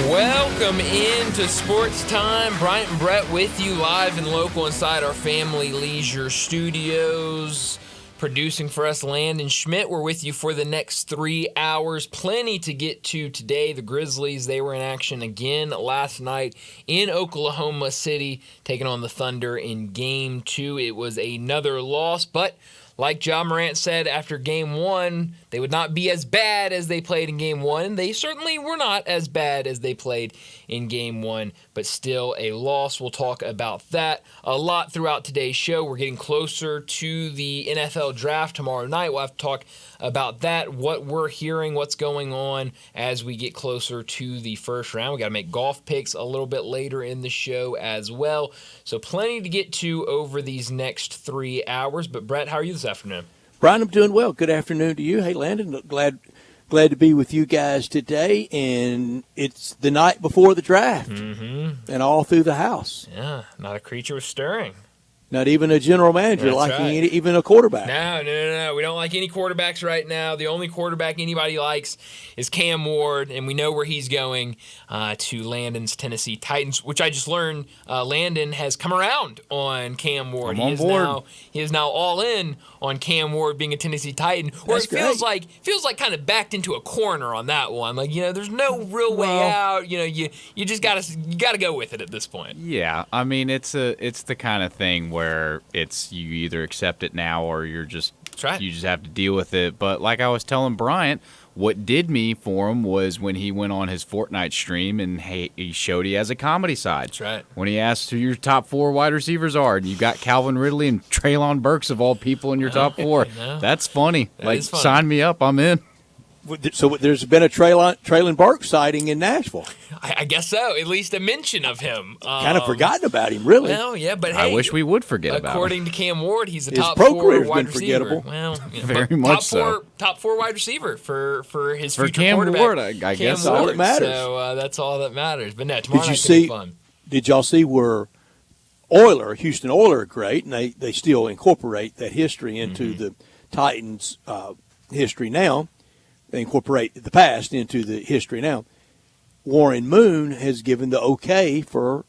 Welcome into Sportstime. Bryant and Brett with you live and local inside our Family Leisure Studios. Producing for us, Landon Schmidt. We're with you for the next 3 hours. Plenty to get to today. The Grizzlies, they were in action again last night in Oklahoma City, taking on the Thunder in Game 2. It was another loss, but like Ja Morant said after Game 1, they would not be as bad as they played in Game 1. They certainly were not as bad as they played in Game 1, but still a loss. We'll talk about that a lot throughout today's show. We're getting closer to the NFL Draft tomorrow night. We'll have to talk about that, what we're hearing, what's going on as we get closer to the first round. We got to make golf picks a little bit later in the show as well. So plenty to get to over these next 3 hours. But Brett, how are you this afternoon? Brian, I'm doing well. Good afternoon to you. Hey, Landon, glad to be with you guys today. And it's the night before the draft, and all through the house. Yeah, not a creature was stirring. Not even a general manager That's liking right. even a quarterback. No. We don't like any quarterbacks right now. The only quarterback anybody likes is Cam Ward, and we know where he's going, to Landon's Tennessee Titans, which I just learned Landon has come around on Cam Ward. I'm on board. He is now all in on Cam Ward being a Tennessee Titan, where That's it feels like kind of backed into a corner on that one. Like, there's no real way out. You just gotta go with it at this point. Yeah, I mean it's the kind of thing where it's you either accept it now or you just have to deal with it. But like I was telling Bryant, what did me for him was when he went on his Fortnite stream and he showed he has a comedy side. That's right. When he asked who your top 4 wide receivers are, and you got Calvin Ridley and Treylon Burks of all people in your top 4. That's funny. That is funny. Sign me up. I'm in. So there's been a Treylon Burks sighting in Nashville. I guess so. At least a mention of him. Kind of forgotten about him, really. Well, yeah, but hey, I wish we would forget about him. According to Cam Ward, he's a His top pro 4 career's wide been receiver. forgettable. Well, Very much so. Top 4 wide receiver for his For future Cam quarterback. Ward, I Cam guess. That's all Ward. that matters. So that's all that matters. But no, tomorrow Did you night's gonna be see? fun. Did y'all see where Houston Oilers are great, and they still incorporate that history into the Titans' history now. They incorporate the past into the history now. Warren Moon has given the okay for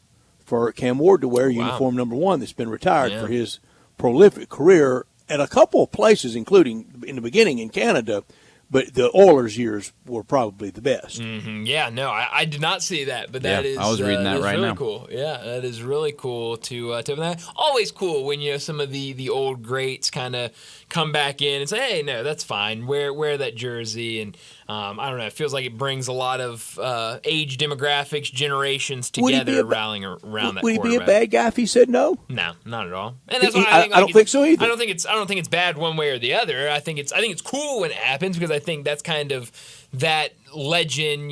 Cam Ward to wear uniform number 1 that's been retired for his prolific career at a couple of places, including in the beginning in Canada. But the Oilers' years were probably the best. Yeah, no, I did not see that, but that is I was reading that right really now. cool. Yeah, that is really cool to have that. Always cool when some of the old greats kind of come back in and say, hey, no, that's fine. Wear that jersey. And I don't know. It feels like it brings a lot of age demographics, generations together rallying around that quarterback. Would he be a bad guy if he said no? No, not at all. And that's why I don't think so either. I don't think it's bad one way or the other. I think it's cool when it happens because I think that's kind of that legend,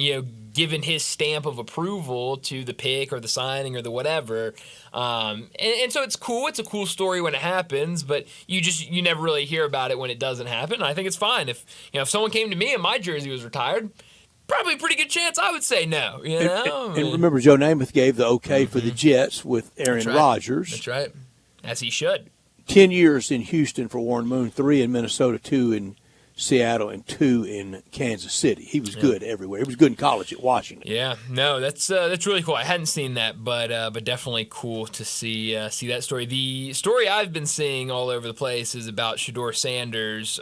given his stamp of approval to the pick or the signing or the whatever. And so it's cool. It's a cool story when it happens, but you never really hear about it when it doesn't happen. I think it's fine. If someone came to me and my jersey was retired, probably a pretty good chance I would say no. And remember, Joe Namath gave the okay for the Jets with Aaron Rodgers. That's right. As he should. 10 years in Houston for Warren Moon, 3 in Minnesota, 2 in Seattle, and 2 in Kansas City. He was good everywhere. He was good in college at Washington. Yeah, no, that's really cool. I hadn't seen that, but definitely cool to see that story. The story I've been seeing all over the place is about Shedeur Sanders.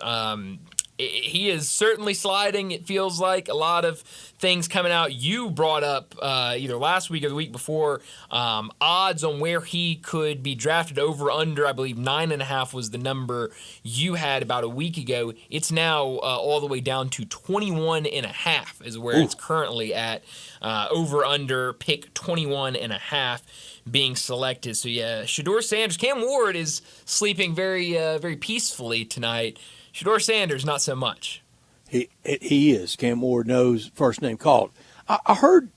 He is certainly sliding. It feels like a lot of things coming out. You brought up either last week or the week before odds on where he could be drafted over under. I believe 9.5 was the number you had about a week ago. It's now all the way down to 21.5 is where it's currently at. Over under pick 21.5 being selected. So yeah, Shedeur Sanders. Cam Ward is sleeping very very peacefully tonight. Shedeur Sanders, not so much. He is. Cam Ward knows first name called. I heard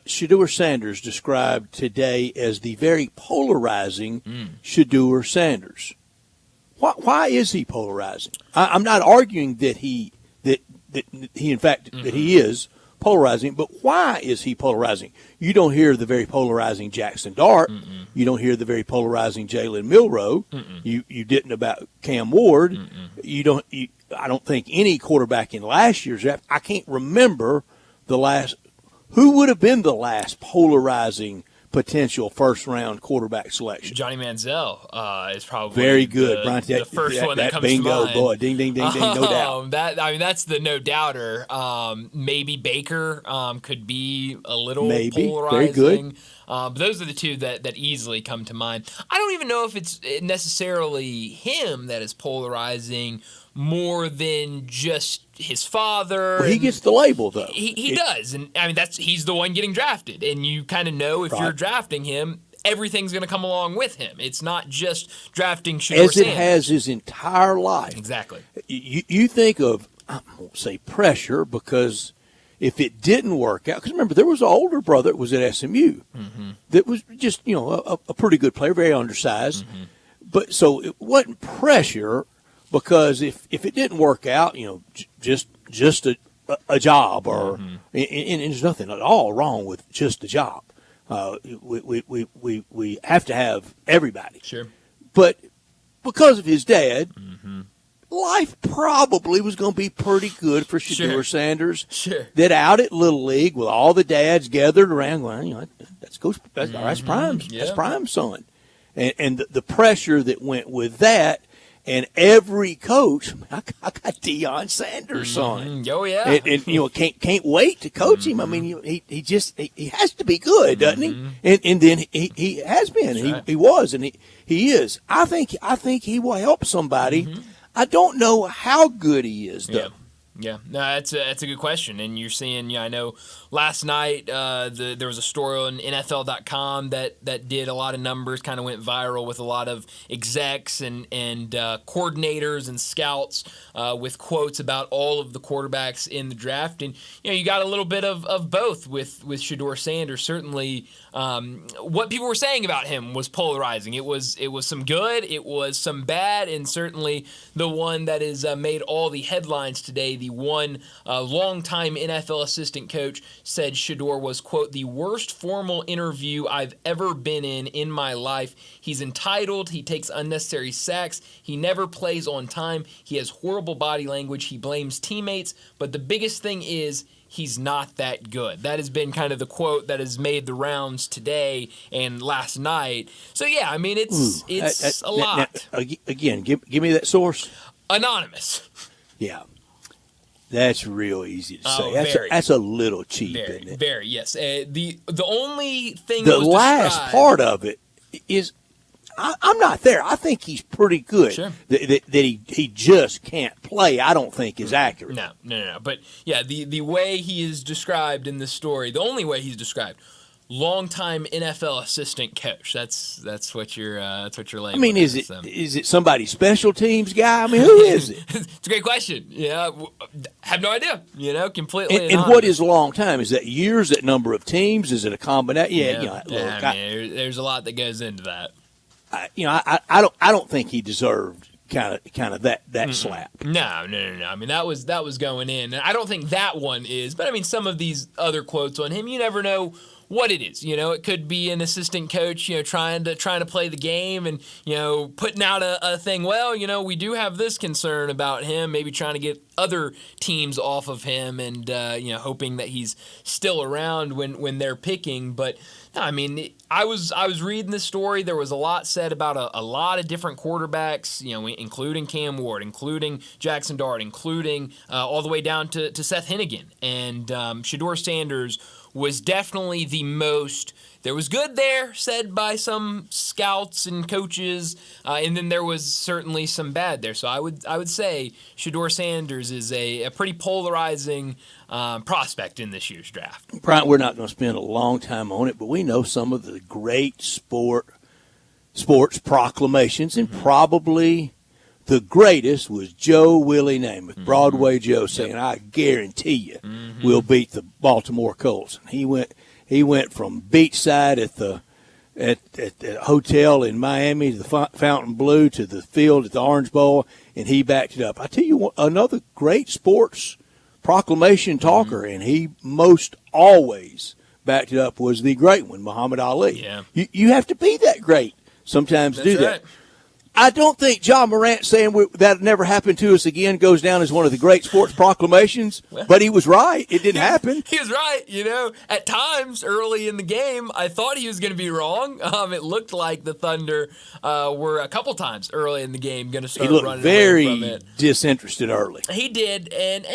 Shedeur Sanders described today as the very polarizing Shedeur Sanders. Why is he polarizing? I'm not arguing that he in fact that he is polarizing, but why is he polarizing? You don't hear the very polarizing Jackson Dart. You don't hear the very polarizing Jalen Milroe. You didn't about Cam Ward. I don't think any quarterback in last year's draft. I can't remember the last who would have been the last polarizing potential first-round quarterback selection? Johnny Manziel is probably very good. Brian, the first one that comes bingo, to mind. Boy, ding, ding, ding, ding, no doubt. That's the no doubter. Maybe Baker could be a little polarizing. Very good. But those are the two that easily come to mind. I don't even know if it's necessarily him that is polarizing more than just his father. Well, he gets the label, though. He does. And, I mean, he's the one getting drafted. And you kind of know if you're drafting him, everything's going to come along with him. It's not just drafting Shedeur As it Sanders. has his entire life. Exactly. You think of, I won't say pressure, because if it didn't work out, because remember, there was an older brother that was at SMU that was just, a pretty good player, very undersized. But so it wasn't pressure, because if it didn't work out, just a job, or and there's nothing at all wrong with just a job. We have to have everybody. Sure. But because of his dad, life probably was going to be pretty good for Shedeur Sanders. Sure. That out at Little League with all the dads gathered around, well, that's Prime's, that's Prime's son, and the pressure that went with that. And every coach, I got Deion Sanders' son. Oh yeah, and can't wait to coach him. I mean, he has to be good, doesn't he? And then he has been. He was, and he is. I think he will help somebody. I don't know how good he is, though. Yeah, no, that's a good question. And you're seeing, I know last night there was a story on NFL.com that did a lot of numbers, kind of went viral with a lot of execs and coordinators and scouts with quotes about all of the quarterbacks in the draft. And you got a little bit of both with Shedeur Sanders. Certainly, what people were saying about him was polarizing. It was some good, it was some bad, and certainly the one that has made all the headlines today. The one longtime NFL assistant coach said Shedeur was, quote, the worst formal interview I've ever been in my life. He's entitled. He takes unnecessary sacks. He never plays on time. He has horrible body language. He blames teammates. But the biggest thing is he's not that good. That has been kind of the quote that has made the rounds today and last night. So, yeah, I mean, it's a lot. Again, give me that source. Anonymous. Yeah. That's real easy to say. That's a little cheap, isn't it? Very, yes. The only thing the that was last described, part of it is, I'm not there. I think he's pretty good. Sure. That he just can't play, I don't think is accurate. No. But yeah, the way he is described in this story, the only way he's described, longtime NFL assistant coach. That's what you're labeling. I mean, is it somebody's special teams guy? I mean, who is it? It's a great question. Yeah, have no idea. Completely. And what is long time? Is that years? That number of teams? Is it a combination? There's a lot that goes into that. I don't think he deserved kind of that slap. No. I mean, that was going in, and I don't think that one is. But I mean, some of these other quotes on him, you never know what it is. It could be an assistant coach, trying to play the game and, putting out a thing. Well, we do have this concern about him, maybe trying to get other teams off of him and, hoping that he's still around when they're picking. But I mean, I was reading this story. There was a lot said about a lot of different quarterbacks, including Cam Ward, including Jackson Dart, including all the way down to Seth Hennigan. And Shedeur Sanders was definitely the most. There was good there said by some scouts and coaches, and then there was certainly some bad there. So I would say Shedeur Sanders is a pretty polarizing prospect in this year's draft. Brian, we're not going to spend a long time on it, but we know some of the great sports proclamations, and probably the greatest was Joe Willie Namath, Broadway Joe, saying, "I guarantee you, we'll beat the Baltimore Colts." And he went from beachside at the hotel in Miami to the Fontainebleau to the field at the Orange Bowl, and he backed it up. I tell you what, another great sports proclamation talker, and he most always backed it up, was the great one, Muhammad Ali. Yeah. You have to be that great sometimes to do that. Right. I don't think John Morant saying that never happened to us again goes down as one of the great sports proclamations, but he was right. It didn't happen. He was right. At times early in the game, I thought he was going to be wrong. It looked like the Thunder were a couple times early in the game going to start running away from it. He looked very disinterested early. He did, and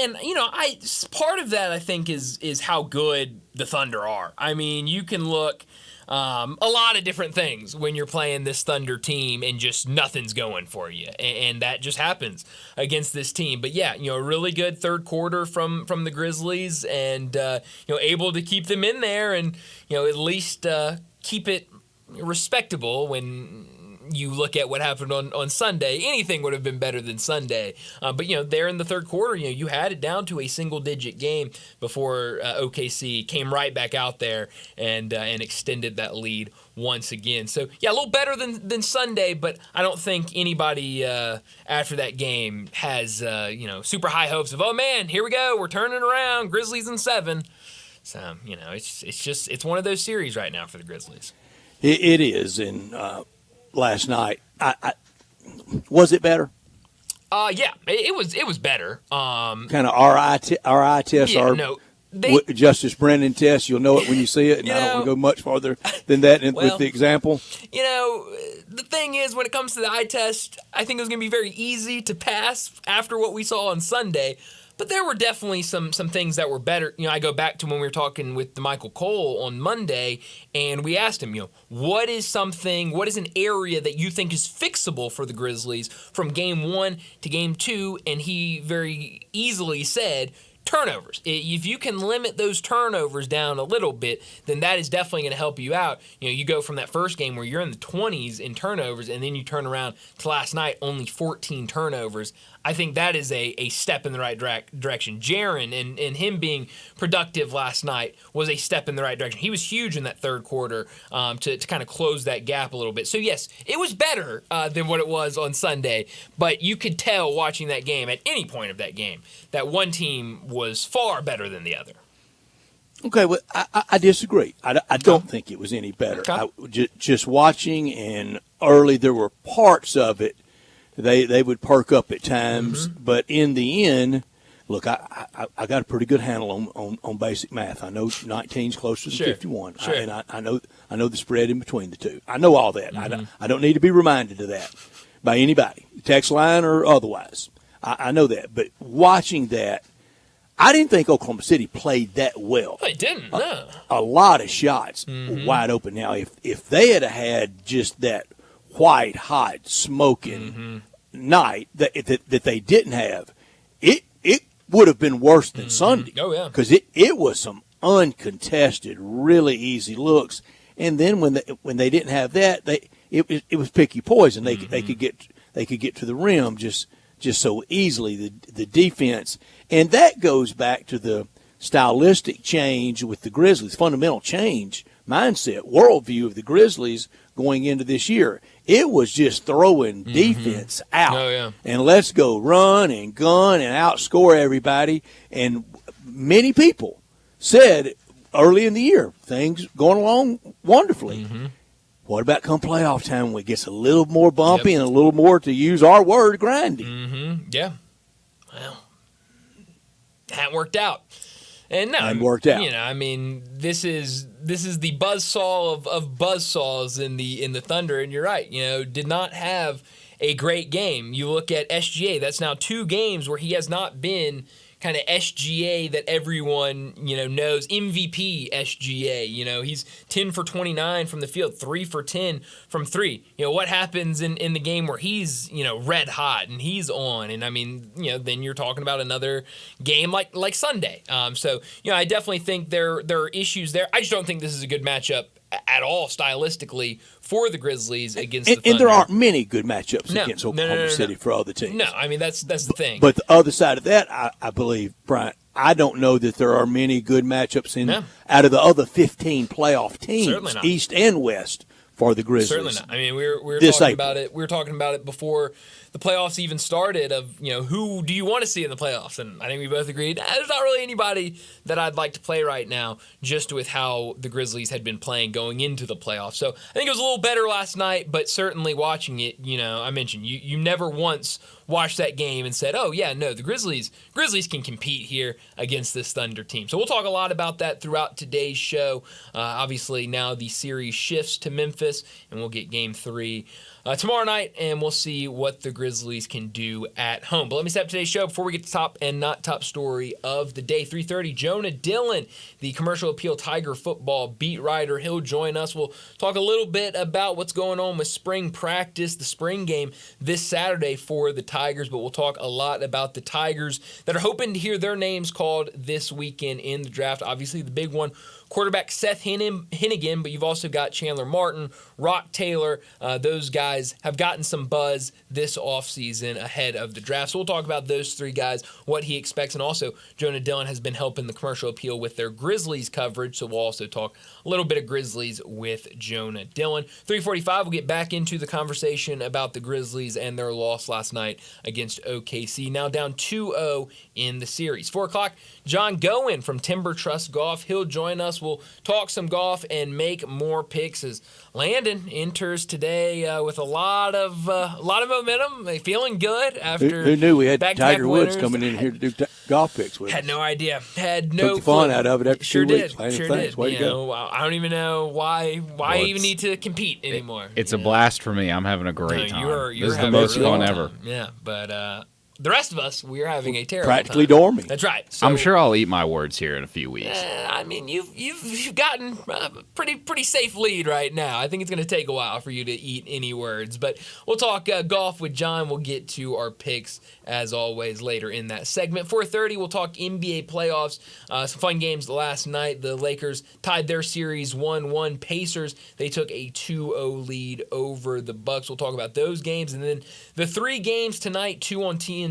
part of that I think is how good the Thunder are. I mean, you can look a lot of different things when you're playing this Thunder team and just nothing's going for you. And that just happens against this team. But yeah, a really good third quarter from the Grizzlies and, able to keep them in there and, at least keep it respectable when you look at what happened on Sunday. Anything would have been better than Sunday. But, there in the third quarter, you had it down to a single-digit game before OKC came right back out there and extended that lead once again. So, yeah, a little better than Sunday, but I don't think anybody after that game has, super high hopes of, oh, man, here we go, we're turning around, Grizzlies in 7. So, it's one of those series right now for the Grizzlies. It is, and last night, was it better? Yeah, it was better. Kind of RI test, Justice Brennan test. You'll know it when you see it, and I don't want to go much farther than that with the example. The thing is, when it comes to the eye test, I think it was going to be very easy to pass after what we saw on Sunday. But there were definitely some things that were better. I go back to when we were talking with Michael Cole on Monday, and we asked him, what is an area that you think is fixable for the Grizzlies from game 1 to game 2? And he very easily said, turnovers. If you can limit those turnovers down a little bit, then that is definitely going to help you out. You go from that first game where you're in the 20s in turnovers, and then you turn around to last night, only 14 turnovers. I think that is a step in the right direction. Jaren and him being productive last night was a step in the right direction. He was huge in that third quarter to kind of close that gap a little bit. So, yes, it was better than what it was on Sunday, but you could tell watching that game, at any point of that game, that one team was far better than the other. Okay, well, I disagree. I don't think it was any better. Okay. Just watching, and early there were parts of it. They would perk up at times, but in the end, look, I got a pretty good handle on basic math. I know 19's closer than 51, Sure. And I know the spread in between the two. I know all that. I don't need to be reminded of that by anybody, text line or otherwise. I know that, but watching that, I didn't think Oklahoma City played that well. They didn't. No. A lot of shots wide open. Now, if they had just that white hot smoking night that they didn't have, it would have been worse than Sunday. Oh yeah, because it was some uncontested, really easy looks, and then when they didn't have that, it was picky poison. They could get to the rim just so easily. The defense, and that goes back to the stylistic change with the Grizzlies, fundamental change mindset, worldview of the Grizzlies going into this year. It was just throwing defense out and let's go run and gun and outscore everybody. And many people said early in the year, things going along wonderfully. What about come playoff time when it gets a little more bumpy and a little more, to use our word, grinding? Yeah. Well, hadn't worked out. And no, hadn't worked out. I mean, this is the buzzsaw of buzzsaws in the Thunder, and you're right. Did not have a great game. You look at SGA. That's now 2 games where he has not been kind of SGA that everyone, knows, MVP SGA. He's 10 for 29 from the field, 3 for 10 from 3. What happens in the game where he's, red hot and he's on? And I mean, then you're talking about another game like Sunday. So, I definitely think there are issues there. I just don't think this is a good matchup at all stylistically for the Grizzlies against the Thunder. And there aren't many good matchups against Oklahoma City for other teams. No, I mean, that's the thing. But the other side of that, I believe, Brian, I don't know that there are many good matchups out of the other 15 playoff teams, East and West, for the Grizzlies. Certainly not. I mean, we were This talking April. about it. We were talking about it before the playoffs even started. Of who do you want to see in the playoffs? And I think we both agreed there's not really anybody that I'd like to play right now, just with how the Grizzlies had been playing going into the playoffs. So I think it was a little better last night, but certainly watching it, I mentioned you never once watched that game and said, oh yeah, no, the Grizzlies can compete here against this Thunder team. So we'll talk a lot about that throughout today's show. Obviously now the series shifts to Memphis, and we'll get Game 3 tomorrow night, and we'll see what the Grizzlies can do at home. But let me set up today's show before we get to top and not top story of the day. 3:30, Jonah Dillon, the Commercial Appeal Tiger football beat writer. He'll join us. We'll talk a little bit about what's going on with spring practice, the spring game this Saturday for the Tigers, but we'll talk a lot about the Tigers that are hoping to hear their names called this weekend in the draft. Obviously, the big one, quarterback Seth Hennigan, but you've also got Chandler Martin, Rock Taylor. Those guys have gotten some buzz this offseason ahead of the draft. So we'll talk about those three guys, what he expects, and also Jonah Dillon has been helping the Commercial Appeal with their Grizzlies coverage, so we'll also talk a little bit of Grizzlies with Jonah Dillon. 3:45, we'll get back into the conversation about the Grizzlies and their loss last night against OKC, now down 2-0 in the series. 4 o'clock, John Gowen from Timber Trust Golf. He'll join us. We'll talk some golf and make more picks as Landon enters today with a lot of momentum, feeling good after. Who knew we had back-to-back Tiger Woods winners. coming in here to do golf picks with us? Had no idea. Had no Took the fun clue. out of it after Sure 2 weeks. did. Landon, Sure thanks. did. Way to go. I don't even know why I even need to compete anymore. It's a blast for me. I'm having a great time. You're This is the having most a really fun good ever. time. Yeah, but the rest of us, we're having a terrible Practically time. dorming. That's right. So, I'm sure I'll eat my words here in a few weeks. I mean, you've gotten a pretty safe lead right now. I think it's going to take a while for you to eat any words, but we'll talk golf with John. We'll get to our picks as always later in that segment. 4:30, we'll talk NBA playoffs. Some fun games last night. The Lakers tied their series 1-1. Pacers, they took a 2-0 lead over the Bucks. We'll talk about those games, and then the 3 games tonight: 2 on TNT,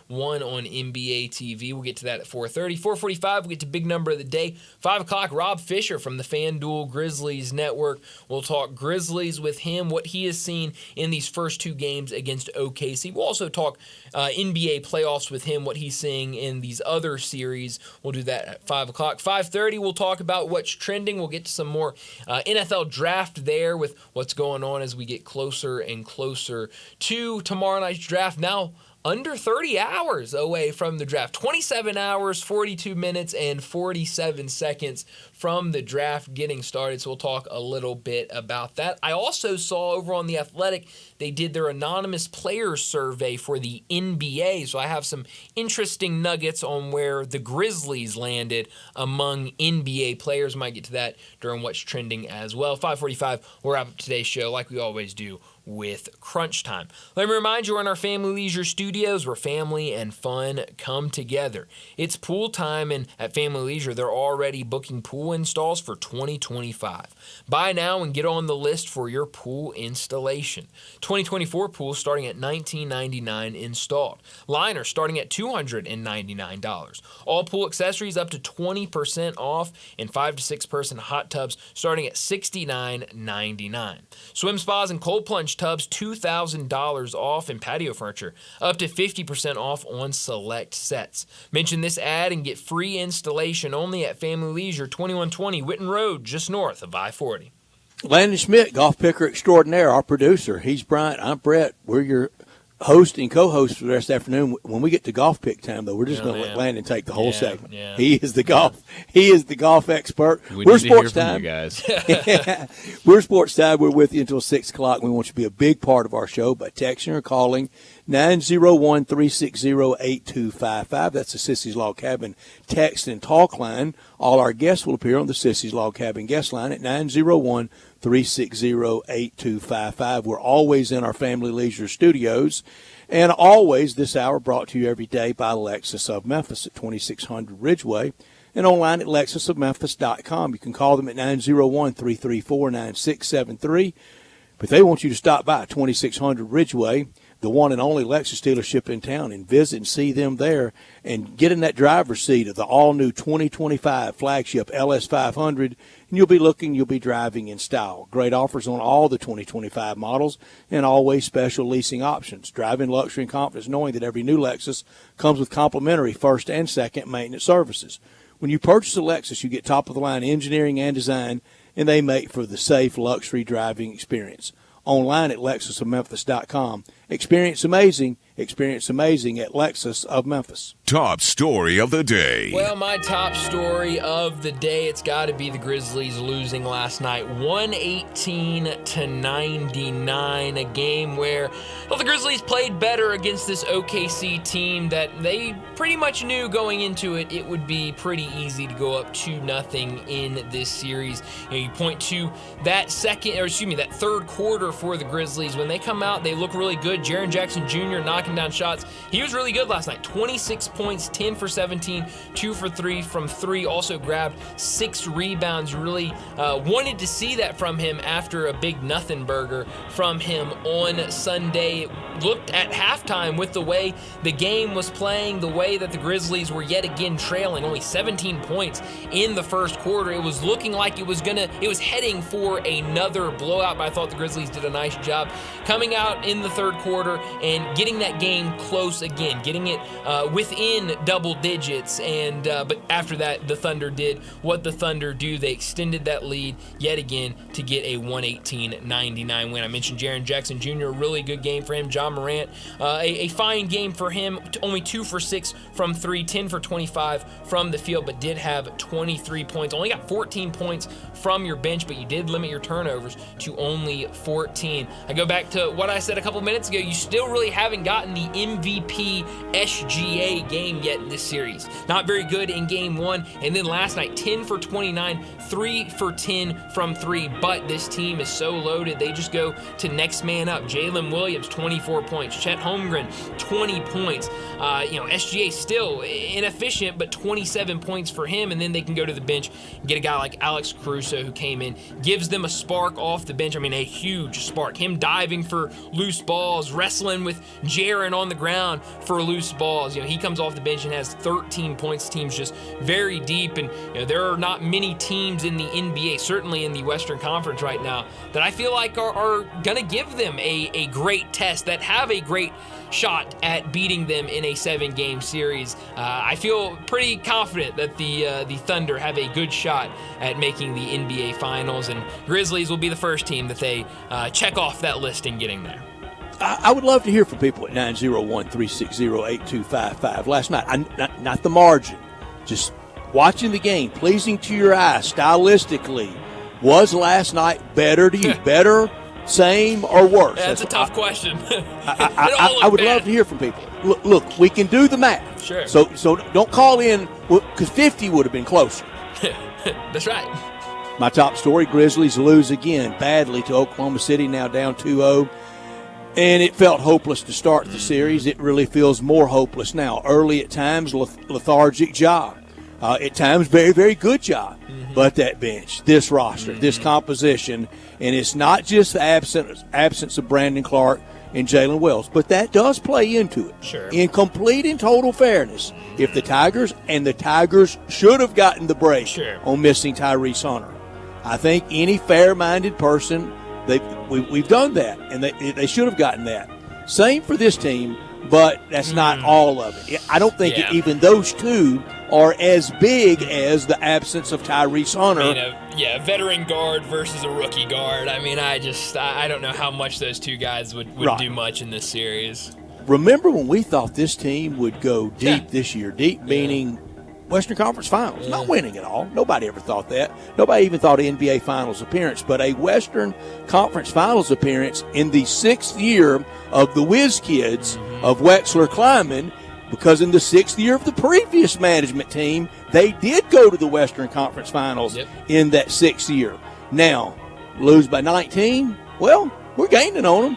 1 on NBA TV. We'll get to that at 4:30. 4:45, we'll get to big number of the day. 5 o'clock, Rob Fisher from the FanDuel Grizzlies Network. We'll talk Grizzlies with him, what he has seen in these first 2 games against OKC. We'll also talk NBA playoffs with him, what he's seeing in these other series. We'll do that at 5 o'clock. 5:30, we'll talk about what's trending. We'll get to some more NFL draft there with what's going on as we get closer and closer to tomorrow night's draft. Now, under 30 hours away from the draft. 27 hours, 42 minutes, and 47 seconds from the draft getting started. So we'll talk a little bit about that. I also saw over on The Athletic, they did their anonymous players survey for the NBA. So I have some interesting nuggets on where the Grizzlies landed among NBA players. Might get to that during what's trending as well. 5:45, we'll wrap up today's show like we always do with Crunch Time. Let me remind you, we're in our Family Leisure Studios where family and fun come together. It's pool time, and at Family Leisure, they're already booking pool installs for 2025. Buy now and get on the list for your pool installation. 2024 pools starting at $19.99 installed. Liners starting at $299. All pool accessories up to 20% off, and 5 to 6 person hot tubs starting at $69.99. Swim spas and cold plunge tubs, $2,000 off, and patio furniture up to 50% off on select sets. Mention this ad and get free installation only at Family Leisure, 2120 Witten Road, just north of I-40. Landon Schmidt, golf picker extraordinaire, our producer. He's Bryant. I'm Brett. We're your host and co-host for the rest of the afternoon. When we get to golf pick time, though, we're just going to let Landon take the whole segment. Yeah. He is the golf. He is the golf expert. We're Sports from Time, you guys. We're Sports Time. We're with you until 6 o'clock. We want you to be a big part of our show by texting or calling 901-360-8255. That's the Sissy's Log Cabin text and talk line. All our guests will appear on the Sissy's Log Cabin guest line at 901-360-8255. We're always in our Family Leisure Studios, and always this hour brought to you every day by Lexus of Memphis at 2600 Ridgeway and online at lexusofmemphis.com. You can call them at 901-334-9673. But they want you to stop by 2600 Ridgeway. the one and only Lexus dealership in town, and visit and see them there and get in that driver's seat of the all-new 2025 flagship LS500, and you'll be driving in style. Great offers on all the 2025 models and always special leasing options. Drive in luxury and confidence knowing that every new Lexus comes with complimentary first and second maintenance services. When you purchase a Lexus, you get top-of-the-line engineering and design, and they make for the safe luxury driving experience. Online at lexusofmemphis.com. Experience amazing at Lexus of Memphis. Top story of the day. Well, my top story of the day, it's got to be the Grizzlies losing last night, 118-99, a game where the Grizzlies played better against this OKC team that they pretty much knew going into it. It would be pretty easy to go up 2-0 in this series. You point to that third quarter for the Grizzlies. When they come out, they look really good. Jaren Jackson Jr. knocking down shots. He was really good last night. 26 points, 10 for 17, 2 for 3 from 3. Also grabbed 6 rebounds. Really wanted to see that from him after a big nothing burger from him on Sunday. It looked at halftime with the way the game was playing, the way that the Grizzlies were yet again trailing only 17 points in the first quarter. It was looking like it was heading for another blowout, but I thought the Grizzlies did a nice job coming out in the third quarter and getting that game close again, getting it within double digits. And but after that, the Thunder did what the Thunder do. They extended that lead yet again to get a 118-99 win. I mentioned Jaren Jackson Jr., a really good game for him. John Morant, a fine game for him. Only 2 for 6 from 3, 10 for 25 from the field, but did have 23 points. Only got 14 points from your bench, but you did limit your turnovers to only 14. I go back to what I said a couple minutes ago. You still really haven't gotten the MVP SGA game yet in this series. Not very good in game 1, and then last night, 10 for 29, 3 for 10 from 3, but this team is so loaded, they just go to next man up. Jalen Williams, 24 points. Chet Holmgren, 20 points. SGA still inefficient, but 27 points for him, and then they can go to the bench and get a guy like Alex Caruso who came in, gives them a spark off the bench. I mean, a huge spark. Him diving for loose balls, wrestling with Jaren on the ground for loose balls. He comes off the bench and has 13 points. The team's just very deep, and there are not many teams in the NBA, certainly in the Western Conference right now, that I feel like are going to give them a great test, that have a great shot at beating them in a 7-game series. I feel pretty confident that the Thunder have a good shot at making the NBA Finals, and Grizzlies will be the first team that they check off that list in getting there. I would love to hear from people at 901-360-8255. Last night, not the margin, just watching the game, pleasing to your eye stylistically. Was last night better to you? Better, same, or worse? Yeah, that's a tough question. I would love to hear from people. Look, we can do the math. Sure. So don't call in, because 50 would have been closer. That's right. My top story, Grizzlies lose again badly to Oklahoma City, now down 2-0. And it felt hopeless to start the series. It really feels more hopeless now. Early at times, lethargic job. At times, very, very good job. But that bench, this roster, this composition, and it's not just the absence of Brandon Clark and Jalen Wells, but that does play into it. Sure. In complete and total fairness, if the Tigers should have gotten the break on missing Tyrese Hunter, I think any fair-minded person, we've done that, and they should have gotten that. Same for this team, but that's not all of it. I don't think even those two are as big as the absence of Tyrese Hunter. A veteran guard versus a rookie guard. I mean, I don't know how much those two guys would do much in this series. Remember when we thought this team would go deep this year? Deep meaning Western Conference Finals, not winning it all. Nobody ever thought that. Nobody even thought NBA Finals appearance, but a Western Conference Finals appearance in the 6th year of the Whiz Kids of Wexler Kleiman, because in the 6th year of the previous management team, they did go to the Western Conference Finals in that 6th year. Now, lose by 19? Well, we're gaining on them.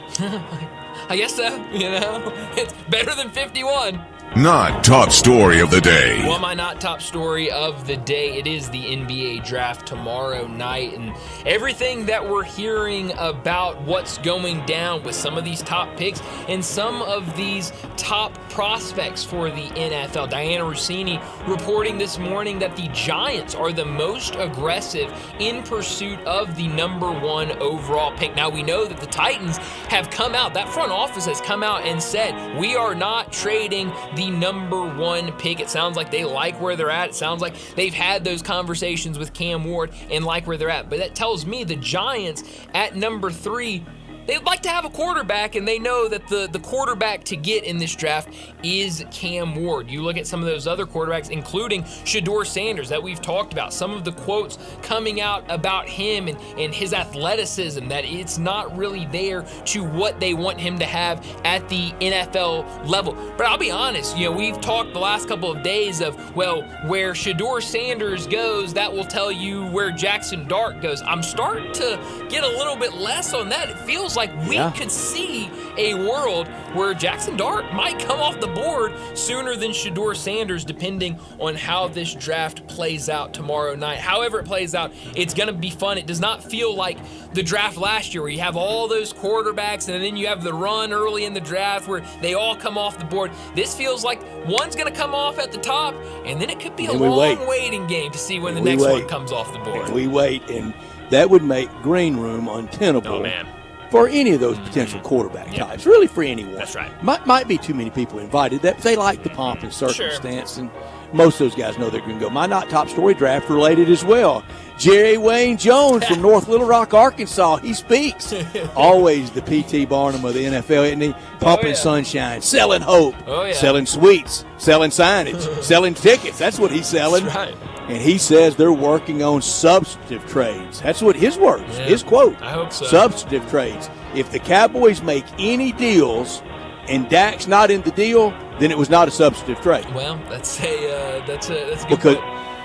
I guess so, It's better than 51. not top story of the day. Well, my not top story of the day, it is the NBA draft tomorrow night, and everything that we're hearing about what's going down with some of these top picks and some of these top prospects for the NFL. Diana Rossini reporting this morning that the Giants are the most aggressive in pursuit of the number 1 overall pick. Now, we know that the Titans have come out, that front office has come out and said, we are not trading the number 1 pick. It sounds like they like where they're at. It sounds like they've had those conversations with Cam Ward and like where they're at. But that tells me the Giants at number 3, they'd like to have a quarterback, and they know that the quarterback to get in this draft is Cam Ward. You look at some of those other quarterbacks, including Shedeur Sanders that we've talked about, some of the quotes coming out about him and his athleticism, that it's not really there to what they want him to have at the NFL level. But I'll be honest, we've talked the last couple of days of, well, where Shedeur Sanders goes, that will tell you where Jackson Dart goes. I'm starting to get a little bit less on that. It feels like we could see a world where Jackson Dart might come off the board sooner than Shedeur Sanders, depending on how this draft plays out tomorrow night. However it plays out, it's going to be fun. It does not feel like the draft last year where you have all those quarterbacks and then you have the run early in the draft where they all come off the board. This feels like one's going to come off at the top, and then it could be a long waiting game to see when the next one comes off the board. And we wait, and that would make green room untenable. Oh, man. For any of those potential quarterback types, really for anyone. That's right. Might be too many people invited. That they like the pomp and circumstance, and most of those guys know they're going to go. My not top story draft related as well. Jerry Wayne Jones from North Little Rock, Arkansas. He speaks. Always the P.T. Barnum of the NFL, isn't he? Pumping sunshine, selling hope, selling sweets, selling signage, selling tickets. That's what he's selling. That's right. And he says they're working on substantive trades. That's what his words, his quote. I hope so. Substantive trades. If the Cowboys make any deals and Dak's not in the deal, then it was not a substantive trade. Well, that's a good point.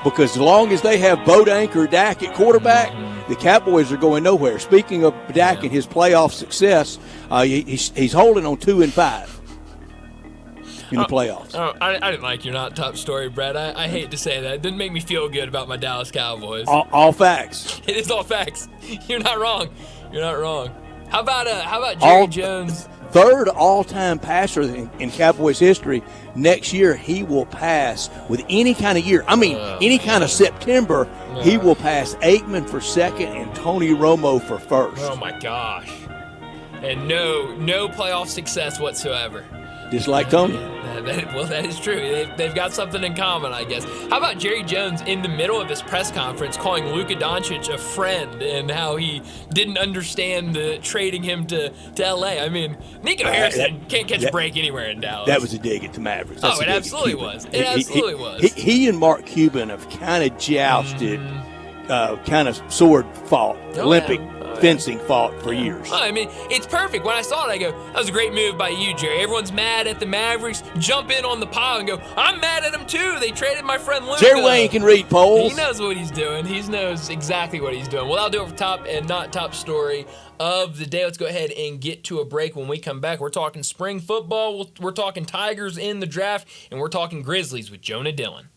Because as long as they have boat anchor Dak at quarterback, the Cowboys are going nowhere. Speaking of Dak and his playoff success, he's holding on 2-5. In the playoffs. I didn't like your not top story, Brad. I hate to say that. It didn't make me feel good about my Dallas Cowboys. All facts. It is all facts. You're not wrong. You're not wrong. How about Jerry Jones? Third all-time passer in Cowboys history. Next year, he will pass with any kind of year. I mean, any kind of September, he will pass Aikman for second and Tony Romo for first. Oh, my gosh. And no playoff success whatsoever. Just like Tony. Well, that is true. They've got something in common, I guess. How about Jerry Jones in the middle of his press conference calling Luka Doncic a friend and how he didn't understand trading him to L.A.? I mean, Nico Harrison can't catch a break anywhere in Dallas. That was a dig at the Mavericks. That's it absolutely was. It absolutely was. He and Mark Cuban have kind of jousted, kind of sword fought, Olympic fencing fought for years. I mean, it's perfect. When I saw it, I go, that was a great move by you, Jerry. Everyone's mad at the Mavericks. Jump in on the pile and go, I'm mad at them too. They traded my friend Luka. Jerry Wayne can read polls. He knows what he's doing. He knows exactly what he's doing. Well, I'll do it for top and not top story of the day. Let's go ahead and get to a break. When we come back, we're talking spring football. We're talking Tigers in the draft, and we're talking Grizzlies with Jonah Dillon.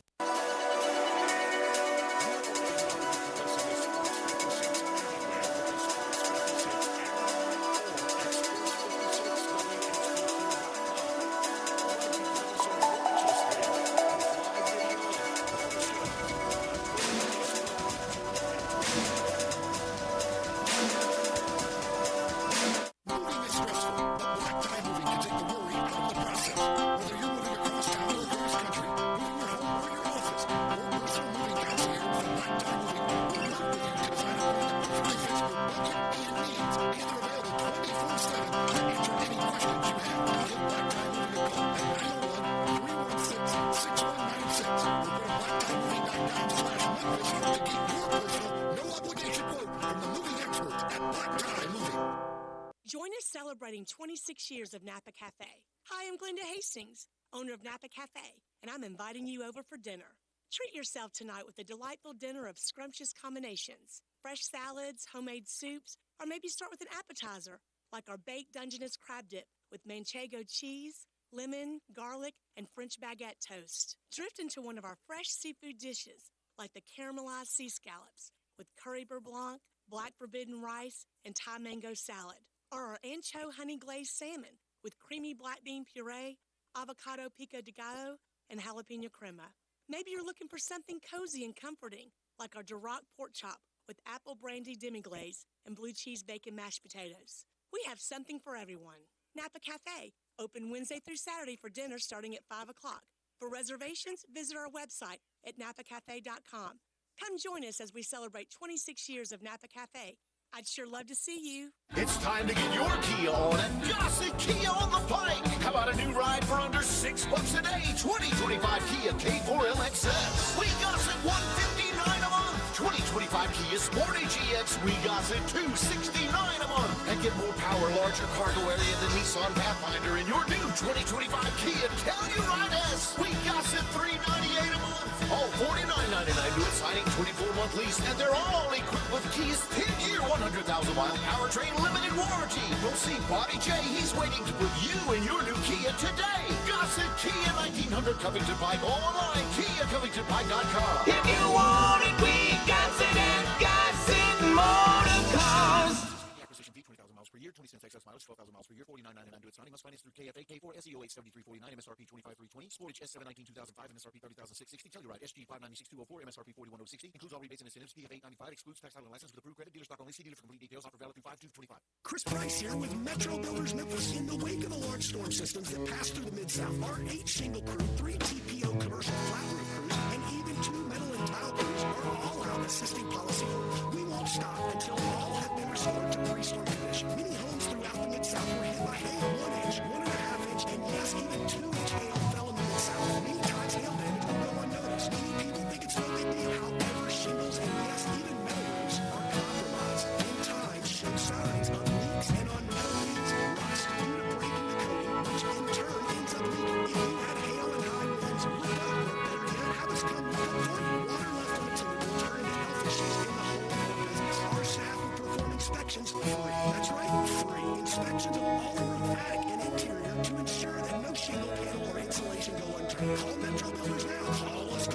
Join us celebrating 26 years of Napa Cafe. Hi, I'm Glenda Hastings, owner of Napa Cafe, and I'm inviting you over for dinner. Treat yourself tonight with a delightful dinner of scrumptious combinations, fresh salads, homemade soups, or maybe start with an appetizer, like our baked Dungeness crab dip with manchego cheese, lemon, garlic, and French baguette toast. Drift into one of our fresh seafood dishes, like the caramelized sea scallops with curry beurre blanc, black forbidden rice, and Thai mango salad. Or our ancho honey glazed salmon with creamy black bean puree, avocado pico de gallo, and jalapeno crema. Maybe you're looking for something cozy and comforting, like our Duroc pork chop with apple brandy demi-glaze and blue cheese bacon mashed potatoes. We have something for everyone. Napa Cafe, open Wednesday through Saturday for dinner starting at 5 o'clock. For reservations, visit our website at napacafe.com. Come join us as we celebrate 26 years of Napa Cafe. I'd sure love to see you. It's time to get your Kia on at Gossett Kia on the Pike. How about a new ride for under $6 a day? 2025 Kia K4 LXS. We Gossett $159 a month. 2025 Kia Sportage EX. We Gossett $269 a month. And get more power, larger cargo area than Nissan Pathfinder in your new 2025 Kia Telluride S. We Gossett $398 a month. All $49.99 to a signing 24-month lease, and they're all equipped with Kia's 10-year 100,000-mile powertrain limited warranty. We'll see Bobby J. He's waiting to put you in your new Kia today. Gossett Kia 1900 Covington Pike. Online, KiaCovingtonPike.com. If you want it, we got it at Gossett Motor Cars. Acquisition fee $20,000 miles per year, 20 cents excess mileage, 12,000 miles per year, $49.99 to its signing. Must finance through KFA K4 SEO 87349, MSRP 25320, Sportage S719 2005, MSRP 30660, Telluride SG 596204, MSRP 41060. Includes all rebates and incentives. PF 895 excludes tax title and license with approved credit. Dealer stock only. See dealer for complete details. Offer valid through 5/2/25. Chris Price here with Metro Builders Memphis. In the wake of the large storm systems that passed through the Mid-South, our 8 shingle crew, 3 TPO commercial flat roof crews, and even 2 metal and tile crews are all out assisting policyholders. We won't stop until all have been restored to pre-storm condition. Many homes throughout the Mid-South were hit by hail, 1 inch, 1.5 inch, and yes, even 2-inch hail fell in the Mid-South. Many times hail damage will go unnoticed. Many people think it's no big deal. However, shingles and yes, even metal roofs are compromised. In time, show signs of leaks and on metal leaks, rust due to breaking the coating, which in turn ends up leaking. If you had hail and high winds, look up, or better yet, have us come look up for you. Water left on the timber will turn into health issues in the home or business. Our staff will perform inspections free. That's right, free. Inspections of all roof, attic, and interior to ensure that no shingle panel or insulation go unturned. Call Metro Builders now. Call us.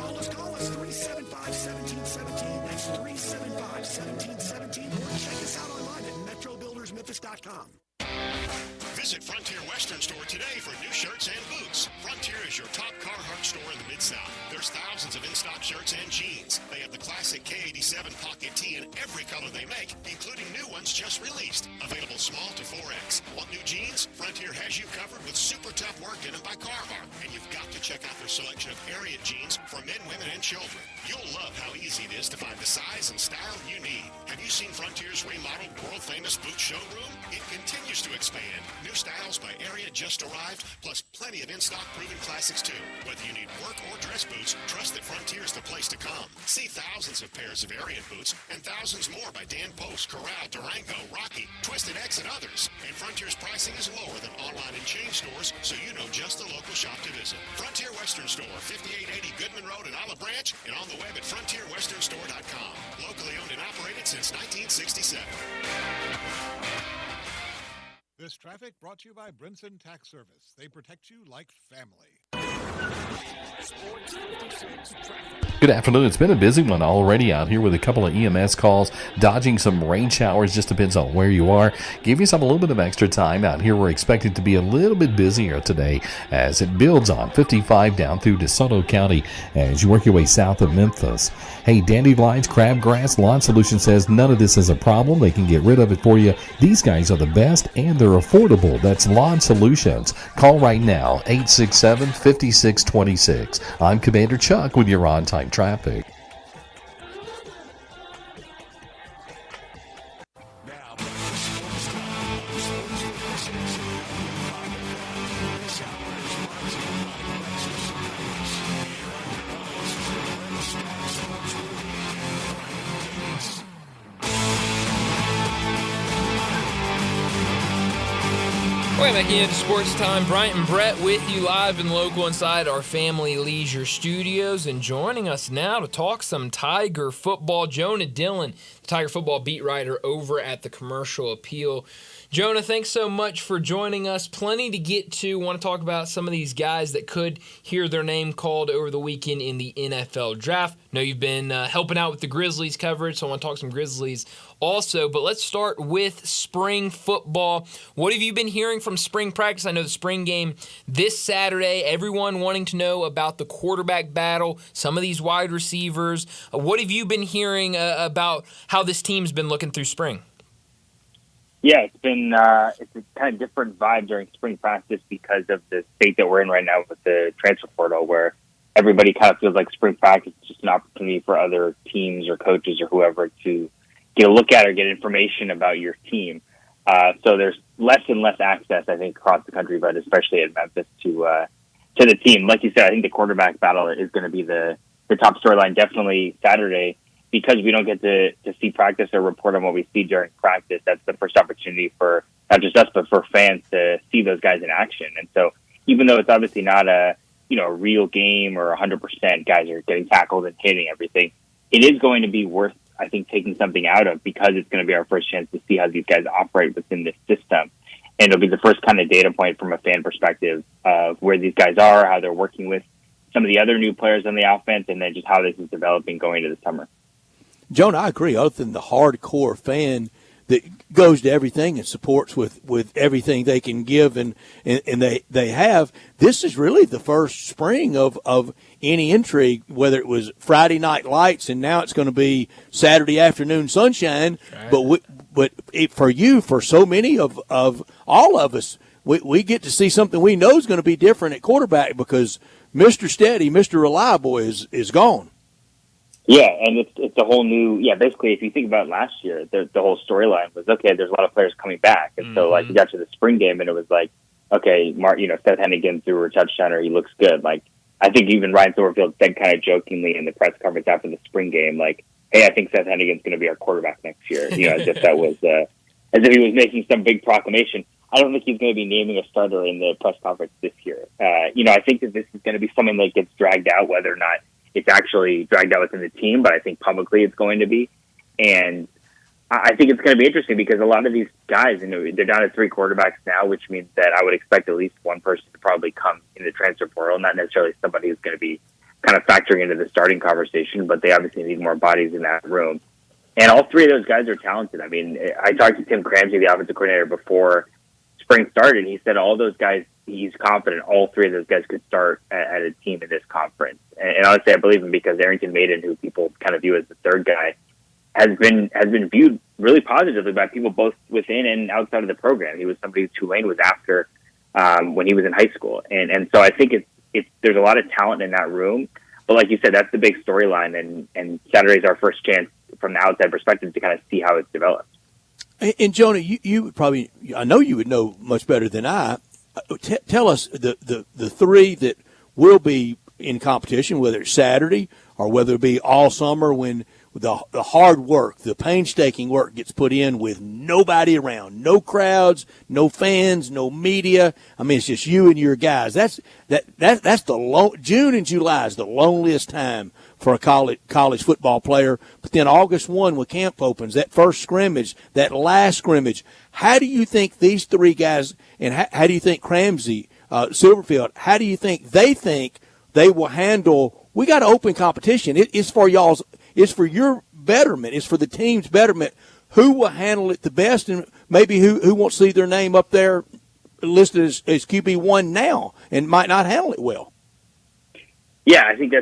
375-1717. That's 375-1717. Or check us out online at metrobuildersmemphis.com. Visit Frontier Western Store today for new shirts and boots. Frontier is your top Carhartt store in the Mid-South. There's thousands of in-stock shirts and jeans. They have the classic K87 pocket tee in every color they make, including new ones just released. Available small to 4X. Want new jeans? Frontier has you covered with super tough work denim by Carhartt. And you've got to check out their selection of Ariat jeans for men, women, and children. You'll love how easy it is to find the size and style you need. Have you seen Frontier's remodeled world-famous boot showroom? It continues to expand. New styles by Ariat just arrived, plus plenty of in-stock proven classics too. Whether you need work or dress boots, trust that Frontier is the place to come. See thousands of pairs of Ariat boots and thousands more by Dan Post, Corral, Durango, Rocky, Twisted X, and others. And Frontier's pricing is lower than online and chain stores, so you know just the local shop to visit. Frontier Western Store, 5880 Goodman Road in Olive Branch, and on the web at frontierwesternstore.com. Locally owned and operated since 1967. This traffic brought to you by Brinson Tax Service. They protect you like family. Good afternoon. It's been a busy one already out here with a couple of EMS calls, dodging some rain showers. Just depends on where you are. Give yourself a little bit of extra time out here. We're expected to be a little bit busier today as it builds on 55 down through DeSoto County as you work your way south of Memphis. Hey, Dandelions, Crabgrass, Lawn Solution says none of this is a problem. They can get rid of it for you. These guys are the best and they're affordable. That's Lawn Solutions. Call right now, 867-5626. I'm Commander Chuck with your on-time traffic. Welcome back into Sports Time. Bryant and Brett with you live and local inside our Family Leisure Studios. And joining us now to talk some Tiger football, Jonah Dillon, the Tiger football beat writer over at the Commercial Appeal. Jonah, thanks so much for joining us. Plenty to get to. Want to talk about some of these guys that could hear their name called over the weekend in the NFL draft. I know you've been helping out with the Grizzlies coverage, so I want to talk some Grizzlies also. But let's start with spring football. What have you been hearing from spring practice? I know the spring game this Saturday, everyone wanting to know about the quarterback battle, some of these wide receivers. What have you been hearing about how this team's been looking through spring? Yeah, it's been it's a kind of different vibe during spring practice because of the state that we're in right now with the transfer portal, where everybody kind of feels like spring practice is just an opportunity for other teams or coaches or whoever to get a look at or get information about your team. So there's less and less access, I think, across the country, but especially at Memphis to the team. Like you said, I think the quarterback battle is going to be the top storyline definitely Saturday. Because we don't get to see practice or report on what we see during practice, that's the first opportunity for not just us, but for fans to see those guys in action. And so even though it's obviously not a real game or 100% guys are getting tackled and hitting everything, it is going to be worth, I think, taking something out of because it's going to be our first chance to see how these guys operate within this system. And it'll be the first kind of data point from a fan perspective of where these guys are, how they're working with some of the other new players on the offense, and then just how this is developing going into the summer. Jonah, I agree. Other than the hardcore fan that goes to everything and supports with everything they can give and they have, this is really the first spring of any intrigue, whether it was Friday night lights and now it's going to be Saturday afternoon sunshine. Right. But for so many of all of us, we get to see something we know is going to be different at quarterback because Mr. Steady, Mr. Reliable is gone. Yeah, and it's a whole new basically if you think about last year, the whole storyline was there's a lot of players coming back. And so like you got to the spring game and it was like, okay, Seth Hennigan threw a touchdown or he looks good. Like I think even Ryan Silverfield said kind of jokingly in the press conference after the spring game, like, hey, I think Seth Hennigan's gonna be our quarterback next year. As if that was as if he was making some big proclamation. I don't think he's going to be naming a starter in the press conference this year. I think that this is going to be something that gets dragged out, whether or not it's actually dragged out within the team, but I think publicly it's going to be. And I think it's going to be interesting because a lot of these guys, they're down to 3 quarterbacks now, which means that I would expect at least one person to probably come in the transfer portal, not necessarily somebody who's going to be kind of factoring into the starting conversation, but they obviously need more bodies in that room. And all 3 of those guys are talented. I mean, I talked to Tim Cramsey, the offensive coordinator, before spring started. He said all those guys, he's confident all 3 of those guys could start at a team in this conference. And honestly, I believe him because Arrington Maiden, who people kind of view as the third guy, has been viewed really positively by people both within and outside of the program. He was somebody who Tulane was after when he was in high school. And so I think there's a lot of talent in that room. But like you said, that's the big storyline. And Saturday's our first chance from the outside perspective to kind of see how it's developed. And Jonah, you probably, I know you would know much better than I. Tell us the 3 that will be in competition, whether it's Saturday or whether it be all summer when the hard work, the painstaking work gets put in with nobody around, no crowds, no fans, no media. I mean, it's just you and your guys. That's June and July is the loneliest time for a college football player. But then August 1 when camp opens, that first scrimmage, that last scrimmage. How do you think these 3 guys, and how do you think Cramsey, Silverfield, how do you think they will handle? We got to open competition. It's for y'all's. It's for your betterment. It's for the team's betterment. Who will handle it the best, and maybe who won't see their name up there listed as QB1 now and might not handle it well? Yeah, I think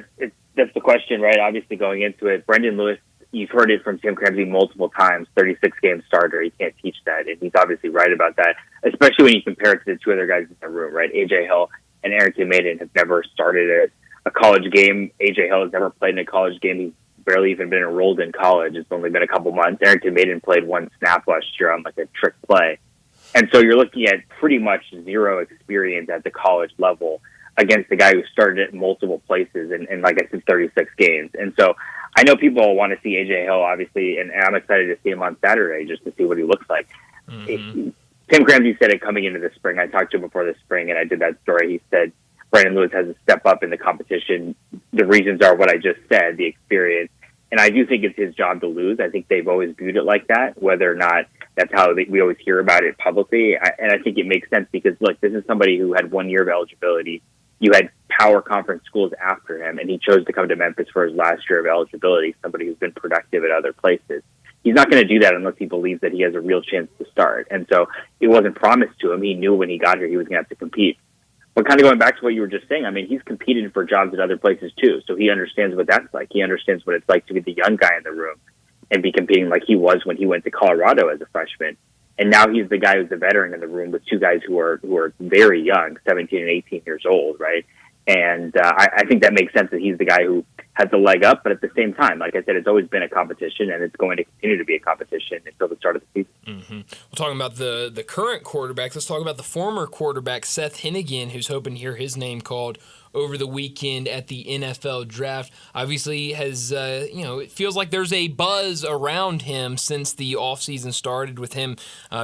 that's the question, right? Obviously, going into it, Brendan Lewis, you've heard it from Tim Cramsey multiple times, 36-game starter. You can't teach that, and he's obviously right about that, especially when you compare it to the 2 other guys in the room, right? A.J. Hill and Arrington Maiden have never started a college game. A.J. Hill has never played in a college game. He's barely even been enrolled in college. It's only been a couple months. Arrington Maiden played 1 snap last year on like a trick play. And so you're looking at pretty much 0 experience at the college level against a guy who started at multiple places and like I said, 36 games. And so I know people want to see A.J. Hill, obviously, and I'm excited to see him on Saturday just to see what he looks like. Tim Cramsey said it coming into the spring. I talked to him before the spring, and I did that story. He said Brandon Lewis has to step up in the competition. The reasons are what I just said, the experience. And I do think it's his job to lose. I think they've always viewed it like that, whether or not that's how we always hear about it publicly. And I think it makes sense because, look, this is somebody who had 1 year of eligibility. You had power conference schools after him, and he chose to come to Memphis for his last year of eligibility, somebody who's been productive at other places. He's not going to do that unless he believes that he has a real chance to start. And so it wasn't promised to him. He knew when he got here he was going to have to compete. But kind of going back to what you were just saying, I mean, he's competed for jobs at other places too. So he understands what that's like. He understands what it's like to be the young guy in the room and be competing like he was when he went to Colorado as a freshman. And now he's the guy who's the veteran in the room with two guys who are very young, 17 and 18 years old, right? And I think that makes sense that he's the guy who has the leg up. But at the same time, like I said, it's always been a competition, and it's going to continue to be a competition until the start of the season. Mm-hmm. We're talking about the current quarterback. Let's talk about the former quarterback, Seth Hennigan, who's hoping to hear his name called over the weekend at the NFL draft. Obviously has, it feels like there's a buzz around him since the offseason started with him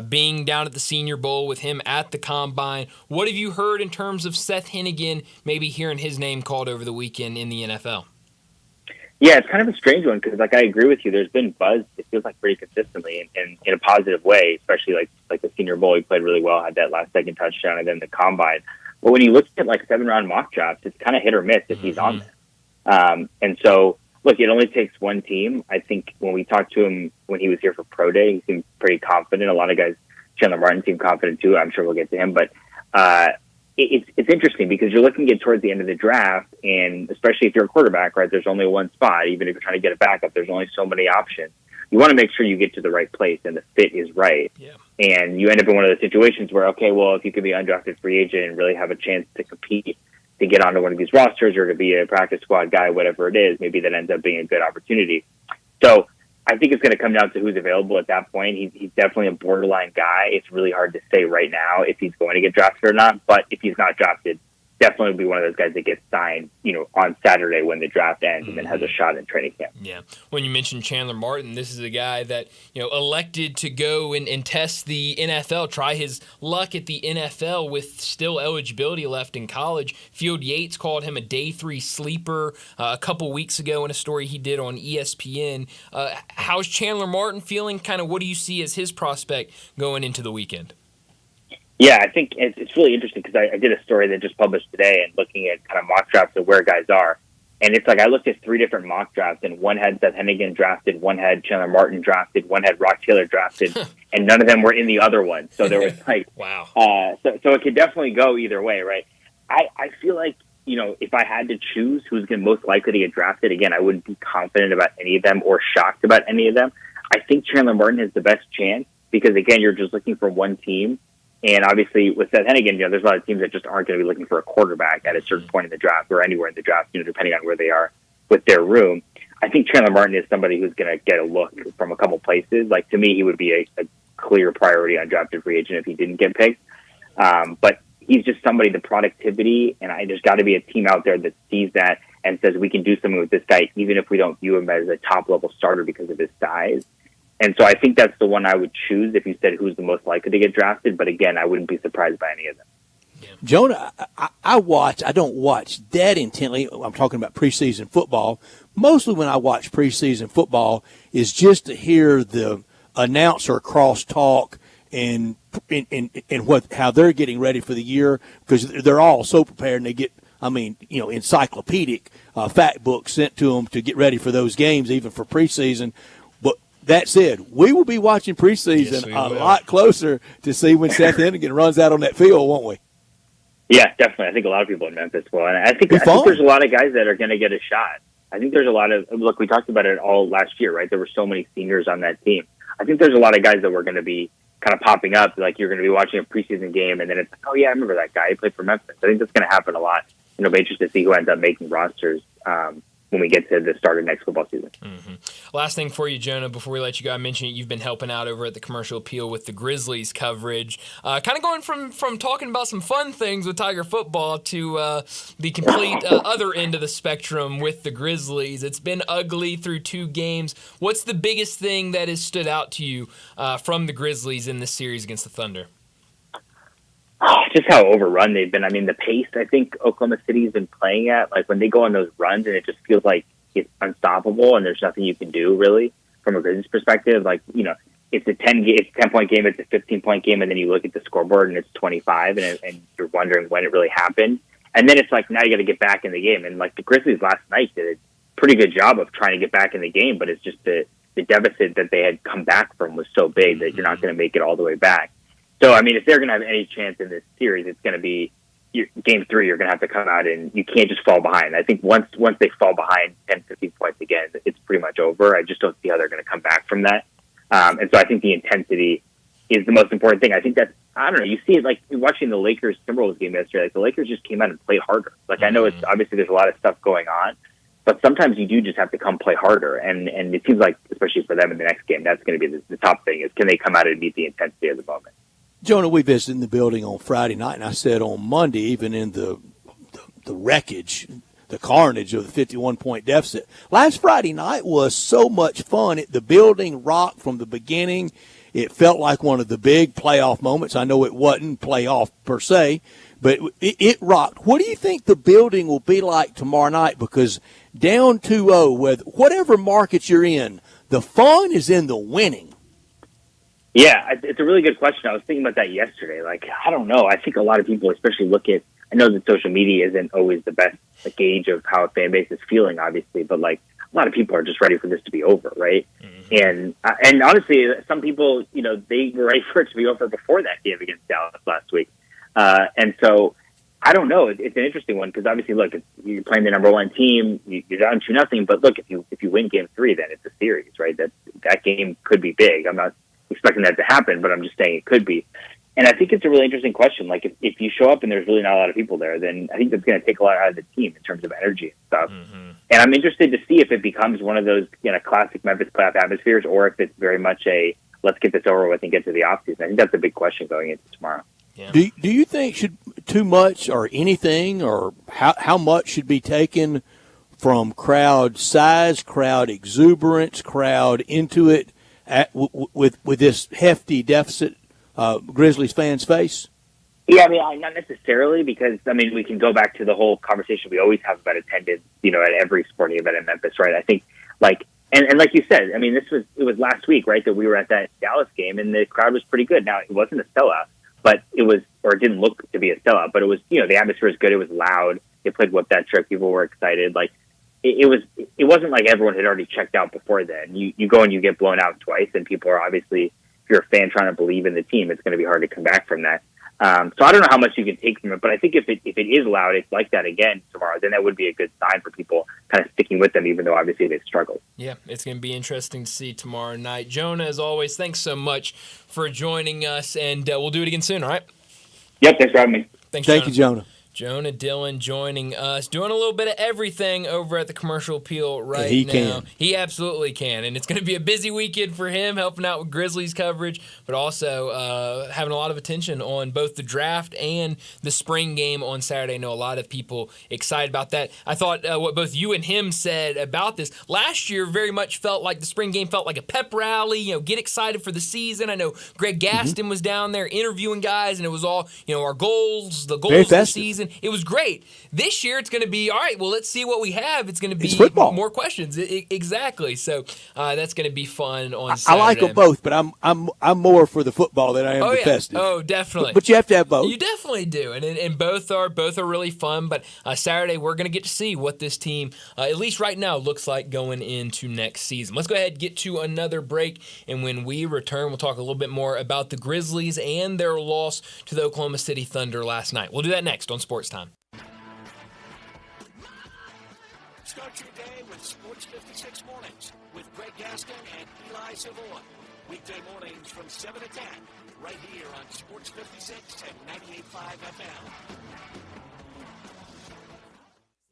being down at the Senior Bowl, with him at the Combine. What have you heard in terms of Seth Hennigan maybe hearing his name called over the weekend in the NFL? Yeah, it's kind of a strange one because, like, I agree with you. There's been buzz, it feels like, pretty consistently and in a positive way, especially like the Senior Bowl. He played really well, had that last-second touchdown, and then the Combine. But when you look at, like, 7-round mock drafts, it's kind of hit or miss if he's on there. And so, look, it only takes one team. I think when we talked to him when he was here for Pro Day, he seemed pretty confident. A lot of guys, Chandler Martin, seemed confident too. I'm sure we'll get to him. But it's interesting because you're looking at towards the end of the draft, and especially if you're a quarterback, right, there's only one spot. Even if you're trying to get a backup, there's only so many options. You want to make sure you get to the right place and the fit is right. Yeah. And you end up in one of those situations where, okay, well, if you could be an undrafted free agent and really have a chance to compete, to get onto one of these rosters or to be a practice squad guy, whatever it is, maybe that ends up being a good opportunity. So I think it's going to come down to who's available at that point. He's definitely a borderline guy. It's really hard to say right now if he's going to get drafted or not, but if he's not drafted, definitely be one of those guys that gets signed, on Saturday when the draft ends and then has a shot in training camp. Yeah. When you mentioned Chandler Martin, this is a guy that, elected to go and test the NFL, try his luck at the NFL with still eligibility left in college. Field Yates called him a day 3 sleeper a couple weeks ago in a story he did on ESPN. How's Chandler Martin feeling? Kind of what do you see as his prospect going into the weekend? Yeah, I think it's really interesting because I did a story that just published today and looking at kind of mock drafts of where guys are. And it's like I looked at 3 different mock drafts, and one had Seth Hennigan drafted, one had Chandler Martin drafted, one had Rock Taylor drafted, and none of them were in the other one. So there was like, wow. So it could definitely go either way, right? I feel like, if I had to choose who's going to most likely to get drafted, again, I wouldn't be confident about any of them or shocked about any of them. I think Chandler Martin has the best chance because, again, you're just looking for one team. And obviously, with Seth Hennigan, there's a lot of teams that just aren't going to be looking for a quarterback at a certain point in the draft or anywhere in the draft, depending on where they are with their room. I think Chandler Martin is somebody who's going to get a look from a couple places. Like, to me, he would be a clear priority undrafted free agent if he didn't get picked. But he's just somebody, the productivity, and there's got to be a team out there that sees that and says, we can do something with this guy, even if we don't view him as a top-level starter because of his size. And so I think that's the one I would choose if you said who's the most likely to get drafted. But again, I wouldn't be surprised by any of them. Jonah, I don't watch that intently. I'm talking about preseason football. Mostly when I watch preseason football is just to hear the announcer cross-talk and how they're getting ready for the year because they're all so prepared and they get, encyclopedic fact books sent to them to get ready for those games, even for preseason. That said, we will be watching preseason lot closer to see when Seth Hennigan runs out on that field, won't we? Yeah, definitely. I think a lot of people in Memphis will. And I think there's a lot of guys that are going to get a shot. I think there's a lot of – look, we talked about it all last year, right? There were so many seniors on that team. I think there's a lot of guys that were going to be kind of popping up. Like you're going to be watching a preseason game, and then it's like, oh, yeah, I remember that guy. He played for Memphis. I think that's going to happen a lot. It'll be interesting to see who ends up making rosters when we get to the start of next football season. Mm-hmm. Last thing for you, Jonah, before we let you go, I mentioned you've been helping out over at the Commercial Appeal with the Grizzlies coverage. Kind of going from talking about some fun things with Tiger football to the complete other end of the spectrum with the Grizzlies. It's been ugly through 2 games. What's the biggest thing that has stood out to you from the Grizzlies in this series against the Thunder? just how overrun they've been. I mean, the pace I think Oklahoma City's been playing at, like when they go on those runs and it just feels like it's unstoppable and there's nothing you can do really from a Grizzlies perspective. Like, you know, it's a 10-point game, it's a 15-point game, and then you look at the scoreboard and it's 25 and you're wondering when it really happened. And then it's like, now you got to get back in the game. And like the Grizzlies last night did a pretty good job of trying to get back in the game, but it's just the deficit that they had come back from was so big that you're not going to make it all the way back. So, I mean, if they're going to have any chance in this series, it's going to be game 3. You're going to have to come out and you can't just fall behind. I think once they fall behind 10, 15 points again, it's pretty much over. I just don't see how they're going to come back from that. And so I think the intensity is the most important thing. I think that, I don't know, you see it like watching the Lakers Timberwolves game yesterday. Like the Lakers just came out and played harder. Like I know it's obviously there's a lot of stuff going on, but sometimes you do just have to come play harder. And it seems like, especially for them in the next game, that's going to be the top thing is can they come out and meet the intensity of the moment. Jonah, we visited the building on Friday night, and I said on Monday, even in the wreckage, the carnage of the 51-point deficit, last Friday night was so much fun. The building rocked from the beginning. It felt like one of the big playoff moments. I know it wasn't playoff per se, but it rocked. What do you think the building will be like tomorrow night? Because down 2-0, with whatever market you're in, the fun is in the winning. Yeah, it's a really good question. I was thinking about that yesterday. Like, I don't know. I think a lot of people, especially look at, I know that social media isn't always the best gauge of how a fan base is feeling, obviously, but like a lot of people are just ready for this to be over, right? Mm-hmm. And honestly, some people, you know, they were ready for it to be over before that game against Dallas last week. And so I don't know. It's an interesting one because obviously, look, you're playing the number 1 team, you're down 2-0, but look, if you win game 3, then it's a series, right? That game could be big. I'm not expecting that to happen, but I'm just saying it could be. And I think it's a really interesting question. Like, if you show up and there's really not a lot of people there, then I think that's going to take a lot out of the team in terms of energy and stuff. Mm-hmm. And I'm interested to see if it becomes one of those, you know, classic Memphis playoff atmospheres, or if it's very much a let's get this over with and get to the offseason. I think that's a big question going into tomorrow. Yeah. Do you think should too much or anything or how much should be taken from crowd size, crowd exuberance, crowd into it with this hefty deficit Grizzlies fans face? Yeah, I mean, not necessarily, because, I mean, we can go back to the whole conversation we always have about attendance, you know, at every sporting event in Memphis, right? I think, like, and like you said, I mean, it was last week, right, that we were at that Dallas game, and the crowd was pretty good. Now, it wasn't a sellout, but it was, or it didn't look to be a sellout, but it was, you know, the atmosphere was good, it was loud, they played Whoop That Trick, people were excited, like, it wasn't like everyone had already checked out before then. You go and you get blown out twice, and people are obviously, if you're a fan trying to believe in the team, it's going to be hard to come back from that. So I don't know how much you can take from it, but I think if it is loud, it's like that again tomorrow, then that would be a good sign for people kind of sticking with them, even though obviously they've struggled. Yeah, it's going to be interesting to see tomorrow night. Jonah, as always, thanks so much for joining us, and we'll do it again soon, all right? Yep, thanks for having me. Thank you, Jonah. Jonah Dillon joining us, doing a little bit of everything over at the Commercial Appeal right he now. Can. He absolutely can, and it's going to be a busy weekend for him, helping out with Grizzlies coverage, but also having a lot of attention on both the draft and the spring game on Saturday. I know a lot of people excited about that. I thought what both you and him said about this, last year very much felt like the spring game felt like a pep rally, you know, get excited for the season. I know Greg Gaston was down there interviewing guys, and it was all, you know, our goals, the goals of the season. It was great. This year, it's going to be, all right, well, let's see what we have. It's going to be more questions. Exactly. So that's going to be fun on Saturday. I like them both, but I'm more for the football than I am the festive. Oh, definitely. But you have to have both. You definitely do, and both are really fun. But Saturday, we're going to get to see what this team, at least right now, looks like going into next season. Let's go ahead and get to another break, and when we return, we'll talk a little bit more about the Grizzlies and their loss to the Oklahoma City Thunder last night. We'll do that next on Sportstime. Start your day with Sports 56 Mornings with Greg Gaston and Eli Savoy. Weekday mornings from 7 to 10, right here on Sports 56 and 98.5 FM.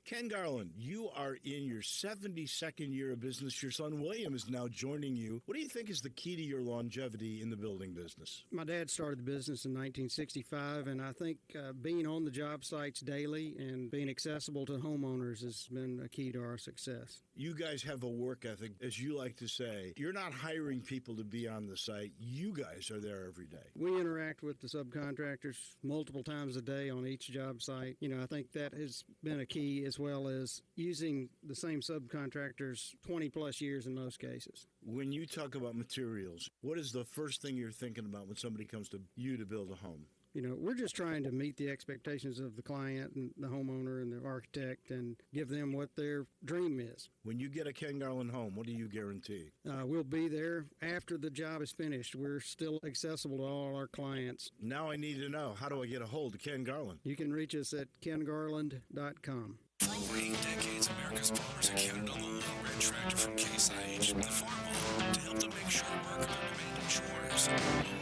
Ken Garland, you are in your 72nd year of business. Your son William is now joining you. What do you think is the key to your longevity in the building business? My dad started the business in 1965, and I think being on the job sites daily and being accessible to homeowners has been a key to our success. You guys have a work ethic, as you like to say. You're not hiring people to be on the site. You guys are there every day. We interact with the subcontractors multiple times a day on each job site. I think that has been a key, as well as using the same subcontractors 20 plus years in most cases. When you talk about materials, what is the first thing you're thinking about when somebody comes to you to build a home? We're just trying to meet the expectations of the client and the homeowner and the architect and give them what their dream is. When you get a Ken Garland home, what do you guarantee? We'll be there after the job is finished. We're still accessible to all our clients. Now I need to know, how do I get a hold of Ken Garland? You can reach us at kengarland.com. For over 8 decades, America's farmers have counted on the little red tractor from Case IH, the Farm Law, to help them make short work of their demanding chores.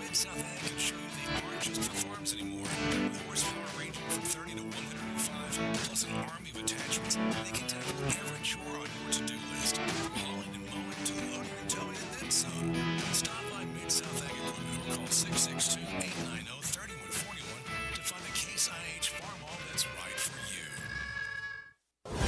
Mid-South Ag can show you they aren't just for farms anymore. With horsepower ranging from 30 to 105, plus an army of attachments, they can tackle every chore on your to-do list. From hauling and mowing to loading and towing and then some. Stop by Mid-South Ag Equipment or call 662-890-3141 to find a Case IH Farm Law that's right for you.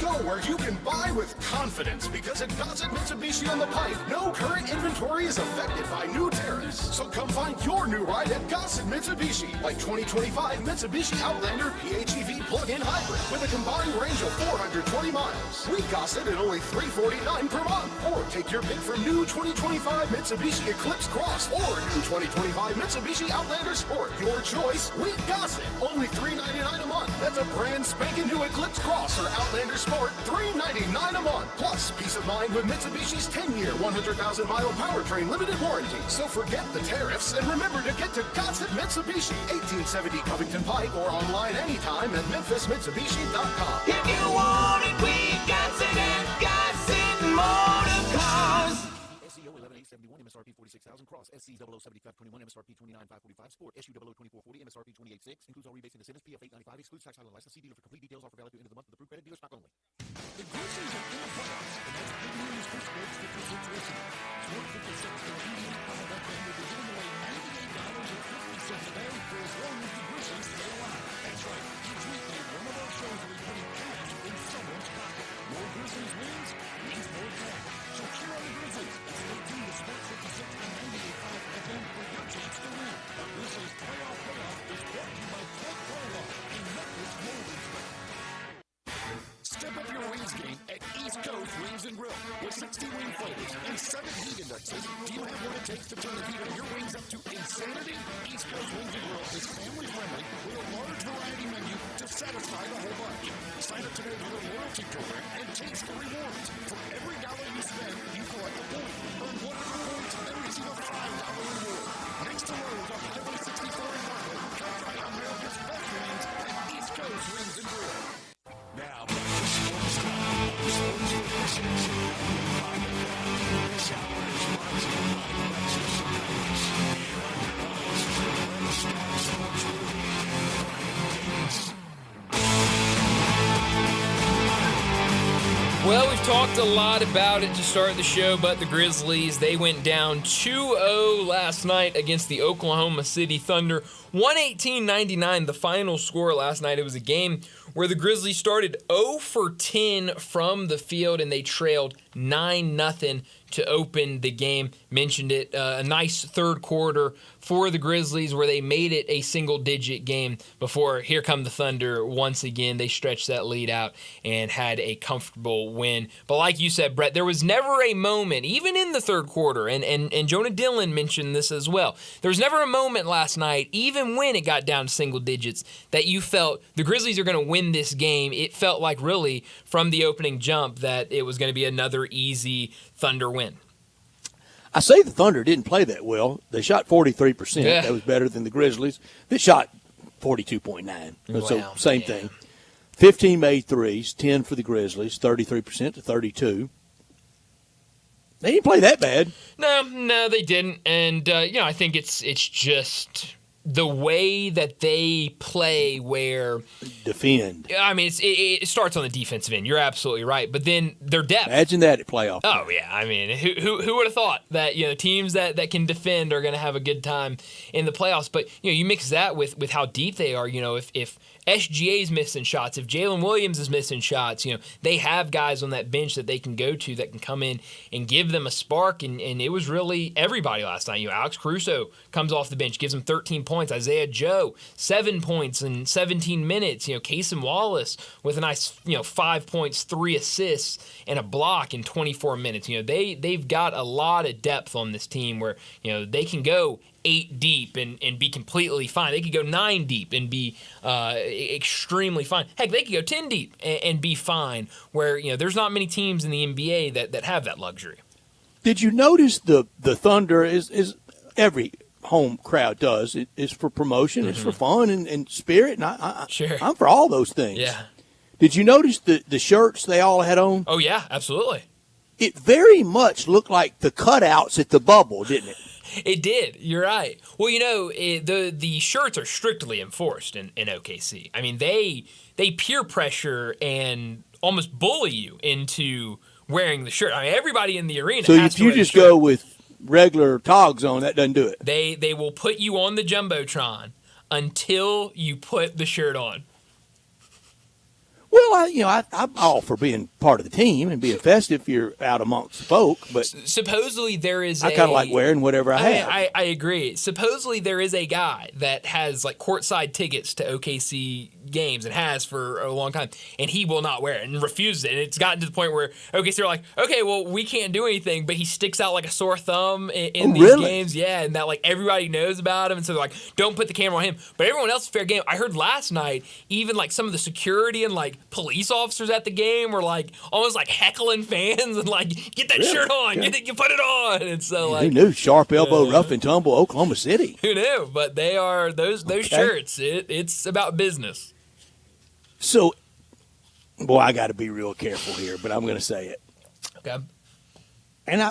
Go where you can buy with confidence, because at Gossett Mitsubishi on the Pike, no current inventory is affected by new tariffs. So come find your new ride at Gossett Mitsubishi, like 2025 Mitsubishi Outlander PHEV plug-in hybrid with a combined range of 420 miles. We Gossett at only $349 per month. Or take your pick from new 2025 Mitsubishi Eclipse Cross or new 2025 Mitsubishi Outlander Sport. Your choice, we Gossett. Only $399 a month. That's a brand spanking new Eclipse Cross or Outlander Sport, $399 a month. Plus, peace of mind with Mitsubishi's 10-year, 100,000-mile powertrain limited warranty. So forget the tariffs and remember to get to Gossett Mitsubishi, 1870 Covington Pike, or online anytime at memphismitsubishi.com. If you want it, we got it at Gossett Motor Cars. SCO 11871, MSRP 46,000, Cross SC 007521, MSRP 29545, Sport SU 002440, MSRP 286, includes all rebates and incentives, PF 895, excludes tax title and license. See dealer for complete details. Offer valid through end of the month with approved credit dealer stock only. The Grizzlies are in the playoffs, and that's big news for Sports 56 listeners. Sports 56 convenient Power FM will be giving away $98.50 a day for as long as the Grizzlies stay alive. That's right, each weekday, one of our shows will be putting cash in someone's pocket. More Grizzlies wins means more cash. So cheer on the Grizzlies and stay tuned to Sports 56 and 98.5 FM for your chance to win. The Grizzlies Playoff Payoff is brought to you by Club Carla and Memphis Molding Spec. Step up your wings game at East Coast Wings and Grill. With 60 wing flavors and 7 heat indexes, do you have what it takes to turn the heat on your wings up to insanity? East Coast Wings and Grill is family friendly with a large variety menu to satisfy the whole bunch. Sign up today for their loyalty program and taste the rewards. For every dollar you spend, you collect a point. Earn 100 points and receive a $5 reward. Next to Lowe's on Highway 64 in Marble, come try America's best wings at East Coast Wings and Grill. Now, back to Sports Time. Sports 56. This hour is brought to you by Lexus Cars. Here are your hosts, Let's Talk Sports with Brian Davis. Well, we've talked a lot about it to start the show, but the Grizzlies, they went down 2-0 last night against the Oklahoma City Thunder. 118-99, the final score last night. It was a game where the Grizzlies started 0 for 10 from the field, and they trailed 9-0 to open the game. Mentioned it, a nice third quarter for the Grizzlies where they made it a single-digit game before here come the Thunder once again. They stretched that lead out and had a comfortable win. But like you said, Brett, there was never a moment, even in the third quarter, and Jonah Dillon mentioned this as well, there was never a moment last night, even when it got down to single digits, that you felt the Grizzlies are going to win this game. It felt like really from the opening jump that it was going to be another easy Thunder win. I say the Thunder didn't play that well. They shot 43%. Yeah. That was better than the Grizzlies. They shot 42.9. Wow, So same thing. 15 made threes, 10 for the Grizzlies, 33% to 32. They didn't play that bad. No, they didn't. And, I think it's just the way that they play, where defend. I mean, it starts on the defensive end. You're absolutely right, but then their depth. Imagine that at playoff. Oh yeah, I mean, who would have thought that teams that can defend are going to have a good time in the playoffs? But you mix that with how deep they are. If SGA's missing shots, if Jalen Williams is missing shots, they have guys on that bench that they can go to that can come in and give them a spark. And it was really everybody last night. Alex Caruso comes off the bench, gives them 13 points. Isaiah Joe, 7 points in 17 minutes. Casey Wallace with a nice 5 points, 3 assists, and a block in 24 minutes. They've got a lot of depth on this team where they can go 8 deep and be completely fine. They could go 9 deep and be extremely fine. Heck, they could go 10 deep and be fine, where there's not many teams in the NBA that have that luxury. Did you notice the Thunder is every home crowd does? It is for promotion. It's for fun and spirit. And Sure. I'm for all those things. Yeah. Did you notice the shirts they all had on? Oh, yeah, absolutely. It very much looked like the cutouts at the bubble, didn't it? It did. You're right. Well, the shirts are strictly enforced in OKC. I mean, they peer pressure and almost bully you into wearing the shirt. I mean, everybody in the arena. So has if to you wear the just shirt. go with regular togs on, that doesn't do it. They will put you on the jumbotron until you put the shirt on. Well, I'm all for being part of the team and being festive if you're out amongst the folk, but supposedly there is I kind of like wearing whatever I have. I agree. Supposedly there is a guy that has like courtside tickets to OKC games and has for a long time, and he will not wear it and refuses it. And it's gotten to the point where OKC are like, okay, well, we can't do anything, but he sticks out like a sore thumb in these games. Yeah, and that like everybody knows about him, and so they're like, don't put the camera on him. But everyone else is fair game. I heard last night even like some of the security and like police officers at the game were like almost like heckling fans and like, get that shirt on, you put it on. And so like, who knew? Sharp elbow, rough and tumble, Oklahoma City. Who knew? But they are those shirts. It's about business. So, boy, I got to be real careful here, but I'm going to say it. Okay. And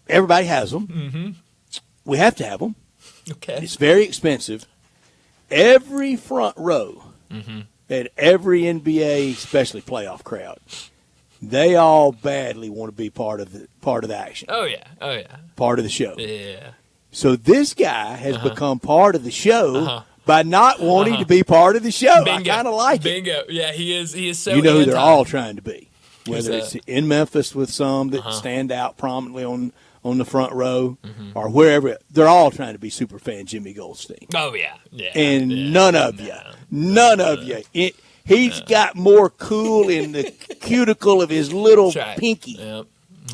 everybody has them. Mm-hmm. We have to have them. Okay. It's very expensive. Every front row at every NBA, especially playoff crowd, they all badly want to be part of the action. Oh yeah. Part of the show. Yeah. So this guy has become part of the show by not wanting to be part of the show. Bingo. I kind of like Bingo. It. Yeah, he is so You know who anti. they're all trying to be. Who's Whether that? it's in Memphis with some that stand out prominently on the front row or wherever. They're all trying to be super fan Jimmy Goldstein. Oh, yeah. And none of you. He's got more cool in the cuticle of his little pinky Yep.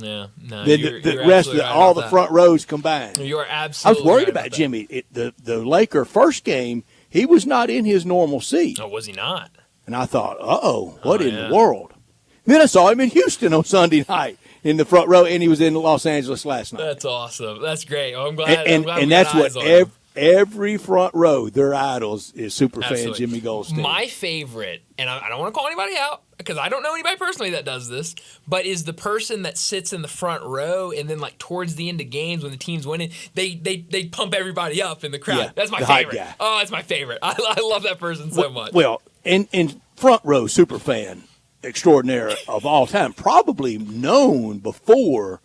Yeah. No, than the rest of all the front rows combined. You're I absolutely was worried right about Jimmy. The Laker first game, he was not in his normal seat. Oh, was he not? And I thought, what in the world? Then I saw him in Houston on Sunday night in the front row, and he was in Los Angeles last night. That's awesome. That's great. Well, I'm glad. And that's what every front row, their idols is super fan Jimmy Goldstein. My favorite, and I don't want to call anybody out because I don't know anybody personally that does this, but is the person that sits in the front row and then like towards the end of games when the team's winning, they pump everybody up in the crowd. Yeah, that's my the hype favorite. guy. Oh, it's my favorite. I love that person so much. Well, in front row super fan extraordinaire of all time, probably known before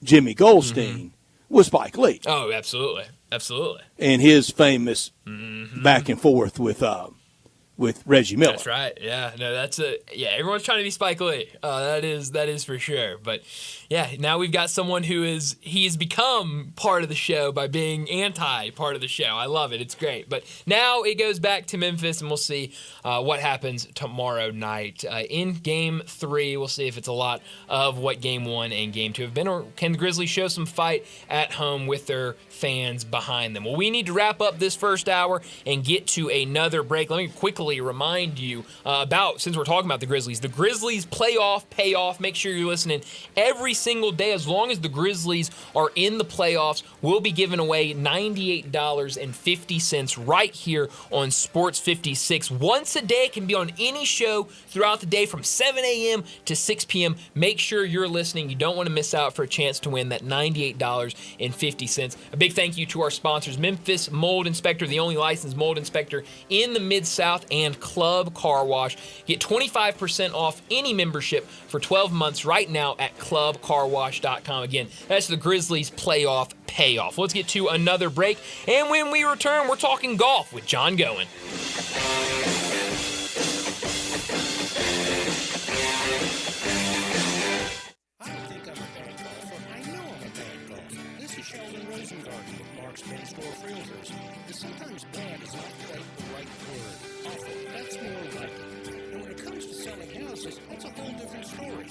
Jimmy Goldstein, was Spike Lee. Oh, absolutely. Absolutely. And his famous back and forth with Reggie Miller. That's right. Yeah. No, everyone's trying to be Spike Lee. That is for sure. But yeah, now we've got someone he's become part of the show by being anti part of the show. I love it. It's great. But now it goes back to Memphis, and we'll see what happens tomorrow night. In Game 3, we'll see if it's a lot of what Game 1 and Game 2 have been, or can the Grizzlies show some fight at home with their fans behind them? Well, we need to wrap up this first hour and get to another break. Let me quickly quickly remind you about, since we're talking about the Grizzlies playoff payoff. Make sure you're listening every single day. As long as the Grizzlies are in the playoffs, we'll be giving away $98.50 right here on Sports 56. Once a day, can be on any show throughout the day from 7 a.m. to 6 p.m. Make sure you're listening. You don't want to miss out for a chance to win that $98.50. A big thank you to our sponsors, Memphis Mold Inspector, the only licensed mold inspector in the Mid-South, and Club Car Wash. Get 25% off any membership for 12 months right now at clubcarwash.com. Again, that's the Grizzlies playoff payoff. Let's get to another break, and when we return, we're talking golf with John Goen. Sometimes bad is not quite the right word. Awful, that's more like it. And when it comes to selling houses, that's a whole different story.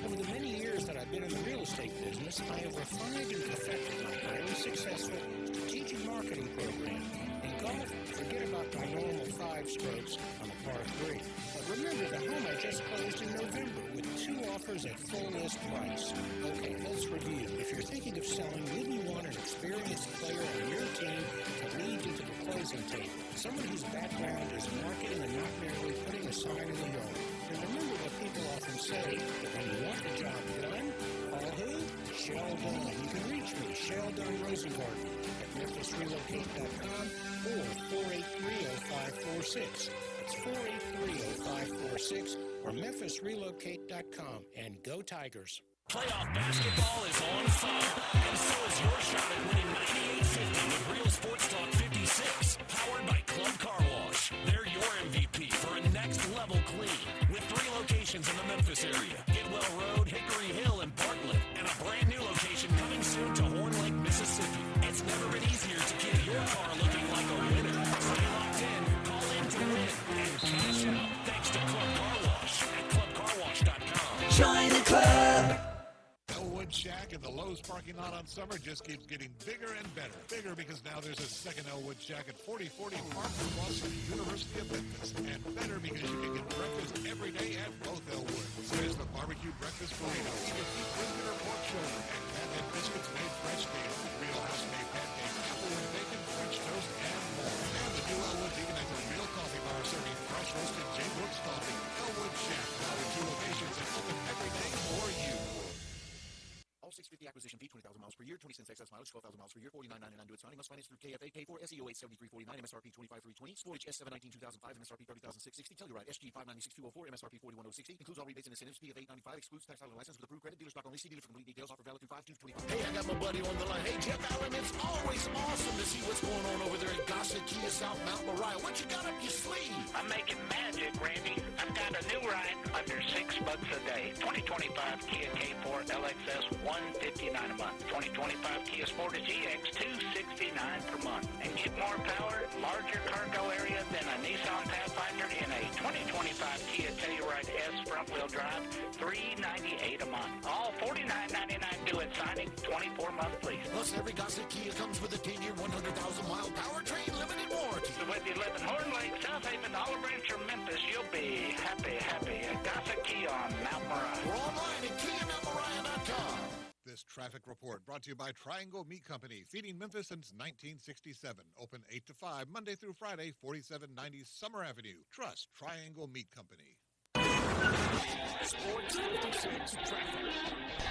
Over the many years that I've been in the real estate business, I have refined and perfected my highly successful strategic marketing program. In golf, forget about my normal 5 strokes on a par 3. But remember the home I just closed in November with 2 offers at full list price. Okay, let's review. If you're thinking of selling, wouldn't you want an experienced player on your team to lead you to the closing table? Someone whose background is marketing and not merely putting a sign in the yard. And remember what people often say, that when you want the job done, call who? Shell Dunn. You can reach me, Shell Dunn Rosengarten, at MemphisRelocate.com or 483-0546. That's 483-0546 or MemphisRelocate.com. And go Tigers. Playoff basketball is on fire, and so is your shot at winning $98.50 with Real Sports Talk 56, powered by Club Car Wash. They're your MVP for a next-level clean, with 3 locations in the Memphis area, Gidwell Road, Hickory Hill, and Bartlett, and a brand-new location coming soon to Horn Lake, Mississippi. It's never been easier to get your car looking like a winner. Stay locked in, call in to win, and cash out thanks to Club Car Wash at clubcarwash.com. Join the club. Elwood Shack in the Lowe's parking lot on summer just keeps getting bigger and better. Bigger because now there's a second Elwood Shack at 4040 Park across from the University of Memphis. And better because you can get breakfast every day at both Elwoods. There's the barbecue breakfast burrito, either beef brisket or pork shoulder, and pancake biscuits made fresh daily. Real house-made pancakes, apple and bacon, French toast, and more. And the new Elwood's even at the Real Coffee Bar serving fresh roasted J. Brooks coffee. Elwood Shack, now with 2 locations and open every day for you. All 650 acquisition fee, 20,000 miles per year, 20 cents excess mileage, 12,000 miles per year, $49.99 due at signing. Must finance through KFA. Pay for SEO 873.49, MSRP 25,320. Sportage S719 2005, MSRP 30,660. Telluride SG 596,204, MSRP 41,060. Includes all rebates and incentives. PF 895 excludes tax title license with approved credit. Dealer stock only. See dealer for complete details. Offer valid through 5/2/25. Hey, I got my buddy on the line. Hey, Jeff Allen, it's always awesome to see what's going on over there at Gossett Kia South Mount Moriah. What you got up your sleeve? I'm making magic, Randy. I've got a new ride under $6 a day. 2025 Kia K4 LXS, $159 a month. 2025 Kia Sportage EX, $269 per month. And get more power, larger cargo area than a Nissan Pathfinder in a 2025 Kia Telluride S front-wheel drive, $398 a month. All $49.99 due at signing, 24-month lease. Plus, every Gossett Kia comes with a 10-year, 100,000-mile powertrain limited warranty. So whether you live in Horn Lake, South Haven, Olive Branch, or Memphis, you'll be happy at Gossett Kia on Mount Moriah. We're online at KiaMountMoriah.com. This traffic report brought to you by Triangle Meat Company, feeding Memphis since 1967. Open 8 to 5, Monday through Friday, 4790 Summer Avenue. Trust Triangle Meat Company. Sports 56 traffic.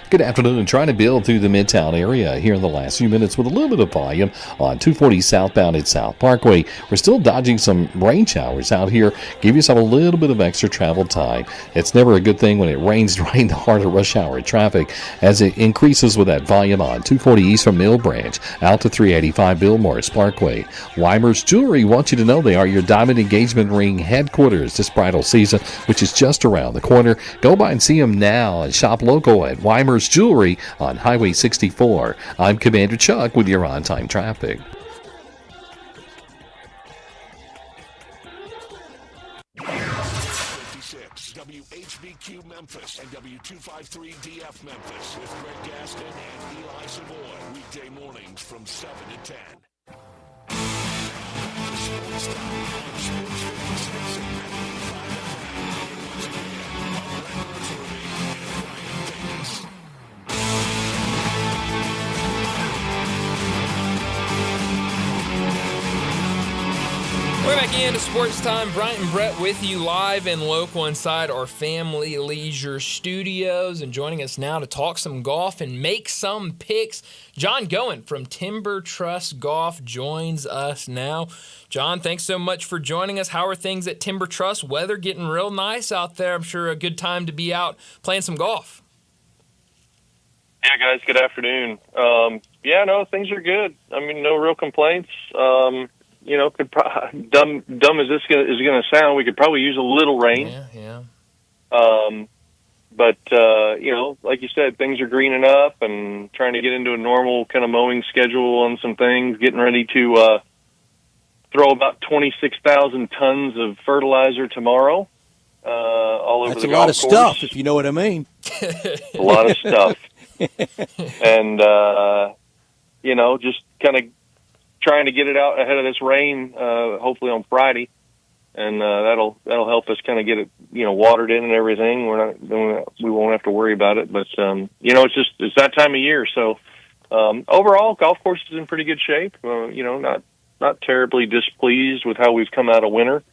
Good afternoon. Trying to build through the Midtown area here in the last few minutes with a little bit of volume on 240 southbound at South Parkway. We're still dodging some rain showers out here. Give yourself a little bit of extra travel time. It's never a good thing when it rains right in the heart of rush hour traffic as it increases with that volume on 240 east from Mill Branch out to 385 Bill Morris Parkway. Weimer's Jewelry wants you to know they are your diamond engagement ring headquarters this bridal season, which is just around the corner. Go by and see them now and shop local at Weimer's Jewelry on Highway 64. I'm Commander Chuck with your on-time traffic. WHBQ Memphis and W253DF Memphis with Greg Gaston and Eli Savoy. Weekday mornings from 7 to 10. Sportstime on Sports 56 and back into Sports Time. Bryant and Brett with you live and local inside our Family Leisure Studios. And joining us now to talk some golf and make some picks, John Goen from Timber Trust Golf joins us now. John, thanks so much for joining us. How are things at Timber Trust? Weather getting real nice out there. I'm sure a good time to be out playing some golf. Yeah, guys, good afternoon. Things are good. I mean, no real complaints. Dumb as this is going to sound, we could probably use a little rain. Yeah. But like you said, things are greening up and trying to get into a normal kind of mowing schedule on some things, getting ready to throw about 26,000 tons of fertilizer tomorrow all over That's the a lot golf of course. stuff, if you know what I mean. A lot of stuff. And, just kind of trying to get it out ahead of this rain, hopefully on Friday. And that'll help us kind of get it, watered in and everything. We won't have to worry about it. But, it's that time of year. So overall, golf course is in pretty good shape. Not terribly displeased with how we've come out of winter.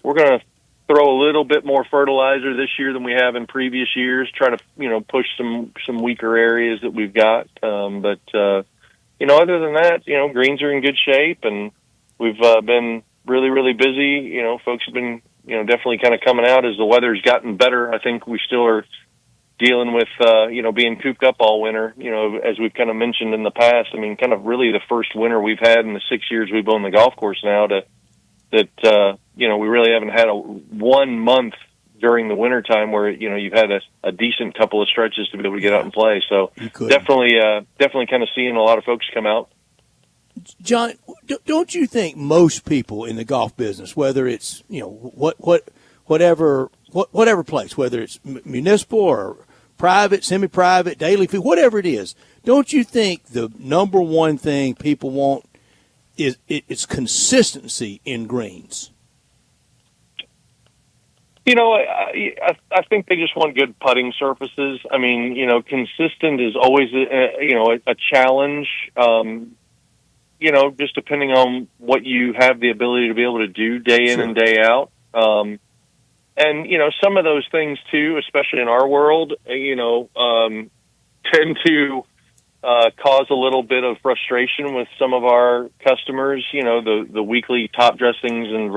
We're going to throw a little bit more fertilizer this year than we have in previous years. Try to push some weaker areas that we've got. But other than that, greens are in good shape, and we've been really, really busy. Folks have been definitely kind of coming out as the weather's gotten better. I think we still are dealing with being cooped up all winter. As we've kind of mentioned in the past. I mean, kind of really the first winter we've had in the 6 years we've owned the golf course now that we really haven't had 1 month during the wintertime where, you've had a decent couple of stretches to be able to get out and play. So definitely kind of seeing a lot of folks come out. John, don't you think most people in the golf business, whether it's, whatever place, whether it's municipal or private, semi-private, daily fee, whatever it is, don't you think the number one thing people want is it's consistency in greens? I think they just want good putting surfaces. I mean, consistent is always a challenge. Just depending on what you have the ability to be able to do day in and day out. And some of those things too, especially in our world, tend to cause a little bit of frustration with some of our customers. The weekly top dressings and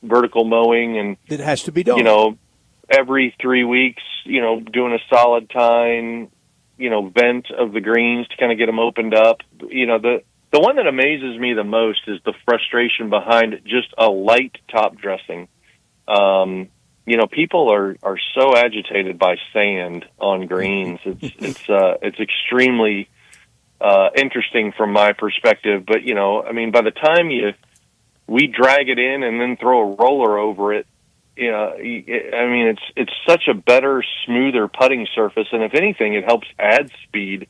vertical mowing, and it has to be done. Every 3 weeks, doing a solid time, vent of the greens to kind of get them opened up. The one that amazes me the most is the frustration behind just a light top dressing. People are so agitated by sand on greens. It's extremely interesting from my perspective. But, by the time we drag it in and then throw a roller over it, it's such a better, smoother putting surface. And if anything, it helps add speed,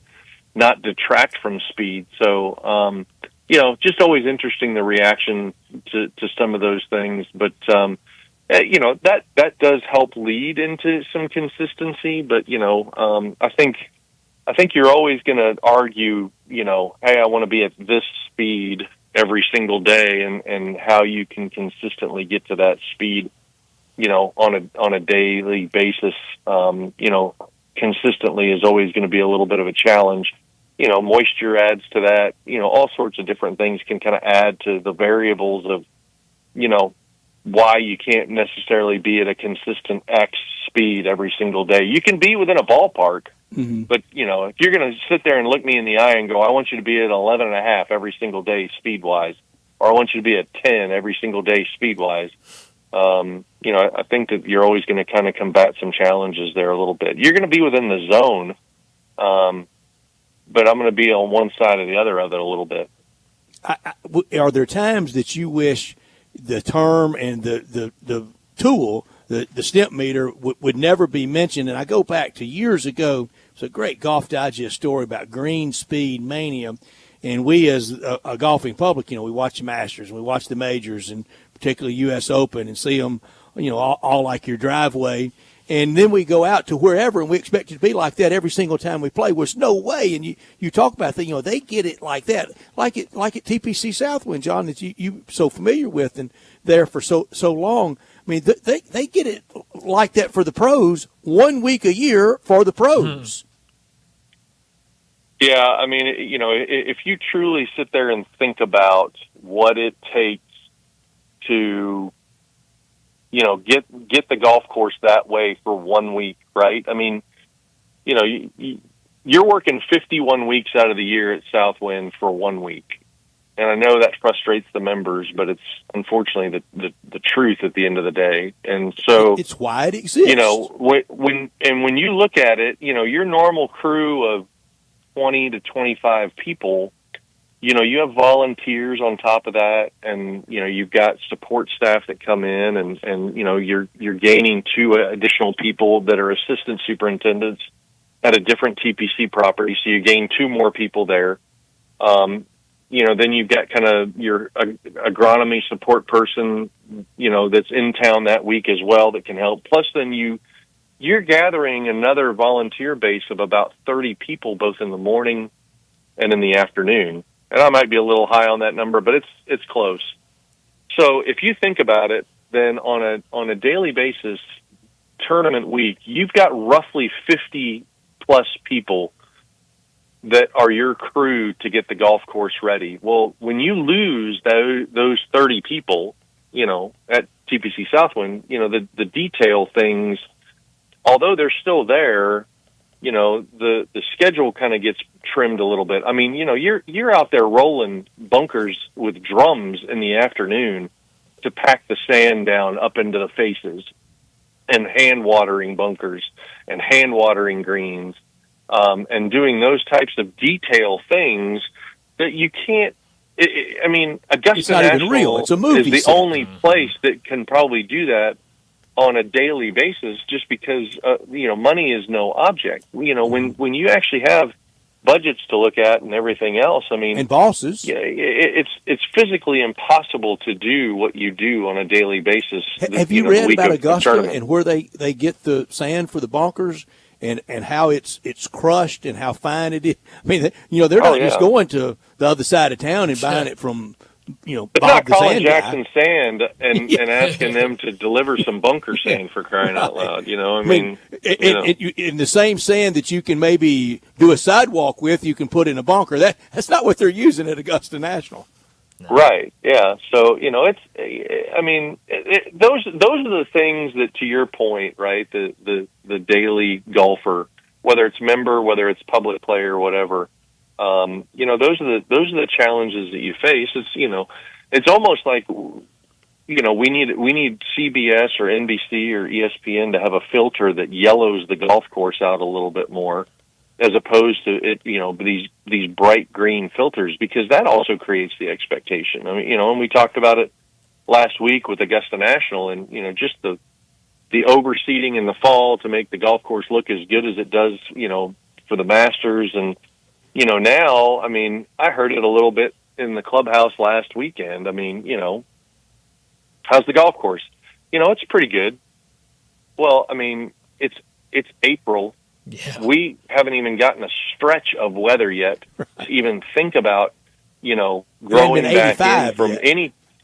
not detract from speed. So, just always interesting, the reaction to some of those things. But, that does help lead into some consistency. But, I think you're always going to argue, hey, I want to be at this speed every single day, and how you can consistently get to that speed, on a daily basis, consistently is always going to be a little bit of a challenge. Moisture adds to that. All sorts of different things can kind of add to the variables of, why you can't necessarily be at a consistent X speed every single day. You can be within a ballpark, but, if you're going to sit there and look me in the eye and go, I want you to be at 11.5 every single day speed-wise, or I want you to be at 10 every single day speed-wise, I think that you're always going to kind of combat some challenges there a little bit. You're going to be within the zone, but I'm going to be on one side or the other of it a little bit. Are there times that you wish the term and the tool, the stimp meter, would never be mentioned? And I go back to years ago. It's a great Golf Digest story about green speed mania. And we, as a golfing public, we watch the Masters, and we watch the majors, and particularly U.S. Open, and see them, all like your driveway. and then we go out to wherever, and we expect it to be like that every single time we play. There's no way. And you talk about that, they get it like that, like at TPC Southwind, John, that you so familiar with and there for so long. I mean, they get it like that for the pros, 1 week a year for the pros. Yeah, I mean, if you truly sit there and think about what it takes to, get the golf course that way for 1 week, right? I mean, you're working 51 weeks out of the year at Southwind for 1 week. And I know that frustrates the members, but it's unfortunately the truth at the end of the day. And so it's why it exists. When you look at it, your normal crew of 20 to 25 people, you have volunteers on top of that, and you've got support staff that come in, and you're gaining 2 additional people that are assistant superintendents at a different TPC property, so you gain 2 more people there. Then you've got kind of your agronomy support person, that's in town that week as well that can help. Plus, then you're gathering another volunteer base of about 30 people, both in the morning and in the afternoon. And I might be a little high on that number, but it's close. So if you think about it, then on a daily basis, tournament week, you've got roughly 50 plus people that are your crew to get the golf course ready. Well, when you lose those 30 people, at TPC Southwind, the detail things, although they're still there, the schedule kind of gets trimmed a little bit. I mean, you're out there rolling bunkers with drums in the afternoon to pack the sand down up into the faces, and hand watering bunkers and hand watering greens, and doing those types of detail things that you can't. I mean, Augusta it's not National even real. It's a movie is the set. only place that can probably do that on a daily basis, just because money is no object. When you actually have budgets to look at and everything else, I mean, and bosses, it's physically impossible to do what you do on a daily basis. Have you read about Augusta and where they get the sand for the bunkers and how it's crushed and how fine it is? I mean, they're not just going to the other side of town and buying it from It's Bob not the calling sand Jackson guy. Sand and asking them to deliver some bunker sand, for crying out loud. In the same sand that you can maybe do a sidewalk with, you can put in a bunker. That's not what they're using at Augusta National. Right. Yeah. So it's. I mean, those are the things that, to your point, right? The daily golfer, whether it's member, whether it's public player, whatever. Those are the challenges that you face. It's almost like, we need CBS or NBC or ESPN to have a filter that yellows the golf course out a little bit more, as opposed to it, these bright green filters, because that also creates the expectation. I mean, and we talked about it last week with Augusta National, and just the overseeding in the fall to make the golf course look as good as it does, for the Masters. And now, I mean, I heard it a little bit in the clubhouse last weekend. I mean, how's the golf course? It's pretty good. Well, I mean, it's April. Yeah. We haven't even gotten a stretch of weather yet to even think about, growing back in from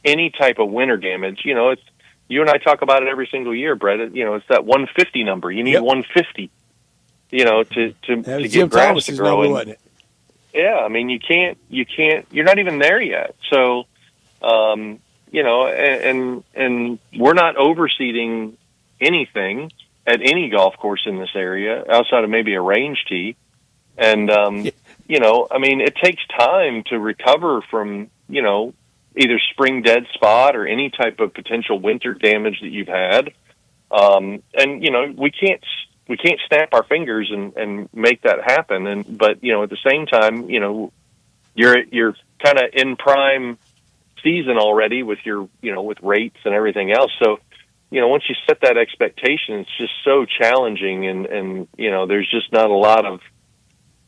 any type of winter damage. It's, you and I talk about it every single year, Brett. It's that 150 number. You need 150, to get grass to grow. Number, wasn't it? Yeah, I mean, you can't, you're not even there yet. So, and we're not overseeding anything at any golf course in this area outside of maybe a range tee. And, I mean, it takes time to recover from, either spring dead spot or any type of potential winter damage that you've had. And, we can't snap our fingers and make that happen. But at the same time, you're kind of in prime season already with your, with rates and everything else. So, once you set that expectation, it's just so challenging, and there's just not a lot of,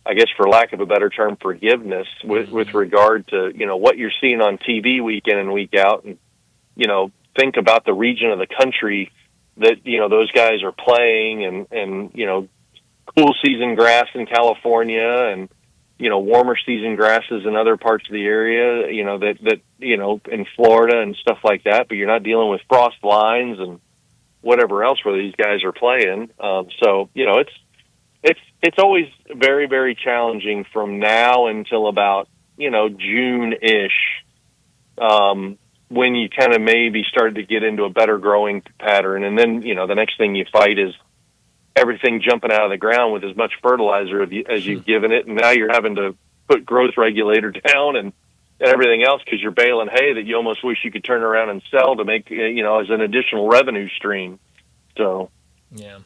I guess, for lack of a better term, forgiveness with regard to, what you're seeing on TV week in and week out. And, think about the region of the country that, those guys are playing and, cool season grass in California and, warmer season grasses in other parts of the area, that in Florida and stuff like that, but you're not dealing with frost lines and whatever else where these guys are playing. So, it's always very, very challenging from now until about, June-ish, when you kind of maybe start to get into a better growing pattern. And then, the next thing you fight is everything jumping out of the ground with as much fertilizer as you've given it. And now you're having to put growth regulator down and everything else because you're baling hay that you almost wish you could turn around and sell to make, as an additional revenue stream. So, yeah.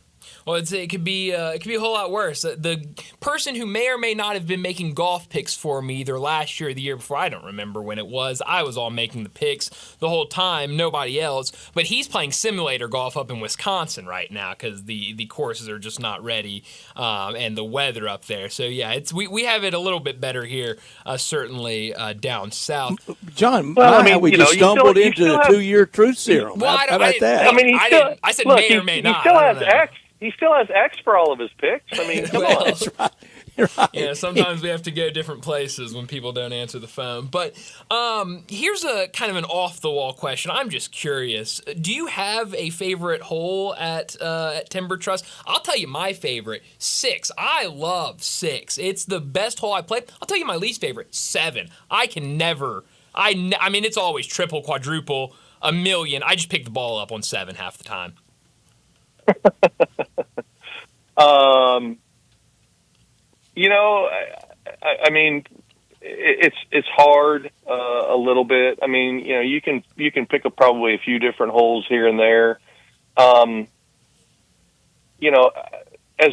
Well, it could be a whole lot worse. The person who may or may not have been making golf picks for me either last year or the year before, I don't remember when it was. I was all making the picks the whole time, nobody else. But he's playing simulator golf up in Wisconsin right now because the courses are just not ready and the weather up there. So yeah, we have it a little bit better here, certainly down south. John, we just stumbled into the 2-year truth serum. Well, how about that? I said may or may not. He still has X. He still has X for all of his picks. I mean, come on. That's right. You're right. Yeah, sometimes we have to go different places when people don't answer the phone. But here's a kind of an off-the-wall question. I'm just curious. Do you have a favorite hole at Timber Trust? I'll tell you my favorite, 6. I love 6. It's the best hole I played. I'll tell you my least favorite, 7. I can never. I mean, it's always triple, quadruple, a million. I just pick the ball up on 7 half the time. I mean, it's hard a little bit. I mean, you can pick up probably a few different holes here and there. As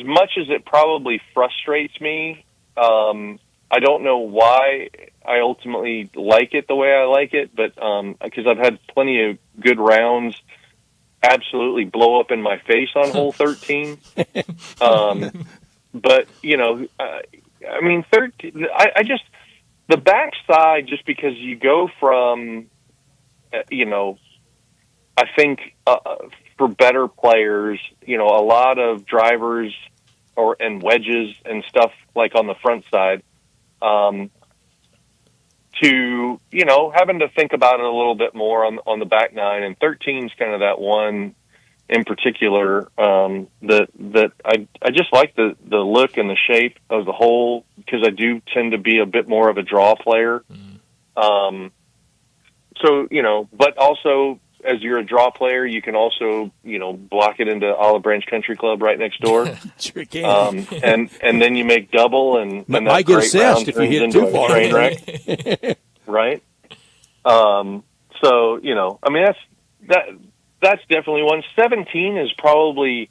much as it probably frustrates me, I don't know why I ultimately like it the way I like it, but because I've had plenty of good rounds absolutely blow up in my face on hole 13. But, I mean, 13, I just, the backside, just because you go from, I think for better players, a lot of drivers and wedges and stuff like on the front side, to, having to think about it a little bit more on the back nine, and 13 is kind of that one in particular, that I just like the look and the shape of the hole because I do tend to be a bit more of a draw player. So, but also as you're a draw player, you can also, block it into Olive Branch Country Club right next door. Sure can. And then you make double and might get assessed if you hit too far. Train wreck. Right. So, I mean, that's definitely one. 17 is probably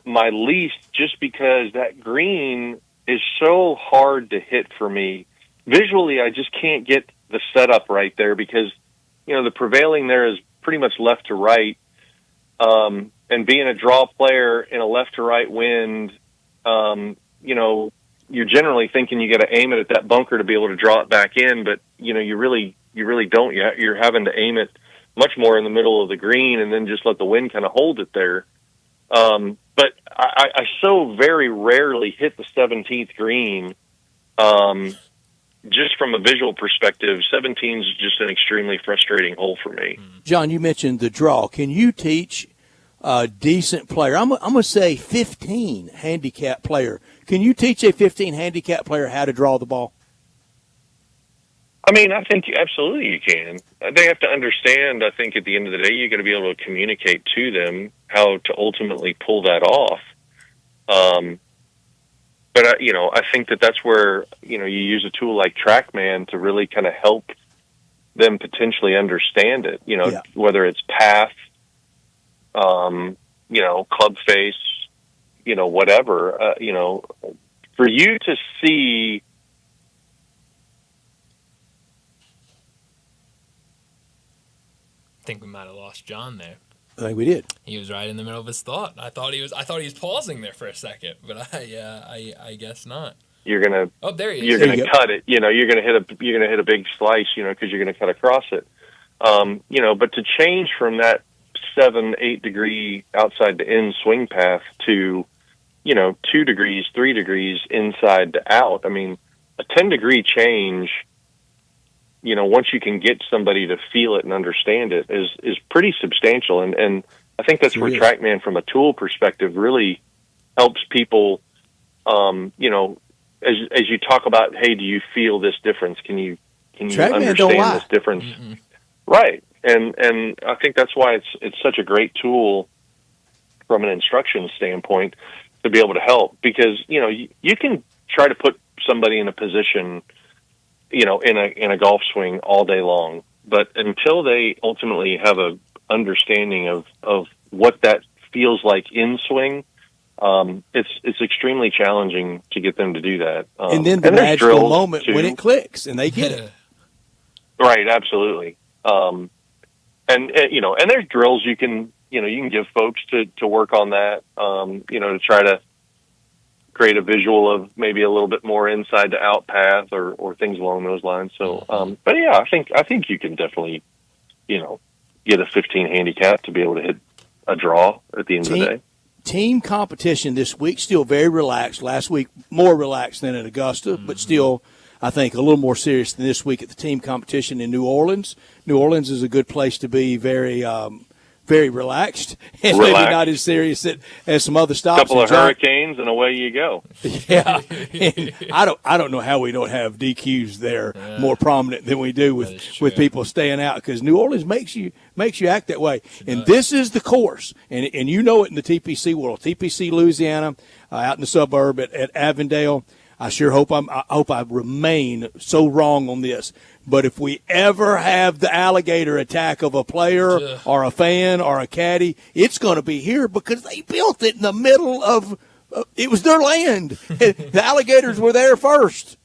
my least just because that green is so hard to hit for me. Visually, I just can't get the setup right there because, the prevailing there is pretty much left to right. And being a draw player in a left to right wind, you're generally thinking you got to aim it at that bunker to be able to draw it back in, but, you really don't. You're having to aim it much more in the middle of the green and then just let the wind kind of hold it there. But I so very rarely hit the 17th green. Just from a visual perspective, 17 is just an extremely frustrating hole for me. John, you mentioned the draw. Can you teach a decent player? I'm going to say 15 handicap player. Can you teach a 15 handicap player how to draw the ball? I mean, I think absolutely you can. They have to understand, I think, at the end of the day, you're going to be able to communicate to them how to ultimately pull that off. But, I think that's where, you use a tool like TrackMan to really kind of help them potentially understand it, whether it's path, club face, whatever, for you to see. I think we might have lost John there. I think we did. He was right in the middle of his thought. I thought he was pausing there for a second, but I guess not. You're gonna. Oh, there he is. You're gonna cut it. You're gonna hit a big slice. Because you're gonna cut across it. But to change from that 7-8 degree outside to in swing path to, 2 degrees, 3 degrees inside to out. I mean, a 10-degree change, once you can get somebody to feel it and understand it, is pretty substantial. And I think that's where TrackMan, from a tool perspective, really helps people. As you talk about, hey, do you feel this difference? Can you understand this difference? Mm-mm. Right. And I think that's why it's such a great tool from an instruction standpoint to be able to help, because you can try to put somebody in a position in a golf swing all day long, but until they ultimately have a understanding of what that feels like in swing, it's extremely challenging to get them to do that. And then the magical moment when it clicks and they get it. Right, absolutely. And there's drills you can give folks to work on that, to try to create a visual of maybe a little bit more inside to out path or things along those lines. So, but yeah, I think you can definitely, get a 15 handicap to be able to hit a draw at the end of the day. Team competition this week, still very relaxed. Last week, more relaxed than at Augusta, but still, I think, a little more serious than this week at the team competition in New Orleans. New Orleans is a good place to be, very relaxed and maybe not as serious as some other stops. A couple of hurricanes and away you go. Yeah, and I don't know how we don't have DQs there more prominent than we do with people staying out, because New Orleans makes you act that way. And this is the course, and it in the TPC world, TPC Louisiana, out in the suburb at Avondale. I sure hope I remain so wrong on this. But if we ever have the alligator attack of a player or a fan or a caddy, it's going to be here, because they built it in the middle of it was their land. The alligators were there first.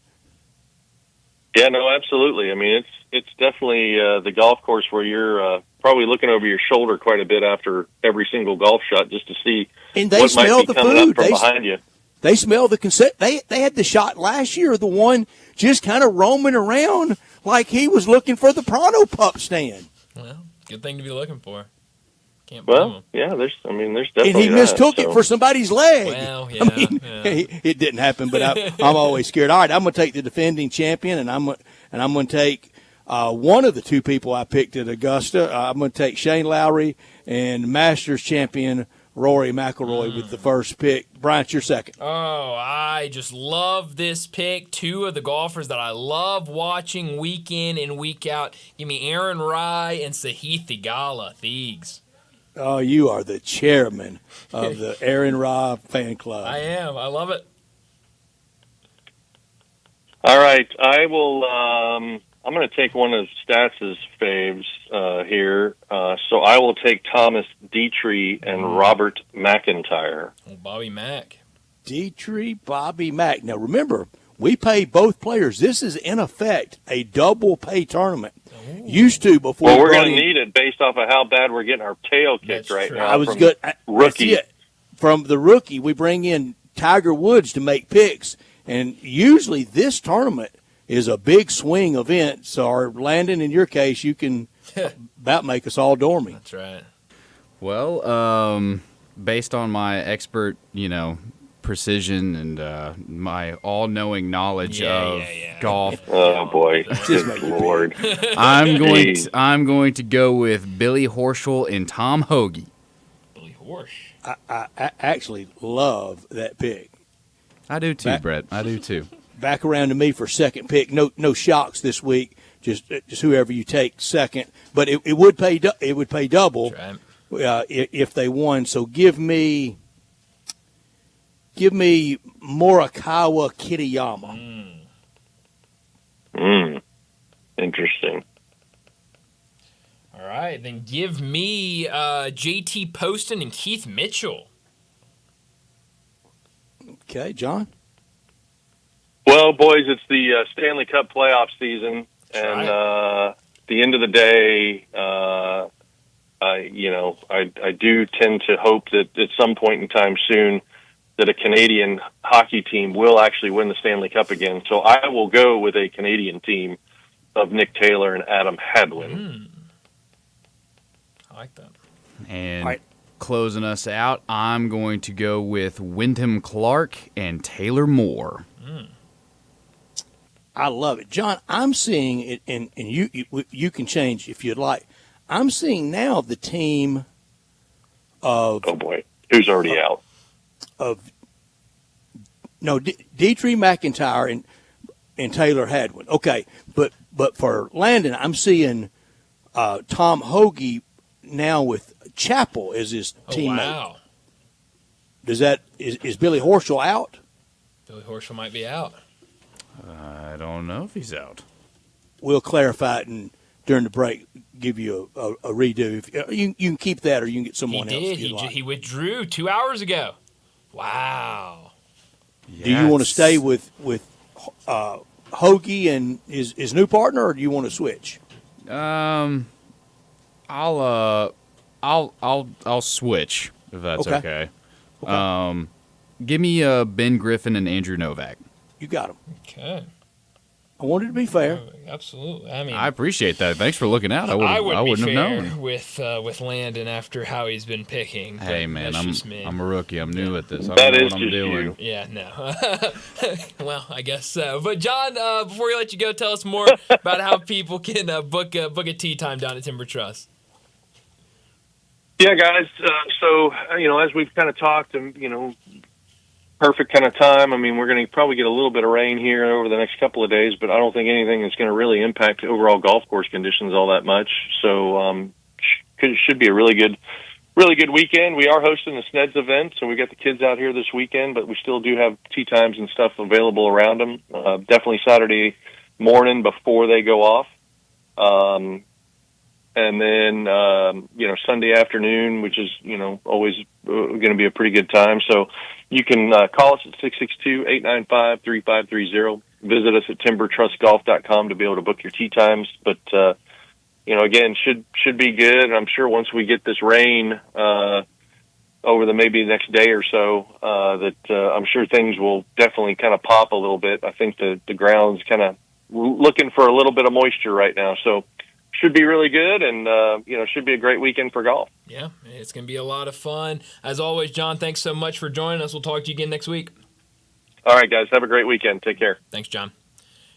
Yeah, no, absolutely. I mean, it's definitely the golf course where you're probably looking over your shoulder quite a bit after every single golf shot just to see what might be coming up from behind you. They smell the consent. They had the shot last year, the one just kind of roaming around like he was looking for the Pronto pup stand. Well, good thing to be looking for. Can't blame him. Yeah, there's definitely and he mistook it for somebody's leg. Well, yeah, it didn't happen, but I'm always scared. All right, I'm going to take the defending champion, and I'm going to take one of the two people I picked at Augusta. I'm going to take Shane Lowry and Masters champion Rory McIlroy with the first pick. Bryant, you're second. Oh, I just love this pick. Two of the golfers that I love watching week in and week out. Give me Aaron Rai and Sahith Theegala, Thiegs. Oh, you are the chairman of the Aaron Rai fan club. I am. I love it. All right. I will I'm going to take one of Stats' faves here. So I will take Thomas Dietrich and Robert McIntyre. Oh, Bobby Mack. Dietrich, Bobby Mack. Now, remember, we pay both players. This is, in effect, a double pay tournament. Ooh. Used to before. Well, we're going to need it based off of how bad we're getting our tail kicked now. I was good. Rookie. From the rookie, we bring in Tiger Woods to make picks. And usually this tournament is a big swing event. So, Landon, in your case, you can about make us all dormy. That's right. Well, based on my expert, precision and my all-knowing knowledge of golf. Oh boy, Lord! I'm going to go with Billy Horschel and Tom Hoagie. Billy Horsch. I actually love that pick. I do too, Brett. I do too. Back around to me for second pick. No shocks this week. Just whoever you take second, but it would pay double if they won. So give me Morikawa Kitayama. Interesting. All right, then give me JT Poston and Keith Mitchell. Okay, John. Well, boys, it's the Stanley Cup playoff season, and at the end of the day, I do tend to hope that at some point in time soon that a Canadian hockey team will actually win the Stanley Cup again. So I will go with a Canadian team of Nick Taylor and Adam Hadwin. I like that. And closing us out, I'm going to go with Wyndham Clark and Taylor Moore. I love it. John, I'm seeing it, and you can change if you'd like. I'm seeing now the team of... Oh, boy. Who's already out? Dietrich McIntyre and Taylor Hadwin. Okay, but for Landon, I'm seeing Tom Hoagie now with Chappell as his teammate. Wow. Is Billy Horschel out? Billy Horschel might be out. I don't know if he's out. We'll clarify it and during the break give you a redo. If you can keep that, or you can get someone else. He did. He withdrew 2 hours ago. Wow. Do you want to stay with Hoagie and his new partner, or do you want to switch? I'll switch if that's okay. Give me Ben Griffin and Andrew Novak. You got him. Okay. I wanted to be fair. Absolutely. I mean, I appreciate that. Thanks for looking out. I wouldn't have known. With Landon after how he's been picking. Hey man, I'm a rookie. I'm new at this. I That don't know is what I'm just doing. you. Yeah, no. Well, I guess so. But John, before we let you go, tell us more about how people can book a tee time down at Timber Trust. Yeah, guys. So, as we've kind of talked, perfect kind of time. I mean, we're going to probably get a little bit of rain here over the next couple of days, but I don't think anything is going to really impact overall golf course conditions all that much. So, should be a really good weekend. We are hosting the SNEDS event, so we got the kids out here this weekend, but we still do have tee times and stuff available around them. Definitely Saturday morning before they go off. And then, Sunday afternoon, which is, always going to be a pretty good time. So you can call us at 662-895-3530. Visit us at timbertrustgolf.com to be able to book your tee times. But, again, should be good. And I'm sure once we get this rain over the maybe the next day or so, that I'm sure things will definitely kind of pop a little bit. I think the ground's kind of looking for a little bit of moisture right now. So should be really good, and should be a great weekend for golf. Yeah, it's going to be a lot of fun. As always, John, thanks so much for joining us. We'll talk to you again next week. All right, guys. Have a great weekend. Take care. Thanks, John.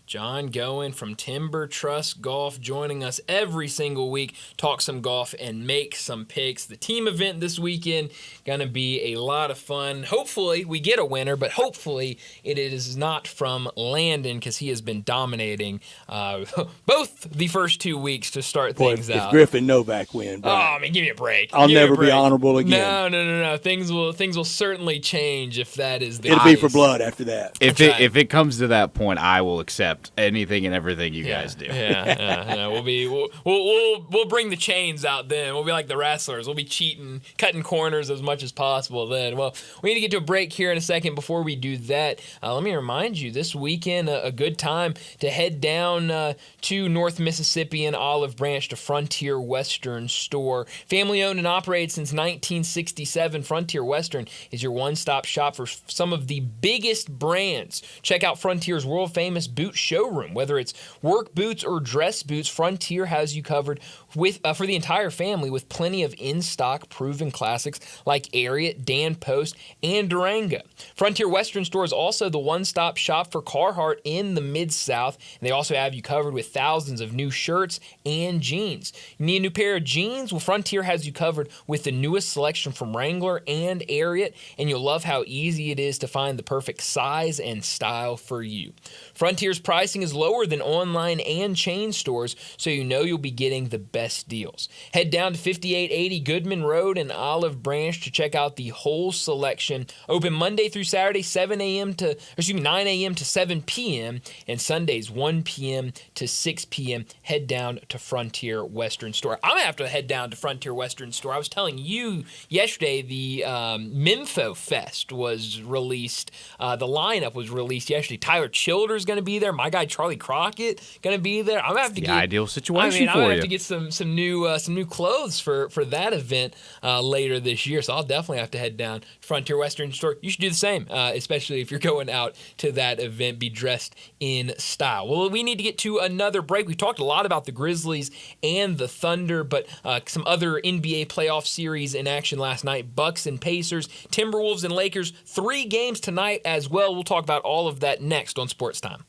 John Goen from Timber Trust Golf joining us every single week, talk some golf and make some picks. The team event this weekend going to be a lot of fun. Hopefully we get a winner, but hopefully it is not from Landon because he has been dominating both the first 2 weeks to start things out. If Griffin Novak win, oh, I mean, give me a break. I'll never be honorable again. No. Things will certainly change if that is the case. It'll be for blood after that. If it comes to that point, I will accept anything and everything you guys do. Yeah. We'll bring the chains out then. We'll be like the wrestlers. We'll be cheating, cutting corners as much as possible then. Well, we need to get to a break here in a second. Before we do that, let me remind you, this weekend, a good time to head down to North Mississippi and Olive Branch to Frontier Western Store. Family owned and operated since 1967, Frontier Western is your one-stop shop for some of the biggest brands. Check out Frontier's world-famous boot showroom. Whether it's work boots or dress boots, Frontier has you covered with for the entire family with plenty of in-stock proven classics like Ariat, Dan Post, and Durango. Frontier Western Store is also the one-stop shop for Carhartt in the Mid-South, and they also have you covered with thousands of new shirts and jeans. You need a new pair of jeans? Well, Frontier has you covered with the newest selection from Wrangler and Ariat, and you'll love how easy it is to find the perfect size and style for you. Frontier's pricing is lower than online and chain stores, so you know you'll be getting the best deals. Head down to 5880 Goodman Road in Olive Branch to check out the whole selection. Open Monday through Saturday, 9 a.m. to 7 p.m. and Sundays 1 p.m. to 6 p.m. Head down to Frontier Western Store. I'm gonna have to head down to Frontier Western Store. I was telling you yesterday the Minfo Fest was released. The lineup was released yesterday. Tyler Childers going to be there. my guy Charlie Crockett going to be there? I'm going to have to the get ideal situation I'm for gonna you. have to get some new clothes for that event later this year. So I'll definitely have to head down to Frontier Western Store. You should do the same, especially if you're going out to that event. Be dressed in style. Well, we need to get to another break. We talked a lot about the Grizzlies and the Thunder, but some other NBA playoff series in action last night. Bucks and Pacers, Timberwolves and Lakers. 3 games tonight as well. We'll talk about all of that next on Sports Time.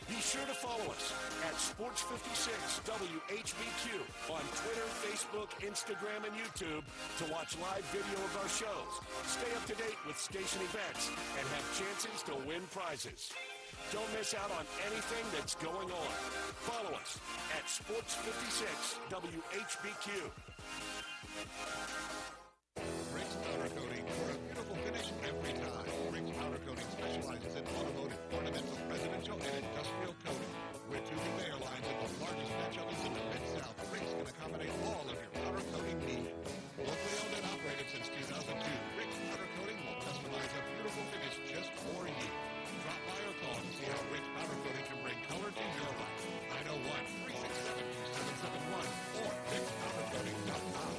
Be sure to follow us at Sports56 WHBQ on Twitter, Facebook, Instagram, and YouTube to watch live video of our shows. Stay up to date with station events and have chances to win prizes. Don't miss out on anything that's going on. Follow us at Sports56 WHBQ. Briggs Powder Coating for a beautiful finish every time. Briggs Powder Coating specializes in automotive, ornamental, residential, and industrial coating. With 2 conveyor lines at the largest specialties in the Mid-South, Briggs can accommodate all of your powder coating needs. Locally owned and operated since 2002, Briggs Powder Coating will customize a beautiful finish just for you. Drop by or call to see how Briggs Powder Coating can bring color to your life. 901-367-2771 or BriggsPowderCoating.com.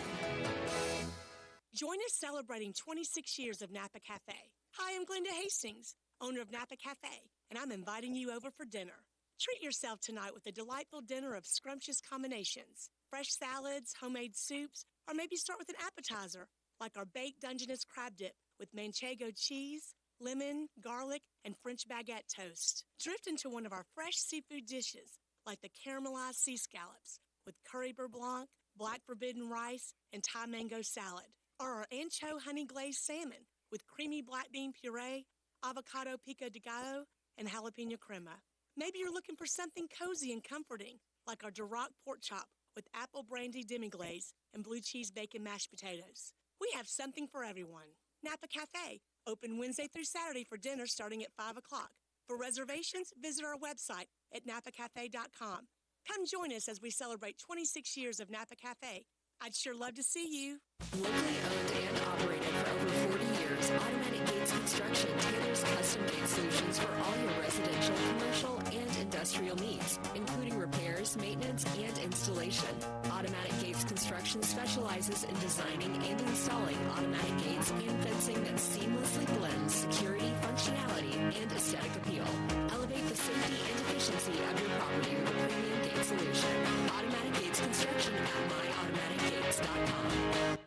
Join us celebrating 26 years of Napa Cafe. Hi, I'm Glenda Hastings, owner of Napa Cafe, and I'm inviting you over for dinner. Treat yourself tonight with a delightful dinner of scrumptious combinations, fresh salads, homemade soups, or maybe start with an appetizer like our baked Dungeness crab dip with manchego cheese, lemon, garlic, and French baguette toast. Drift into one of our fresh seafood dishes like the caramelized sea scallops with curry beurre blanc, black forbidden rice, and Thai mango salad. Or our ancho honey glazed salmon with creamy black bean puree, avocado pico de gallo, and jalapeno crema. Maybe you're looking for something cozy and comforting, like our Duroc pork chop with apple brandy demi-glaze and blue cheese bacon mashed potatoes. We have something for everyone. Napa Cafe, open Wednesday through Saturday for dinner starting at 5 o'clock. For reservations, visit our website at napacafe.com. Come join us as we celebrate 26 years of Napa Cafe. I'd sure love to see you. Locally owned and operated for over 40 years, Automatic Gates Construction tailors custom gate solutions for all your residential, commercial, and industrial needs, including repairs, maintenance, and installation. Automatic Gates Construction specializes in designing and installing automatic gates and fencing that seamlessly blends security, functionality, and aesthetic appeal. Elevate the safety and efficiency of your property with a premium gate solution. Automatic Gates Construction at myautomaticgates.com.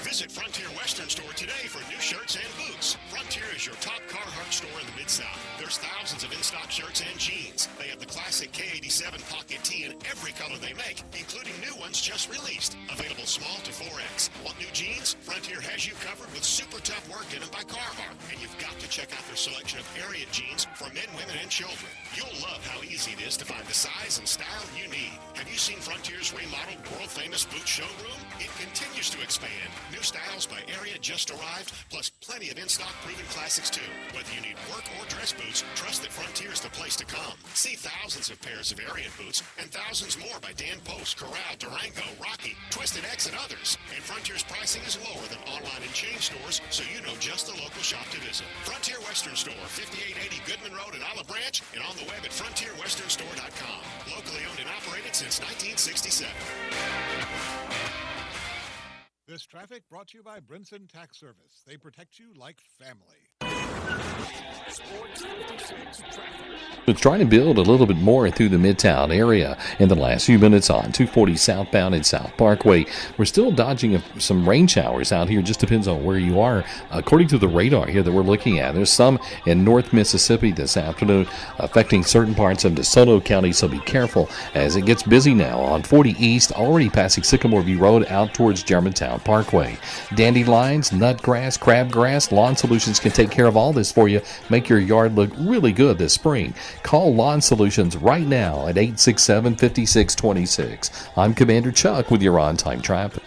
Visit Frontier Western Store today for new shirts and boots. Frontier is your top Carhartt store in the Mid-South. There's thousands of in-stock shirts and jeans. They have the classic K87 pocket tee in every color they make, including new ones just released. Available small to 4X. Want new jeans? Frontier has you covered with super tough work denim by Carhartt. And you've got to check out their selection of area jeans for men, women, and children. You'll love how easy it is to find the size and style you need. Have you seen Frontier's remodeled world-famous boot showroom? It continues to expand. New styles by area just arrived, plus plenty of in-stock proven classics too. Whether you need work or dress boots, trust that Frontier is the place to come. See thousands of pairs of Ariat boots and thousands more by Dan Post, Corral, Durango, Rocky, Twisted X, and others. And Frontier's pricing is lower than online and chain stores, so you know just the local shop to visit. Frontier Western Store, 5880 Goodman Road in Olive Branch, and on the web at frontierwesternstore.com. Locally owned and operated since 1967. This traffic brought to you by Brinson Tax Service. They protect you like family. Sports 56 traffic. It's trying to build a little bit more through the Midtown area in the last few minutes on 240 southbound and South Parkway. We're still dodging some rain showers out here. Just depends on where you are. According to the radar here that we're looking at, there's some in North Mississippi this afternoon affecting certain parts of DeSoto County, so be careful as it gets busy now on 40 East, already passing Sycamore View Road out towards Germantown Parkway. Dandelions, nutgrass, crabgrass, Lawn Solutions can take care of all this for you. Make your yard look really good this spring. Call Lawn Solutions right now at 867-5626. I'm Commander Chuck with your on-time traffic.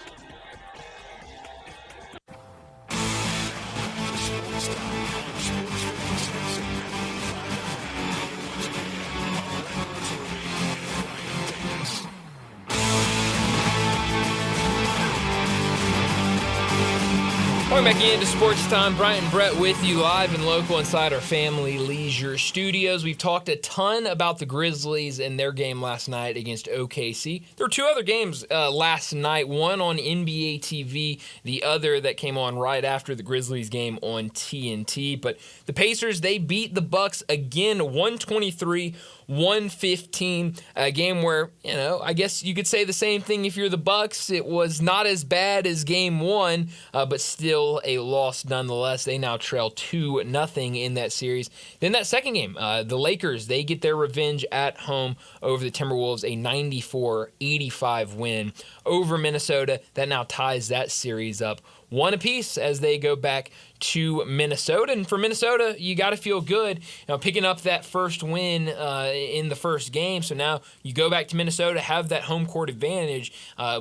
Welcome back into Sports Time. Bryant and Brett with you live and local inside our Family Leisure studios. We've talked a ton about the Grizzlies and their game last night against OKC. There were two other games last night, one on NBA TV, the other that came on right after the Grizzlies game on TNT. But the Pacers, they beat the Bucks again, 123-115, a game where, I guess you could say the same thing if you're the Bucks. It was not as bad as game one, but still a loss nonetheless. They now trail 2-0 in that series. Then that second game, the Lakers, they get their revenge at home over the Timberwolves, a 94-85 win over Minnesota. That now ties that series up one apiece as they go back to Minnesota. And for Minnesota, you got to feel good, picking up that first win in the first game. So now you go back to Minnesota, have that home court advantage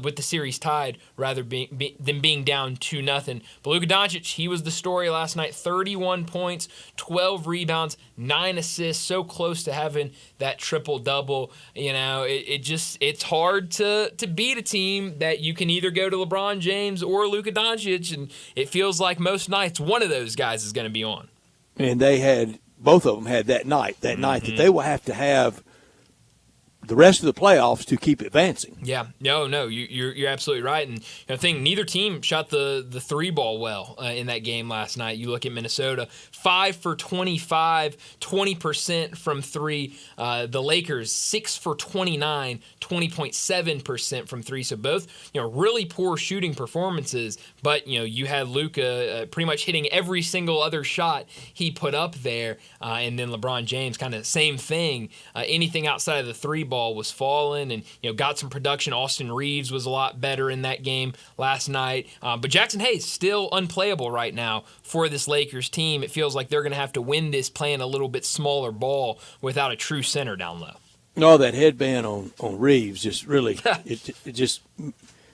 with the series tied rather than being down 2-0. But Luka Doncic, he was the story last night. 31 points, 12 rebounds, 9 assists, so close to having that triple-double. It's hard to beat a team that you can either go to LeBron James or Luka Doncic, and it feels like most nights one of those guys is going to be on. And both of them had that night that they will have to have the rest of the playoffs to keep advancing. Yeah, no, you're absolutely right. And I think neither team shot the three ball well in that game last night. You look at Minnesota, 5 for 25, 20% from three. The Lakers, 6 for 29, 20.7% from three. So both, really poor shooting performances. But you had Luka pretty much hitting every single other shot he put up there, and then LeBron James, kind of same thing. Anything outside of the three ball was falling, and got some production. Austin Reeves was a lot better in that game last night, but Jackson Hayes still unplayable right now for this Lakers team. It feels like they're going to have to win this playing a little bit smaller ball without a true center down low. No, that headband on Reeves just really it just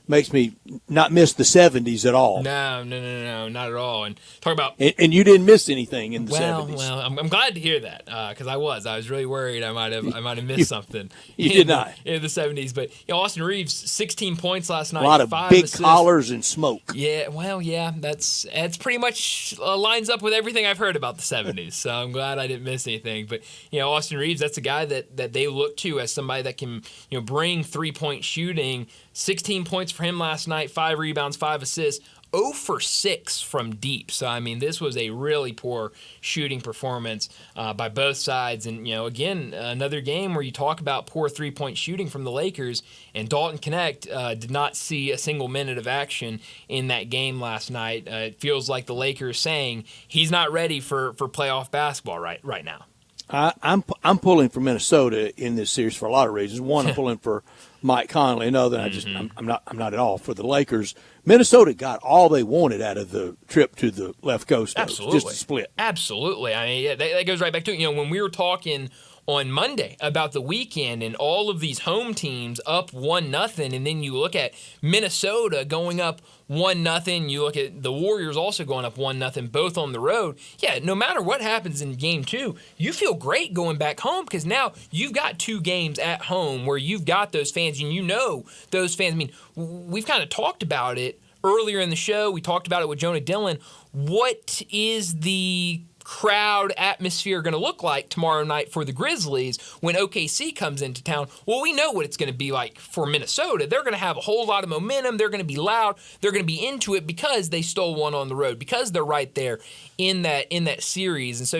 makes me not miss the 70s at all. No, not at all. And talk about and you didn't miss anything in the 70s. Well, I'm glad to hear that because I was really worried I might have missed something. You did not in the 70s, but Austin Reeves, 16 points last night, a lot of 5 big assists. collars and smoke. Yeah, that's pretty much lines up with everything I've heard about the 70s. So I'm glad I didn't miss anything. But Austin Reeves, that's a guy that they look to as somebody that can bring 3-point shooting. 16 points for him last night, 5 rebounds, 5 assists, 0 for 6 from deep. So, this was a really poor shooting performance by both sides. And, again, another game where you talk about poor 3-point shooting from the Lakers, and Dalton Knecht did not see a single minute of action in that game last night. It feels like the Lakers saying he's not ready for playoff basketball right now. I'm pulling for Minnesota in this series for a lot of reasons. One, I'm pulling for Mike Conley. Another, I'm not at all for the Lakers. Minnesota got all they wanted out of the trip to the left coast. Absolutely, just a split. Absolutely. That goes right back to when we were talking on Monday about the weekend and all of these home teams up 1-0, and then you look at Minnesota going up 1-0. You look at the Warriors also going up 1-0, both on the road. Yeah, no matter what happens in game 2, you feel great going back home because now you've got 2 games at home where you've got those fans, and those fans. We've kind of talked about it earlier in the show. We talked about it with Jonah Dillon. What is the crowd atmosphere going to look like tomorrow night for the Grizzlies when OKC comes into town? Well, we know what it's going to be like for Minnesota. They're going to have a whole lot of momentum. They're going to be loud. They're going to be into it because they stole one on the road, because they're right there in that series. And so,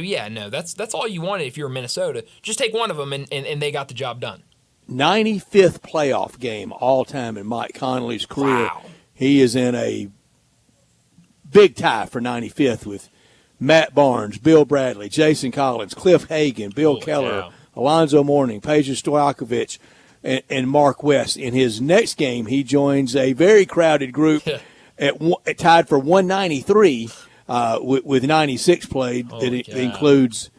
that's all you wanted if you're Minnesota. Just take one of them, and they got the job done. 95th playoff game all time in Mike Conley's career. Wow. He is in a big tie for 95th with Matt Barnes, Bill Bradley, Jason Collins, Cliff Hagan, Bill Keller, Alonzo Mourning, Peja Stojakovic, and Mark West. In his next game, he joins a very crowded group tied for 193 with 96 played. That includes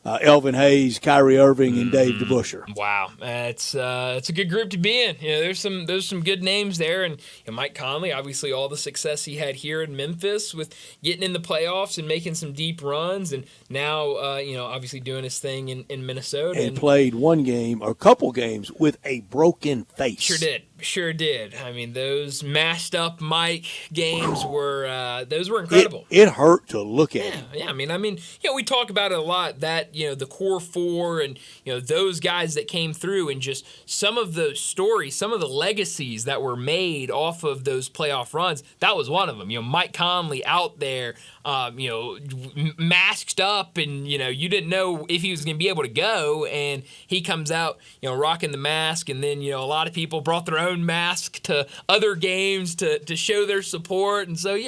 Elvin Hayes, Kyrie Irving, and Dave DeBusschere. Wow, it's a good group to be in. There's some good names there, and Mike Conley, obviously all the success he had here in Memphis with getting in the playoffs and making some deep runs, and now obviously doing his thing in Minnesota. And played one game or a couple games with a broken face. Sure did. Sure did. I mean, those masked up Mike games were those were incredible. It hurt to look at. Yeah. I mean, we talk about it a lot that the core four and those guys that came through and just some of those stories, some of the legacies that were made off of those playoff runs. That was one of them. Mike Conley out there, masked up, and you didn't know if he was going to be able to go, and he comes out, rocking the mask, and then a lot of people brought their own mask to other games to show their support, and so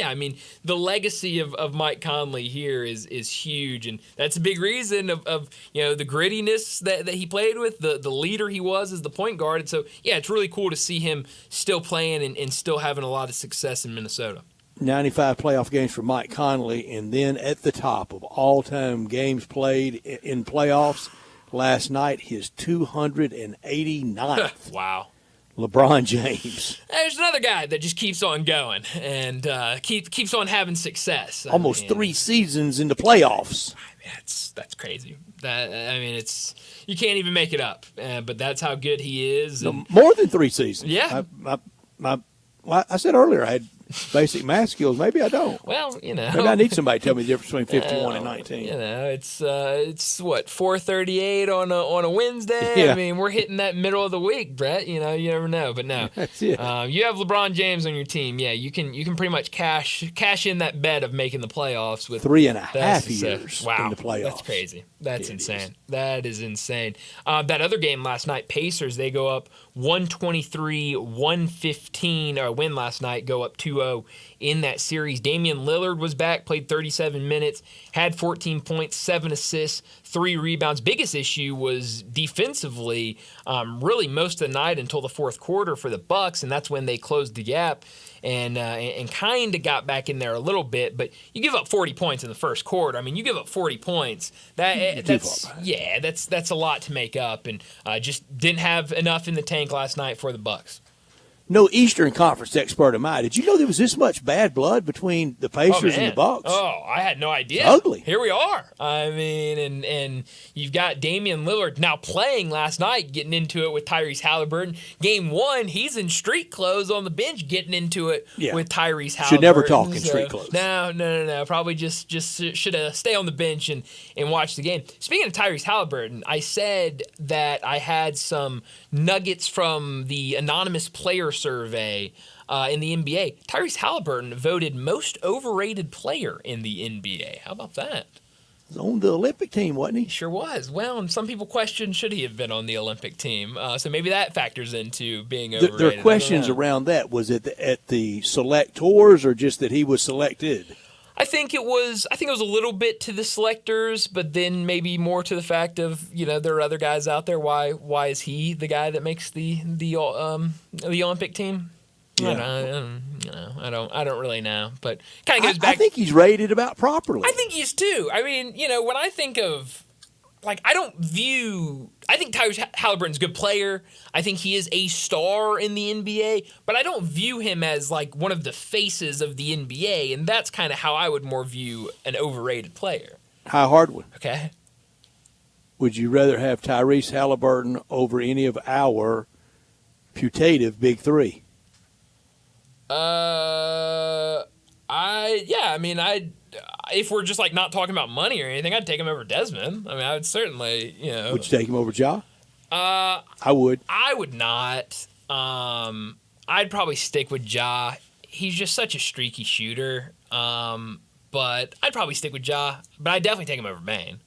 the legacy of Mike Conley here is huge, and that's a big reason of the grittiness that he played with, the leader he was as the point guard, and so it's really cool to see him still playing and still having a lot of success in Minnesota. 95 playoff games for Mike Conley, and then at the top of all-time games played in playoffs last night, his 289th. Wow. LeBron James. There's another guy that just keeps on going and keeps on having success. Almost 3 seasons in the playoffs. That's crazy. It's you can't even make it up. But that's how good he is. No, more than 3 seasons. Yeah. I said earlier I had basic math skills. Maybe I don't. Well, Maybe I need somebody to tell me the difference between 51 and 19. It's what, 4:38 on a Wednesday. Yeah. I mean, we're hitting that middle of the week, Brett. You never know. But no, that's it. You have LeBron James on your team. Yeah, you can pretty much cash in that bet of making the playoffs with 3.5 years wow, in the playoffs. That's crazy. That's insane. That is insane. That other game last night, Pacers, they go up 123-115. Or win last night, go up 2-0 in that series. Damian Lillard was back, played 37 minutes, had 14 points, 7 assists, 3 rebounds. Biggest issue was defensively, really most of the night until the fourth quarter for the Bucks, and that's when they closed the gap and kind of got back in there a little bit. But you give up 40 points in the first quarter. I mean, you give up 40 points. That's a lot to make up, and just didn't have enough in the tank last night for the Bucks. No Eastern Conference expert of mine. Did you know there was this much bad blood between the Pacers and the Bucks? Oh, I had no idea. It's ugly. Here we are. I mean, and you've got Damian Lillard now playing last night, getting into it with Tyrese Halliburton. Game 1, he's in street clothes on the bench, getting into it with Tyrese Halliburton. Should never talk in street clothes. No. Probably just should stay on the bench and watch the game. Speaking of Tyrese Halliburton, I said that I had some nuggets from the anonymous player survey in the NBA. Tyrese Halliburton voted most overrated player in the NBA. How about that? He was on the Olympic team, wasn't he? Sure was. Well, and some people question should he have been on the Olympic team. So maybe that factors into being overrated. There are questions around that. Was it at the selectors or just that he was selected? I think it was a little bit to the selectors, but then maybe more to the fact of there are other guys out there. Why is he the guy that makes the Olympic team? Yeah. I don't really know, but kind of goes back. I think he's rated about properly. I think he is too. I mean, when I think of I think Tyrese Halliburton's a good player. I think he is a star in the NBA, but I don't view him as one of the faces of the NBA, and that's kind of how I would more view an overrated player. High Hardwood. Okay. Would you rather have Tyrese Halliburton over any of our putative big three? If we're just not talking about money or anything, I'd take him over Desmond. I mean, I would certainly, Would you take him over Ja? I would. I would not. I'd probably stick with Ja. He's just such a streaky shooter. But I'd probably stick with Ja. But I'd definitely take him over Bane.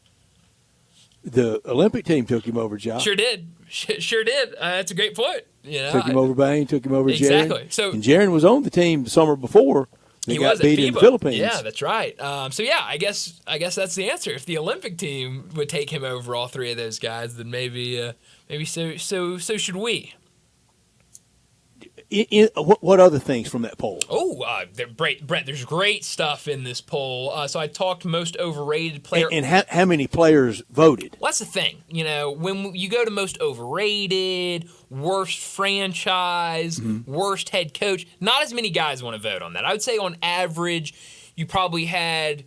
The Olympic team took him over Ja. Sure did. Sure did. That's a great point. Took him over Bane, took him over Jaren. Exactly. And Jaren was on the team the summer before. They got beat in the Philippines. Yeah, that's right. I guess that's the answer. If the Olympic team would take him over all three of those guys, then maybe so should we. What other things from that poll? Oh, Brett, there's great stuff in this poll. So I talked most overrated player. And how many players voted? Well, that's the thing. When you go to most overrated, worst franchise, worst head coach, not as many guys want to vote on that. I would say on average, you probably had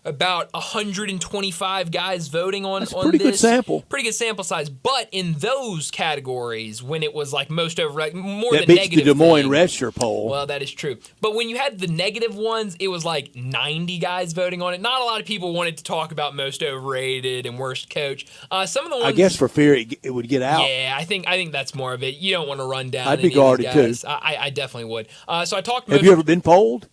about 125 guys voting on That's a on pretty this. good sample. Pretty good sample size. But in those categories, when it was like most over, more That the beats negative the Des Moines thing, Register poll. Well, that is true. But when you had the negative ones, it was like 90 guys voting on it. Not a lot of people wanted to talk about most overrated and worst coach. Some of the ones, I guess for fear it would get out. Yeah, I think that's more of it. You don't want to run down. I'd be any of guarded, these too. guys. I definitely would. So I talked. Have you ever been polled?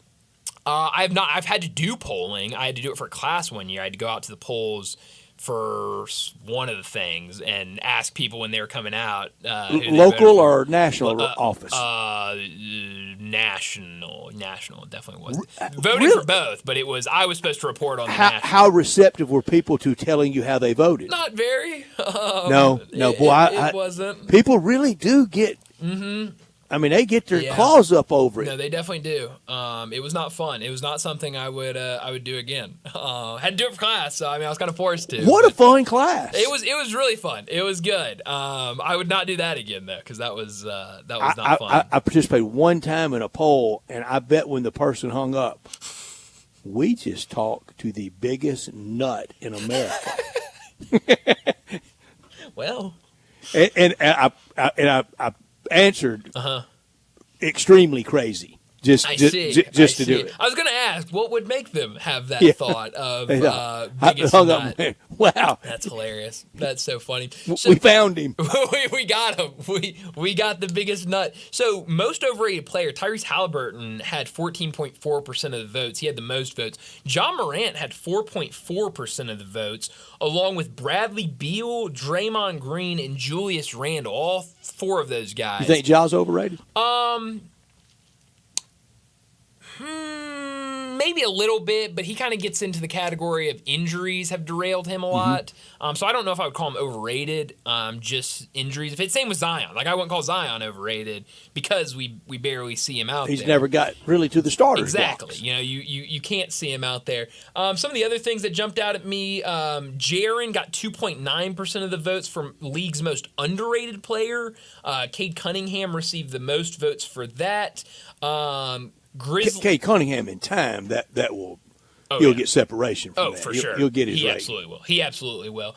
I have not. I've had to do polling. I had to do it for a class one year. I had to go out to the polls for one of the things and ask people when they were coming out. Who they Local voted for. or national office? National. It definitely was. Voting for both, but I was supposed to report on the national. How receptive were people to telling you how they voted? Not very. No, boy. It wasn't. People really do get. Mm-hmm. I mean, they get their claws up over it. No, they definitely do. It was not fun. It was not something I would do again. Had to do it for class, so I mean, I was kind of forced to. What a fun class! It was really fun. It was good. I would not do that again though, because that was not fun. I participated one time in a poll, and I bet when the person hung up, we just talked to the biggest nut in America. Well, and I answered extremely crazy. Just to do it. I was going to ask, what would make them have that thought of biggest hung nut? up. Wow, that's hilarious. That's so funny. We found him. we got him. We got the biggest nut. So most overrated player, Tyrese Halliburton had 14.4% of the votes. He had the most votes. John Morant had 4.4% of the votes, along with Bradley Beal, Draymond Green, and Julius Randle. All four of those guys. You think Ja's overrated? Maybe a little bit, but he kind of gets into the category of injuries have derailed him a lot. So I don't know if I would call him overrated. Just injuries. If it's same with Zion, like I wouldn't call Zion overrated because we barely see him out there. He's never got really to the starters. Exactly. Blocks. You know, you can't see him out there. Some of the other things that jumped out at me, Jaren got 2.9% of the votes from league's most underrated player. Cade Cunningham received the most votes for that. Cade Cunningham in time that will he'll get separation from that. For sure. He'll get his He rate. absolutely will.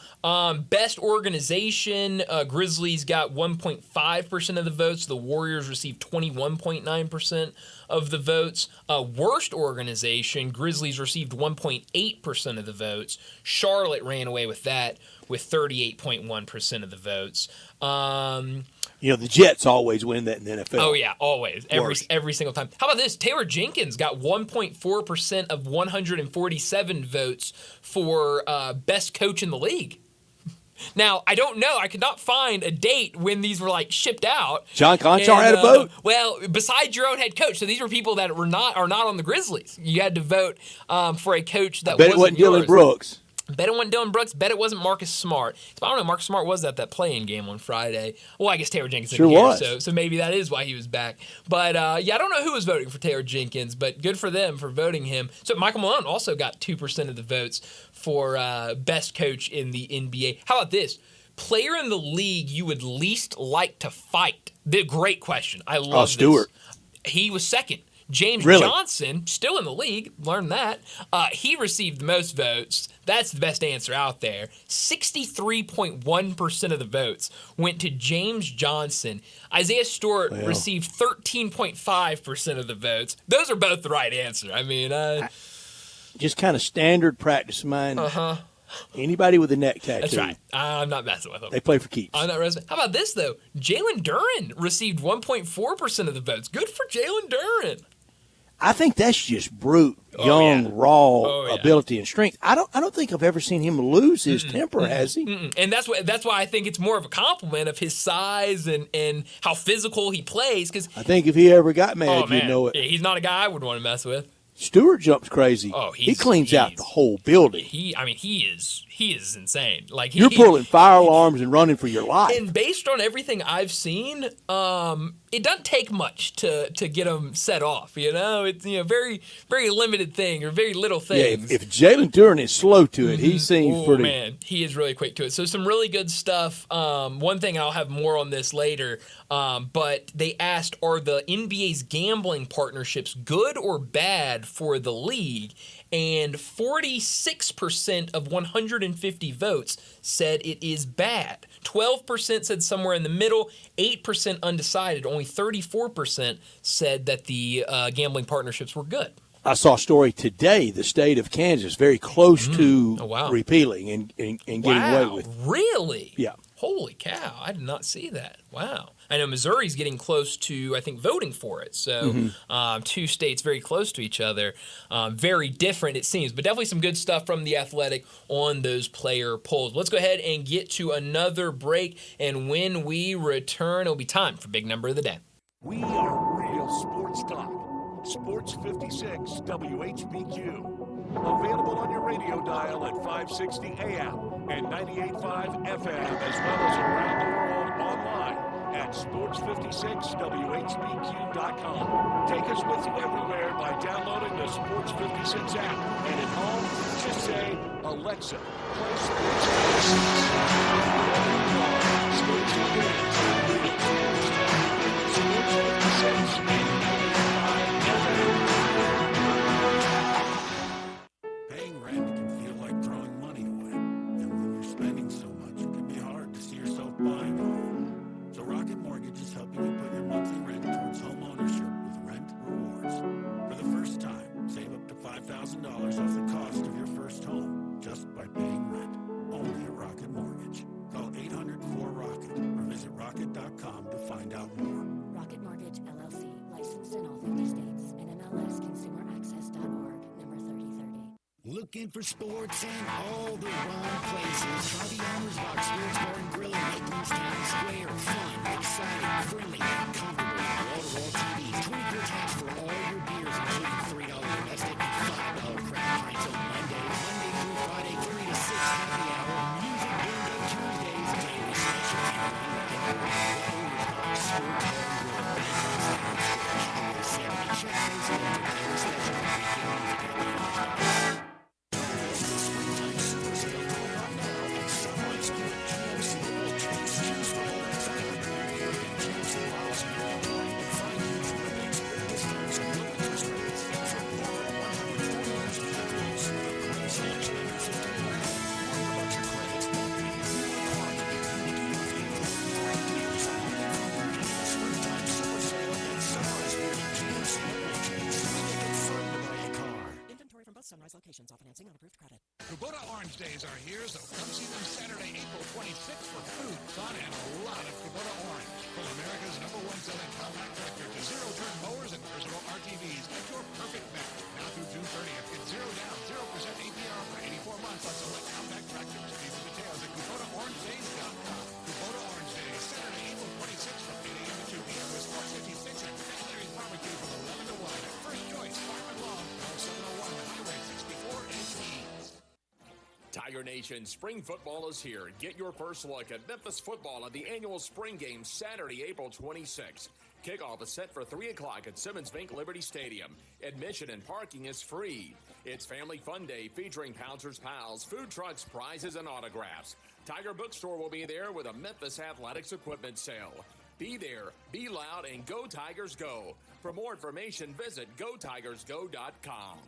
Best organization, Grizzlies got 1.5% of the votes. The Warriors received 21.9% of the votes. Worst organization, Grizzlies received 1.8% of the votes. Charlotte ran away with that with 38.1% of the votes. You know, the Jets always win that in the NFL. Oh, yeah, always. Every single time. How about this? Taylor Jenkins got 1.4% of 147 votes for best coach in the league. Now, I don't know. I could not find a date when these were, like, shipped out. John Conchar had a vote? Well, besides your own head coach. So these were people that are not on the Grizzlies. You had to vote for a coach that bet it wasn't yours. Dylan Brooks. Bet it wasn't Dylan Brooks. Bet it wasn't Marcus Smart. I don't know. Marcus Smart was at that play-in game on Friday. Well, I guess Taylor Jenkins sure here, was. So maybe that is why he was back. But, I don't know who was voting for Taylor Jenkins, but good for them for voting him. So Michael Malone also got 2% of the votes for best coach in the NBA. How about this? Player in the league you would least like to fight. Great question. I love Stewart. This. He was second. James Johnson, still in the league, learned that. He received the most votes. That's the best answer out there. 63.1% of the votes went to James Johnson. Isaiah Stewart received 13.5% of the votes. Those are both the right answer. I mean, just kind of standard practice of mine. Anybody with a neck tattoo. That's right. I'm not messing with them. They play for keeps. I'm not messing. How about this, though? Jalen Duren received 1.4% of the votes. Good for Jalen Duren. I think that's just brute, raw ability and strength. I don't think I've ever seen him lose his temper, has he? And that's why I think it's more of a compliment of his size and how physical he plays. Because I think if he ever got mad, you'd know it. Yeah, he's not a guy I would want to mess with. Stewart jumps crazy. Oh, he cleans out the whole building. He is insane. Like you're pulling fire alarms and running for your life. And based on everything I've seen, it doesn't take much to get them set off. It's very very limited thing or very little things. Yeah, if Jalen Duren is slow to it, he seems pretty. Man, he is really quick to it. So some really good stuff. One thing, I'll have more on this later, but they asked, are the NBA's gambling partnerships good or bad for the league? And 46% of 150 votes said it is bad. 12% said somewhere in the middle, 8% undecided. Only 34% said that the gambling partnerships were good. I saw a story today, the state of Kansas, very close to repealing and getting away with it. Really? Yeah. Holy cow, I did not see that. Wow. I know Missouri's getting close to, I think, voting for it. So two states very close to each other. Very different, it seems. But definitely some good stuff from The Athletic on those player polls. Let's go ahead and get to another break. And when we return, it'll be time for Big Number of the Day. We are real sports talk. Sports 56 WHBQ. Available on your radio dial at 560 AM and 98.5 FM, as well as around the world online at sports56whbq.com. Take us with you everywhere by downloading the Sports 56 app. And at home, just say, Alexa, play Sports 56. Sports 56 and 95 FM. Paying rent can feel like throwing money away. And when you're spending so much, it can be hard to see yourself buying a home. So Rocket Mortgage is helping you put your monthly rent towards home ownership with Rent Rewards. For the first time, save up to $5,000 off the cost of your first home just by paying rent. Only at Rocket Mortgage. Call 800-4ROCKET or visit rocket.com to find out more. Rocket Mortgage, LLC, licensed in all 50 states, and NMLSconsumeraccess.org, number 3030. Looking for sports in all the wrong places? Try the Owner's Box Sports Bar and Grill in Lakeland's Town Square. Fun, exciting, friendly, and comfortable. Wall-to-wall TVs, 24 taps for all your beers, including $3 domestic and $5 craft pints on Monday through Friday, 3 to 6 happy hour. Music bingo Tuesdays, daily special and Owner's Box Sports Bar and Grill. Lakeland's Town Square, Highway 70. Check Facebook for daily special and weekend music at the Owner's Box. Sunrise locations, all financing on approved credit. Kubota Orange Days are here, so come see them Saturday, April 26th for food, fun, and a lot of Kubota Orange. From America's #1 selling compact tractor to zero-turn mowers and personal RTVs, get your perfect match. Now through June 30th, get 0 down, 0% APR for 84 months on select compact tractors. See the details at KubotaOrangeDays.com. Kubota Orange Days, Saturday, April 26th from 8 a.m. to 2 p.m. with Sports 56 and St. Larry's Barbecue from 11 to 1 at First Choice, Farm and Lawn, 701 Highway 64 in Keens. Tiger Nation, spring football is here. Get your first look at Memphis football at the annual spring game Saturday, April 26th. Kickoff is set for 3 o'clock at Simmons Bank Liberty Stadium. Admission and parking is free. It's Family Fun Day featuring Pouncers Pals, food trucks, prizes, and autographs. Tiger Bookstore will be there with a Memphis Athletics equipment sale. Be there, be loud, and go Tigers go. For more information, visit GoTigersGo.com.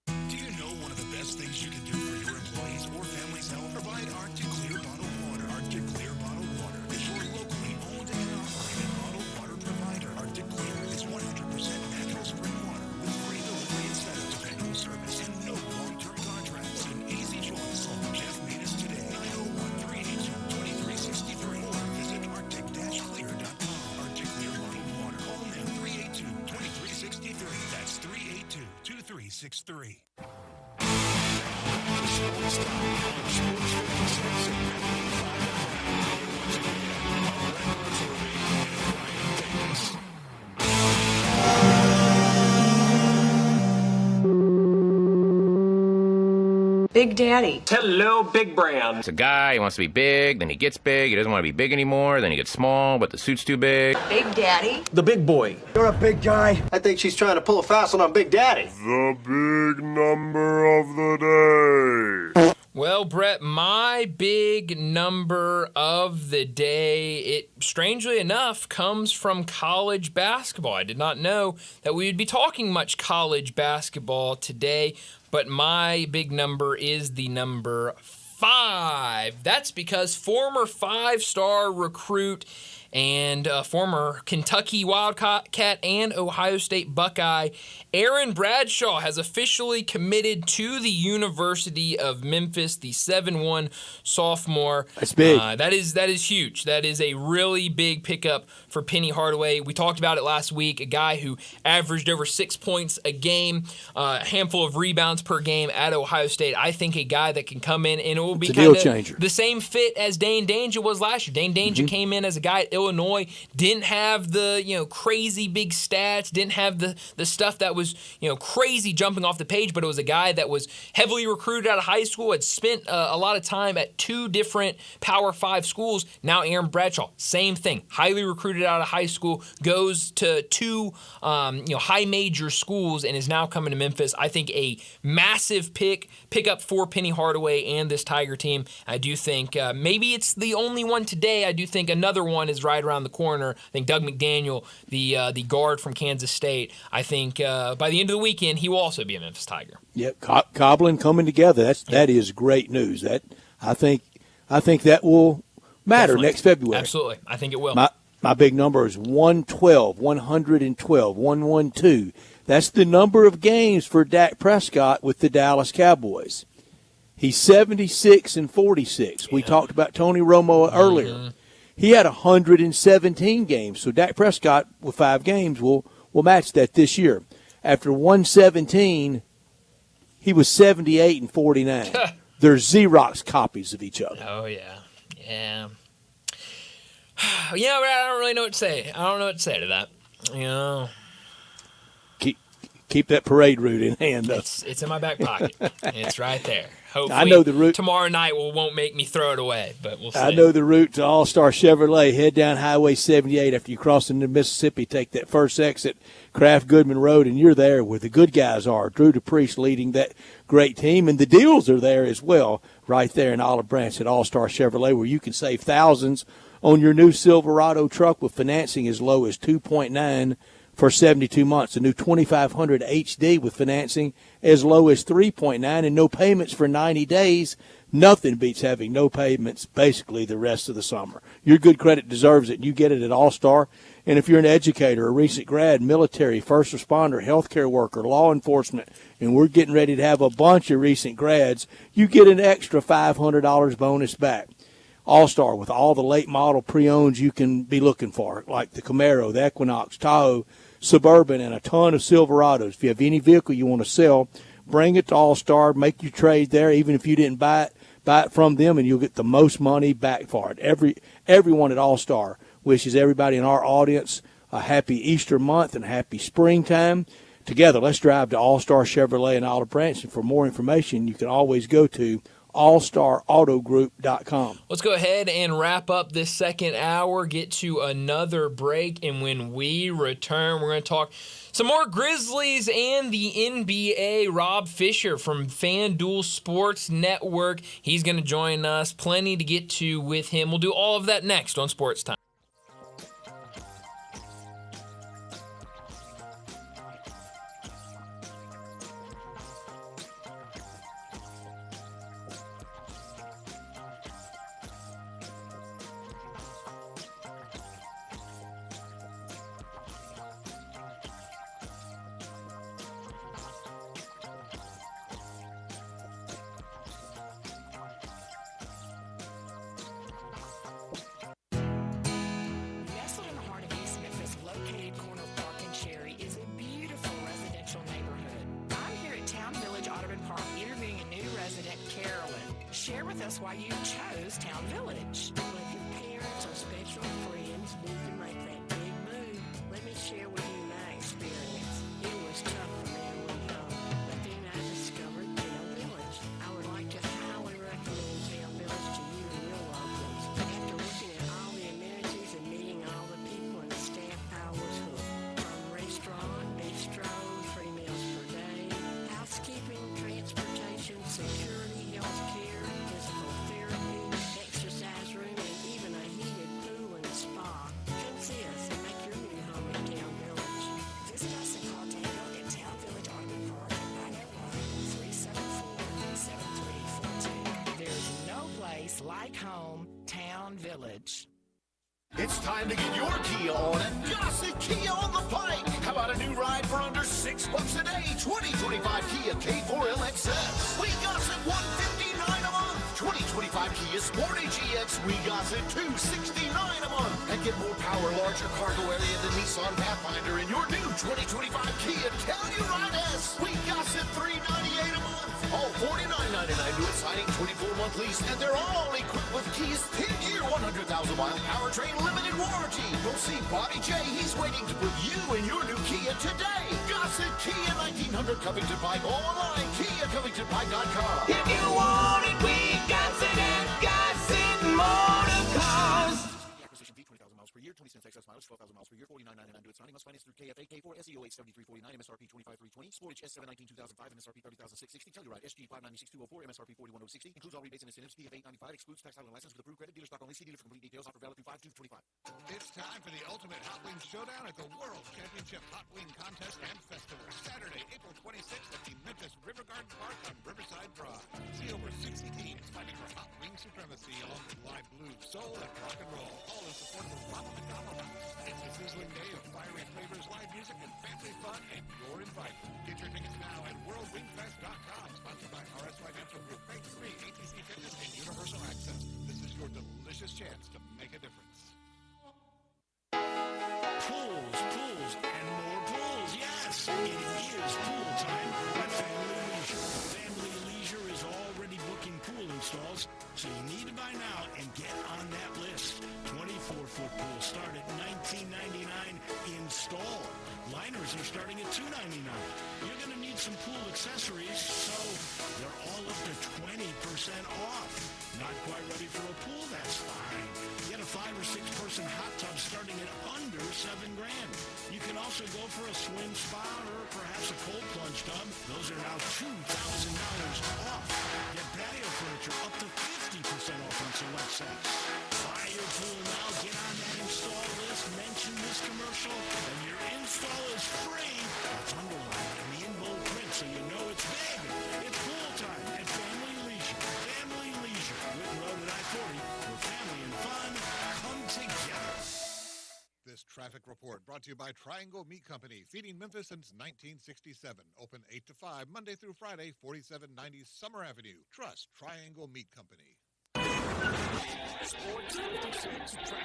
Do you know one of the best things you can do for your employees or family's health? Provide Arctic Clear bottled water. Arctic Clear bottled water is your locally owned and operated bottled water provider. Arctic Clear is 100% natural spring water with free delivery instead of dependable service and no long-term contracts. An easy choice. Call Jeff Metis today at 201-382-2363 or visit arctic-clear.com. Arctic Clear bottled water. Call them 382-2363. That's 382-2363. Big Daddy. Hello, Big Brown. It's a guy, he wants to be big, then he gets big, he doesn't want to be big anymore, then he gets small, but the suit's too big. Big Daddy. The big boy. You're a big guy. I think she's trying to pull a fast one on Big Daddy. The big number of the day. Well, Brett, my big number of the day, it strangely enough comes from college basketball. I did not know that we would be talking much college basketball today, but my big number is the number 5. That's because former 5-star recruit and former Kentucky Wildcat and Ohio State Buckeye, Aaron Bradshaw, has officially committed to the University of Memphis, the 7-1 sophomore. That's big. That is huge. That is a really big pickup for Penny Hardaway. We talked about it last week, a guy who averaged over 6 points a game, a handful of rebounds per game at Ohio State. I think a guy that can come in and it will be kind of the same fit as Dane Danger was last year. Dane Danger came in as a guy at Illinois, didn't have the crazy big stats, didn't have the stuff that was crazy jumping off the page, but it was a guy that was heavily recruited out of high school, had spent a lot of time at 2 different Power 5 schools. Now Aaron Bradshaw, same thing, highly recruited out of high school, goes to 2 high major schools and is now coming to Memphis. I think a massive pickup for Penny Hardaway and this Tiger team. I do think maybe it's the only one today. I do think another one is right around the corner. I think Doug McDaniel, the guard from Kansas State, I think by the end of the weekend he will also be a Memphis Tiger. Yep, Coblin coming together. That is great news. That I think that will matter next February. Absolutely, I think it will. My big number is 112, 112. That's the number of games for Dak Prescott with the Dallas Cowboys. He's 76-46. We talked about Tony Romo earlier. He had 117 games, so Dak Prescott with 5 games will match that this year. After 117, he was 78-49. They're Xerox copies of each other. Oh yeah. I don't really know what to say. I don't know what to say to that. Keep that parade route in hand. It's in my back pocket. It's right there. Hopefully, I know the route. Tomorrow night won't make me throw it away, but we'll see. I know the route to All-Star Chevrolet. Head down Highway 78 after you cross into Mississippi. Take that first exit, Kraft Goodman Road, and you're there where the good guys are. Drew DePriest leading that great team, and the deals are there as well, right there in Olive Branch at All-Star Chevrolet, where you can save thousands on your new Silverado truck with financing as low as 2.9 for 72 months. A new 2500 HD with financing as low as 3.9 and no payments for 90 days. Nothing beats having no payments basically the rest of the summer. Your good credit deserves it, and you get it at All-Star. And if you're an educator, a recent grad, military, first responder, healthcare worker, law enforcement, and we're getting ready to have a bunch of recent grads, you get an extra $500 bonus back. All-Star with all the late model pre-owns you can be looking for, like the Camaro, the Equinox, Tahoe, Suburban, and a ton of Silverados. If you have any vehicle you want to sell, bring it to All-Star, make your trade there, even if you didn't buy it from them, and you'll get the most money back for it. Everyone at All-Star wishes everybody in our audience a happy Easter month and a happy springtime. Together, let's drive to All-Star Chevrolet in Olive Branch, and for more information, you can always go to allstarautogroup.com. Let's go ahead and wrap up this second hour, get to another break, and when we return, we're going to talk some more Grizzlies and the NBA. Rob Fisher from FanDuel Sports Network, he's going to join us. Plenty to get to with him. We'll do all of that next on Sports Time. Nestled in the heart of East Memphis, located corner of Park and Cherry, is a beautiful residential neighborhood. I'm here at Town Village Audubon Park interviewing a new resident, Carolyn. Share with us why you chose Town Village. Well, if your parents or special friends need to make that big move, let me share with you my experience. It was tough for me to leave home, but then I discovered Town Village. I would like Village. It's time to get your Kia on at Gossett Kia on the Pike. How about a new ride for under $6 a day? 2025 Kia K4 LXS. We Gossett $159 a month. 2025 Kia Sportage EX. We Gossett $269 a month. And get more power, larger cargo area than Nissan Pathfinder in your new 2025 Kia Telluride S. We Gossett $398 a month. All $49.99 to a signing 24-month lease, and they're all equipped with Kia's 10-year, 100,000-mile powertrain limited warranty. Go see Bobby J. He's waiting to put you in your new Kia today. Gossett Kia 1900 Covington Pike. Online, KiaCovingtonPike.com. If you want it, we got it at Gossett Motor Cars. Acquisition fee, 20,000 miles per year, 20 cents excess mileage, 12,000 miles per year, $49.99 to its signing. Must finance through KFA, K4, SEO 87349, MSRP 25320, Sportage S719 2005, MSRP 30660, Telluride SG 596204, MSRP 41060. Includes all rebates and incentives. PF 895 excludes tax, title, and license with approved credit. Dealer stock only. See dealer for complete details. Offer valid through 5/2/25. It's time for the ultimate Hot Wing Showdown at the World Championship Hot Wing Contest and Festival. Saturday, April 26th at the Memphis River Garden Park on Riverside Drive. See over 60 teams fighting for hot wing supremacy along with live blues, soul, and rock and roll. All in support of the Ronald McDonald House. It's a sizzling day of fiery flavors, live music, and family fun, and you're invited. Get your tickets now at WorldWingFest.com. Sponsored by RS Financial Group, Bank 3, ATC Fitness, and Universal Access. This is your delicious chance to make a difference. Pools, and more pools. Yes, it is pool time at Family Leisure. Family Leisure is already booking pool installs, so you need to buy now and get on that list. 24-foot pools start at $19.99 install. Liners are starting at $2.99. You're going to need some pool accessories, so they're all up to 20% off. Not quite ready for a pool? That's fine. Get a 5 or 6 person hot tub starting at under $7,000. You can also go for a swim spa or perhaps a cold plunge tub. Those are now $2,000 off. Get patio furniture up to 50% off on select sets. Buy your pool now. Get on that install list. Mention this commercial, and your install is free. It's underlined in the in bold print, so you know it's big. It's pool time at Family Leisure. Family Leisure. Whitten Road at I-40, where family and fun come together. This traffic report brought to you by Triangle Meat Company, feeding Memphis since 1967. Open 8 to 5, Monday through Friday, 4790 Summer Avenue. Trust Triangle Meat Company. Sports 56 traffic.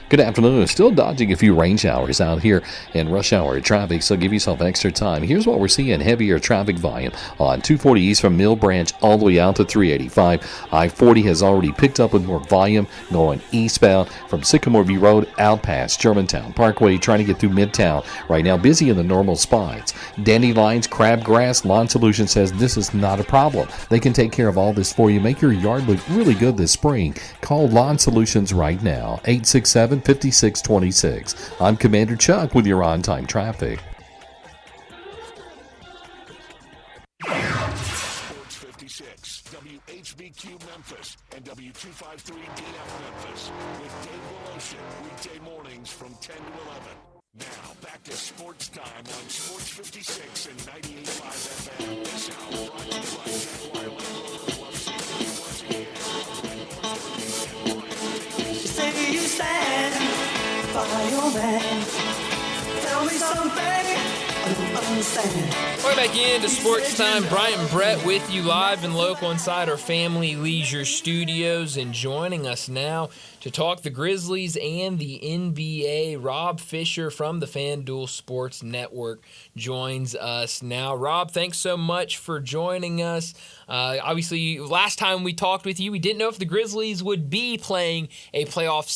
Good afternoon. Still dodging a few rain showers out here in rush hour traffic, so give yourself extra time. Here's what we're seeing. Heavier traffic volume on 240 east from Mill Branch all the way out to 385. I-40 has already picked up with more volume going eastbound from Sycamore View Road out past Germantown Parkway, trying to get through Midtown. Right now, busy in the normal spots. Dandelions, crabgrass, Lawn Solutions says this is not a problem. They can take care of all this for you. Make your yard look really good this spring. Call Lawn Solutions right now, 867-5626. I'm Commander Chuck with your on-time traffic. Sports 56, WHBQ Memphis, and W253DF Memphis, with Dave Willotion, weekday mornings from 10 to 11. Now, back to Sports Time on Sports 56 and 98.5 FM. This hour brought to you by Jaguar Land Rover once again. Say you stand by your man. Tell me something I don't understand. Welcome back into Sports Time. Bryant and Brett with you live and local inside our Family Leisure studios, and joining us now to talk the Grizzlies and the NBA, Rob Fisher from the FanDuel Sports Network joins us now. Rob, thanks so much for joining us. Obviously, last time we talked with you, we didn't know if the Grizzlies would be playing a playoff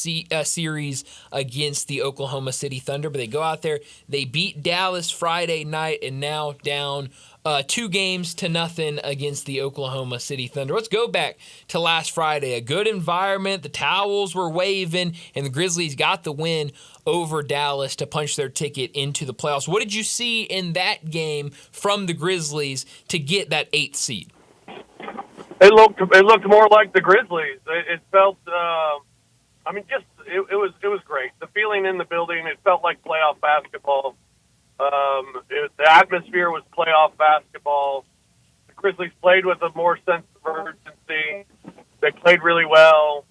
series against the Oklahoma City Thunder, but they go out there, they beat Dallas Friday night, and now down 2-0 against the Oklahoma City Thunder. Let's go back to last Friday. A good environment. The towels were waving, and the Grizzlies got the win over Dallas to punch their ticket into the playoffs. What did you see in that game from the Grizzlies to get that 8th seed? It looked more like the Grizzlies. It felt, it was great. The feeling in the building, it felt like playoff basketball. The atmosphere was playoff basketball. The Grizzlies played with a more sense of urgency. They played really well.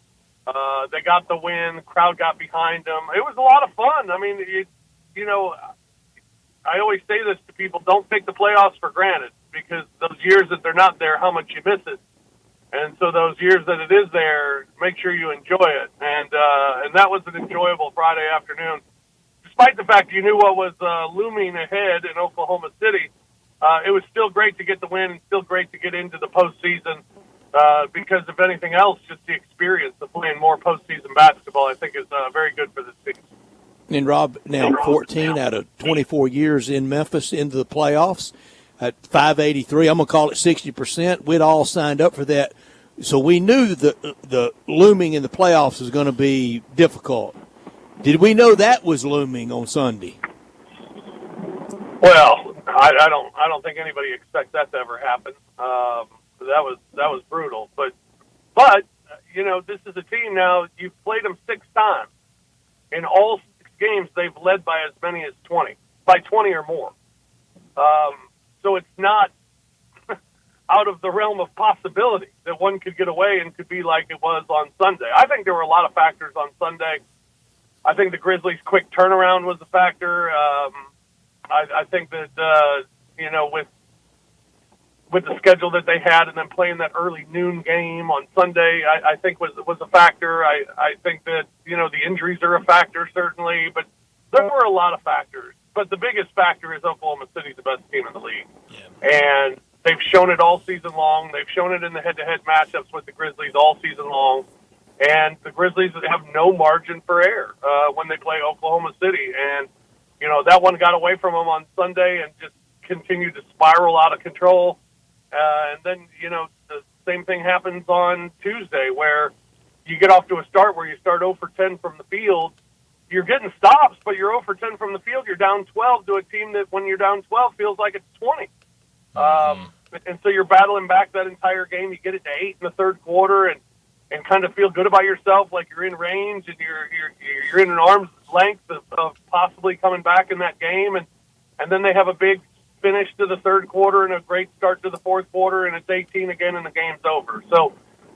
They got the win. Crowd got behind them. It was a lot of fun. I mean, I always say this to people: don't take the playoffs for granted, because those years that they're not there, how much you miss it. And so those years that it is there, make sure you enjoy it. And that was an enjoyable Friday afternoon. Despite the fact you knew what was looming ahead in Oklahoma City, it was still great to get the win and still great to get into the postseason. Because if anything else, just the experience of playing more postseason basketball, I think is very good for this team. And Rob, now 14 out of 24 years in Memphis into the playoffs at 583. I'm going to call it 60%. We'd all signed up for that. So we knew the looming in the playoffs was going to be difficult. Did we know that was looming on Sunday? Well, I don't think anybody expects that to ever happen. That was brutal. But this is a team now. You've played them 6 times. In all 6 games, they've led by as many as 20, by 20 or more. So it's not out of the realm of possibility that one could get away and could be like it was on Sunday. I think there were a lot of factors on Sunday. I think the Grizzlies' quick turnaround was a factor. I think that with the schedule that they had and then playing that early noon game on Sunday, I think was a factor. I think that the injuries are a factor certainly, but there were a lot of factors. But the biggest factor is Oklahoma City's the best team in the league, and they've shown it all season long. They've shown it in the head-to-head matchups with the Grizzlies all season long. And the Grizzlies have no margin for error when they play Oklahoma City. And, that one got away from them on Sunday and just continued to spiral out of control. And then, the same thing happens on Tuesday where you get off to a start where you start 0 for 10 from the field. You're getting stops, but you're 0 for 10 from the field. You're down 12 to a team that when you're down 12 feels like it's 20. And so you're battling back that entire game. You get it to 8 in the third quarter and kind of feel good about yourself, like you're in range and you're in an arm's length of possibly coming back in that game. And then they have a big finish to the third quarter and a great start to the fourth quarter, and it's 18 again and the game's over. So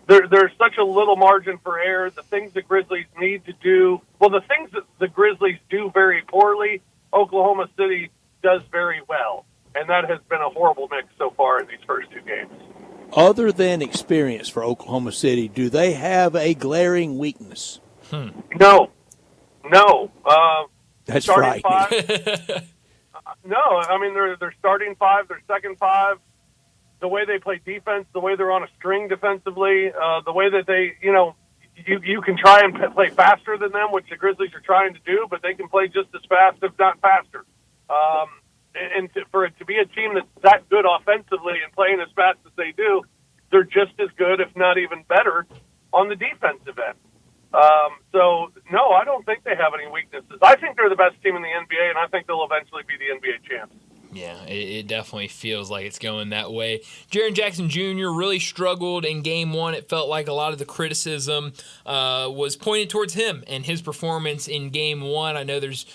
there's such a little margin for error. The things the Grizzlies need to do, the things that the Grizzlies do very poorly, Oklahoma City does very well. And that has been a horrible mix so far in these first 2 games. Other than experience for Oklahoma City, do they have a glaring weakness? No. That's starting frightening. 5. No, I mean, they're starting 5, their second 5, the way they play defense, the way they're on a string defensively, the way that they, you can try and play faster than them, which the Grizzlies are trying to do, but they can play just as fast, if not faster. For it to be a team that's that good offensively and playing as fast as they do, they're just as good, if not even better, on the defensive end. So, no, I don't think they have any weaknesses. I think they're the best team in the NBA, and I think they'll eventually be the NBA champs. Yeah, it definitely feels like it's going that way. Jaren Jackson Jr. really struggled in Game 1. It felt like a lot of the criticism was pointed towards him and his performance in Game 1. I know there's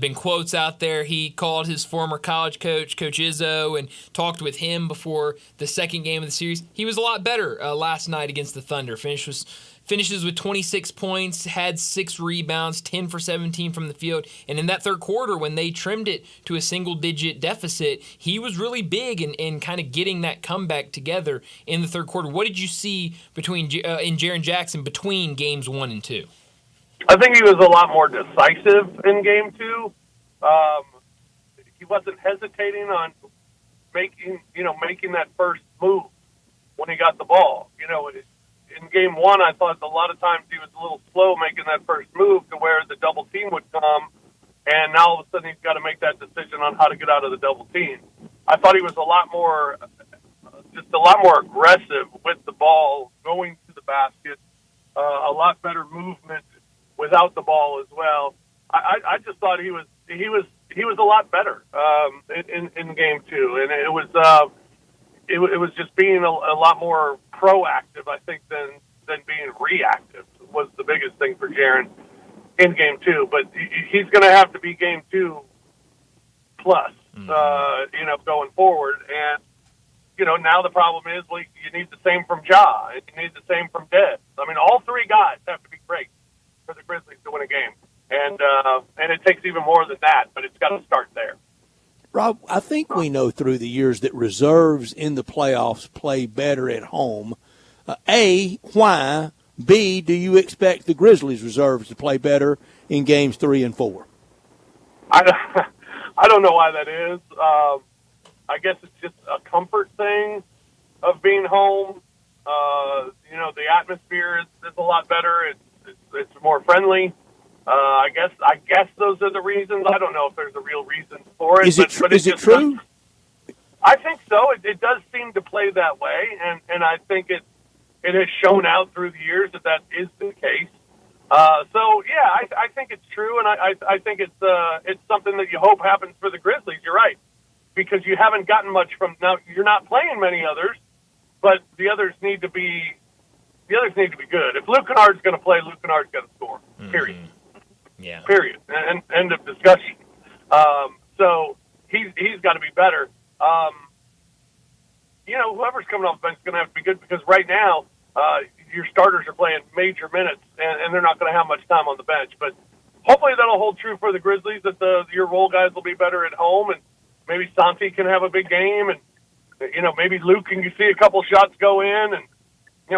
been quotes out there. He called his former college coach, Coach Izzo, and talked with him before the second game of the series. He was a lot better last night against the Thunder. Finishes with 26 points, had 6 rebounds, 10 for 17 from the field. And in that third quarter, when they trimmed it to a single-digit deficit, he was really big in kind of getting that comeback together in the third quarter. What did you see in Jaren Jackson between Games 1 and 2? I think he was a lot more decisive in Game 2. He wasn't hesitating on making that first move when he got the ball. In Game 1, I thought a lot of times he was a little slow making that first move to where the double team would come, and now all of a sudden he's got to make that decision on how to get out of the double team. I thought he was a lot more aggressive with the ball going to the basket, a lot better movement without the ball as well. I just thought he was a lot better in Game 2, and it was just being a lot more proactive, I think, than being reactive was the biggest thing for Jaren in Game 2. But he's going to have to be Game 2 plus, going forward. And now the problem is, well, you need the same from Ja, and you need the same from Dez. I mean, all three guys have to be great for the Grizzlies to win a game, and it takes even more than that, but it's got to start there. Rob, I think we know through the years that reserves in the playoffs play better at home. A, why? B, do you expect the Grizzlies reserves to play better in games 3 and 4? I don't know why that is. I guess it's just a comfort thing of being home. The atmosphere is a lot better. It's more friendly. I guess those are the reasons. I don't know if there's a real reason for it. Is it true? I think so. It does seem to play that way, and I think it has shown out through the years that is the case. I think it's true, and I think it's something that you hope happens for the Grizzlies. You're right, because you haven't gotten much from now. You're not playing many others, but the others need to be good. If Luke Kennard's going to play, Luke Kennard's got to score. Period. Yeah. Period. End of discussion. So he's got to be better. Whoever's coming off the bench is going to have to be good, because right now your starters are playing major minutes, and they're not going to have much time on the bench. But hopefully that'll hold true for the Grizzlies, that your role guys will be better at home, and maybe Santi can have a big game, and maybe Luke can see a couple shots go in, and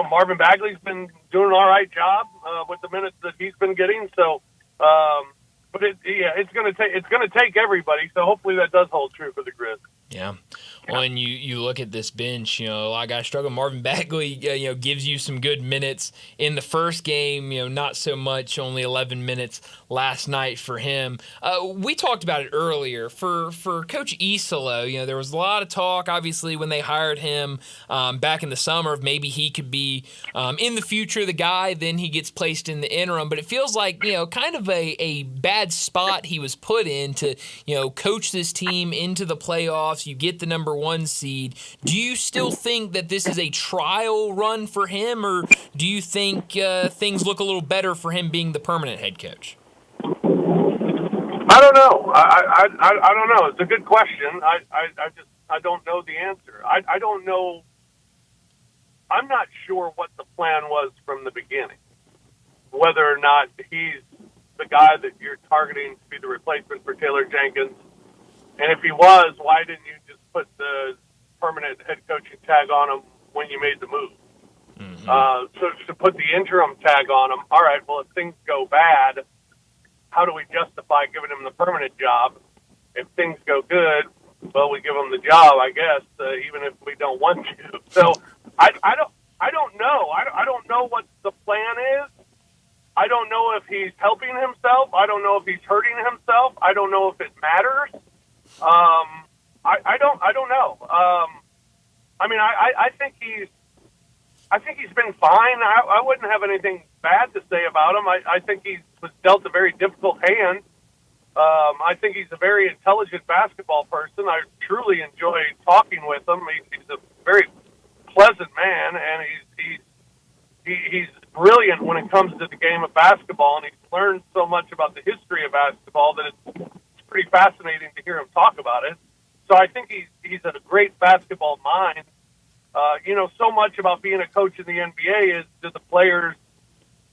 Marvin Bagley's been doing an all right job with the minutes that he's been getting. So, but it's going to take everybody. So hopefully that does hold true for the Grizz. Yeah. Well, and you look at this bench, a lot of guys struggle. Marvin Bagley, gives you some good minutes in the first game, not so much, only 11 minutes last night for him. We talked about it earlier. For Coach Isolo, there was a lot of talk, obviously, when they hired him back in the summer, of maybe he could be, in the future, the guy, then he gets placed in the interim. But it feels like, kind of a bad spot he was put in to, coach this team into the playoffs. You get the number 1 seed. Do you still think that this is a trial run for him, or do you think things look a little better for him being the permanent head coach? I don't know. I don't know. It's a good question. I don't know the answer. I don't know. I'm not sure what the plan was from the beginning, whether or not he's the guy that you're targeting to be the replacement for Taylor Jenkins. And if he was, why didn't you just put the permanent head coaching tag on him when you made the move? So to put the interim tag on him, all right, well, if things go bad, how do we justify giving him the permanent job? If things go good, well, we give him the job, I guess, even if we don't want to. So I don't know. I don't know what the plan is. I don't know if he's helping himself. I don't know if he's hurting himself. I don't know if it matters. I don't know. I think he's been fine. I wouldn't have anything bad to say about him. I think he was dealt a very difficult hand. I think he's a very intelligent basketball person. I truly enjoy talking with him. He's a very pleasant man, and he's brilliant when it comes to the game of basketball, and he's learned so much about the history of basketball that it's pretty fascinating to hear him talk about it. So I think he's a great basketball mind. So much about being a coach in the NBA is, do the players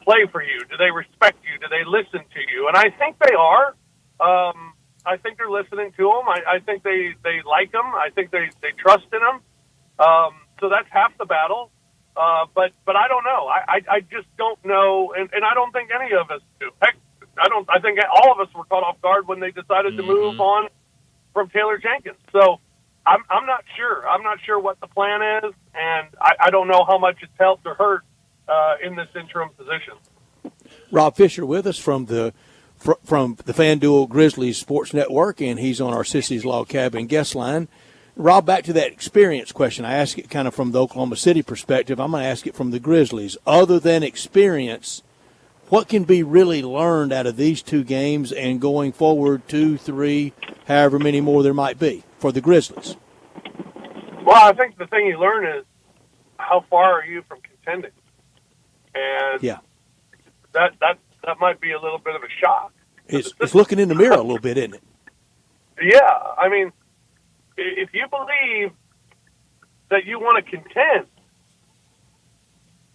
play for you? Do they respect you? Do they listen to you? And I think they are. I think they're listening to him. I think they like him. I think they trust in him. So that's half the battle. But I don't know. I just don't know, and I don't think any of us do. Heck, I think all of us were caught off guard when they decided to move on from Taylor Jenkins. So I'm not sure. I'm not sure what the plan is, and I don't know how much it's helped or hurt in this interim position. Rob Fisher with us from the FanDuel Grizzlies Sports Network, and he's on our Sissy's Log Cabin guest line. Rob, back to that experience question. I asked it kind of from the Oklahoma City perspective. I'm going to ask it from the Grizzlies. Other than experience, what can be really learned out of these 2 games and going forward 2, 3, however many more there might be for the Grizzlies? Well, I think the thing you learn is how far are you from contending? And that might be a little bit of a shock. It's looking in the mirror a little bit, isn't it? Yeah. I mean, if you believe that you want to contend.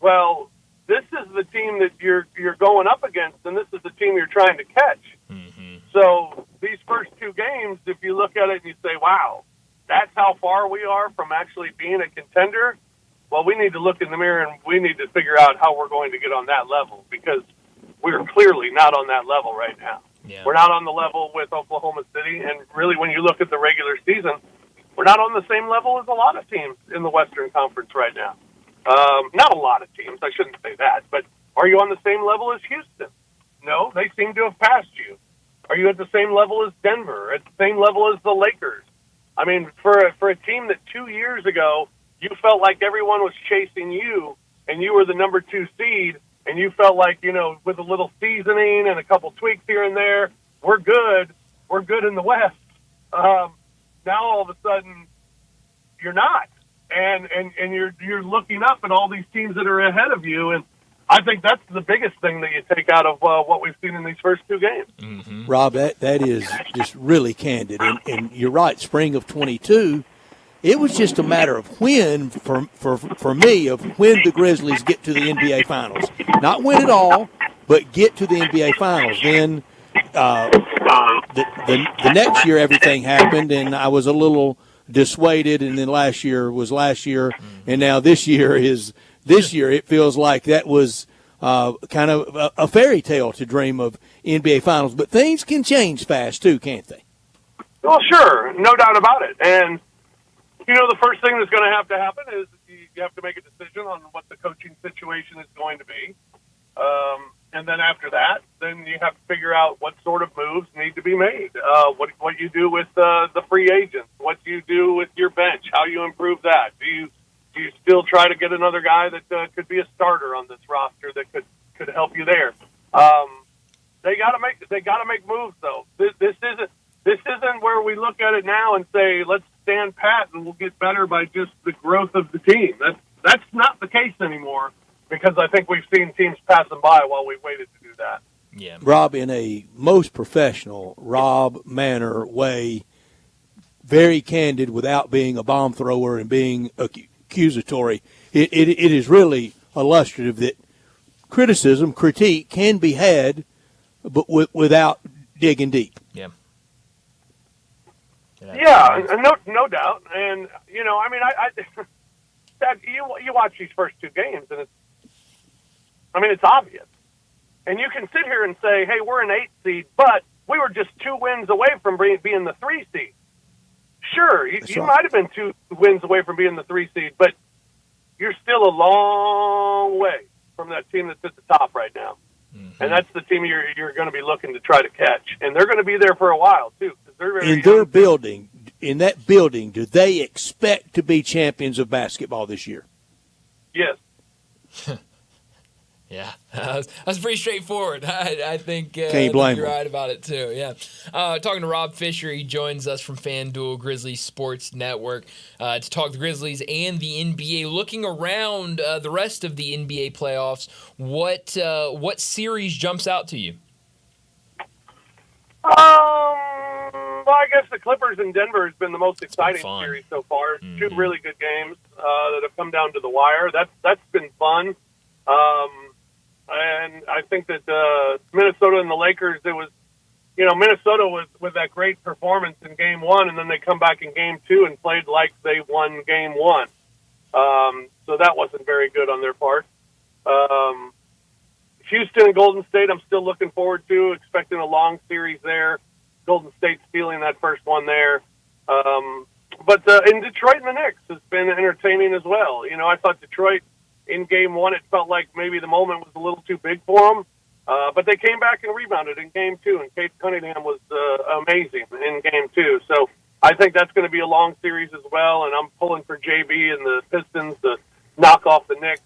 Well, this is the team that you're going up against, and this is the team you're trying to catch. So these first two games, if you look at it and you say, wow, that's how far we are from actually being a contender, well, we need to look in the mirror and we need to figure out how we're going to get on that level, because we're clearly not on that level right now. Yeah. We're not on the level with Oklahoma City, and really when you look at the regular season, we're not on the same level as a lot of teams in the Western Conference right now. Not a lot of teams, I shouldn't say that, but are you on the same level as Houston? No, they seem to have passed you. Are you at the same level as Denver, at the same level as the Lakers? I mean, for a team that 2 years ago you felt like everyone was chasing you and you were the number 2 seed, and you felt like, you know, with a little seasoning and a couple tweaks here and there, we're good in the West. Now all of a sudden you're not. And you're looking up at all these teams that are ahead of you, and I think that's the biggest thing that you take out of what we've seen in these first two games. Rob, that is just really candid, and you're right. Spring of 22, it was just a matter of when, for me, of when the Grizzlies get to the NBA Finals. Not win it all, but get to the NBA Finals. Then the next year everything happened, and I was a little dissuaded, and then last year was last year, and now this year is this year. It feels like that was kind of a fairy tale to dream of NBA Finals, but things can change fast too, can't they? Well, sure, no doubt about it. And you know, the first thing that's going to happen is you have to make a decision on what the coaching situation is going to be, and then after that, then you have to figure out what sort of moves need to be made. What you do with the free agents, what you do with your bench, how you improve that. Do you still try to get another guy that could be a starter on this roster that could help you there? They got to make moves though. This isn't where we look at it now and say let's stand pat and we'll get better by just the growth of the team. That's not the case anymore, because I think we've seen teams pass them by while we waited to do that. Yeah, Rob, in a most professional Rob manner way, very candid without being a bomb thrower and being accusatory. It is really illustrative that critique can be had, but without digging deep. Yeah. Yeah, no doubt. And you know, I mean, Dad, you watch these first two games, and it's obvious. And you can sit here and say, hey, we're an 8 seed, but we were just 2 wins away from being the 3 seed. Sure, you might have been 2 wins away from being the 3 seed, but you're still a long way from that team that's at the top right now. And that's the team you're going to be looking to try to catch. And they're going to be there for a while, too. In their building, in that building, do they expect to be champions of basketball this year? Yes. Yeah, that's pretty straightforward. I think, Can't blame you're him. right about it, too. Yeah. Talking to Rob Fisher, he joins us from FanDuel Grizzlies Sports Network to talk the Grizzlies and the NBA. Looking around the rest of the NBA playoffs, what series jumps out to you? Well, I guess the Clippers in Denver has been the most exciting series so far. 2 really good games that have come down to the wire. That's been fun. And I think that Minnesota and the Lakers, it was, you know, Minnesota was with that great performance in Game 1, and then they come back in Game 2 and played like they won Game 1. So that wasn't very good on their part. Houston and Golden State, I'm still looking forward to, expecting a long series there. Golden State stealing that first one there. But in Detroit and the Knicks has been entertaining as well. You know, I thought Detroit in Game 1, it felt like maybe the moment was a little too big for them. But they came back and rebounded in Game 2, and Kate Cunningham was amazing in Game 2. So I think that's going to be a long series as well, and I'm pulling for JB and the Pistons to knock off the Knicks,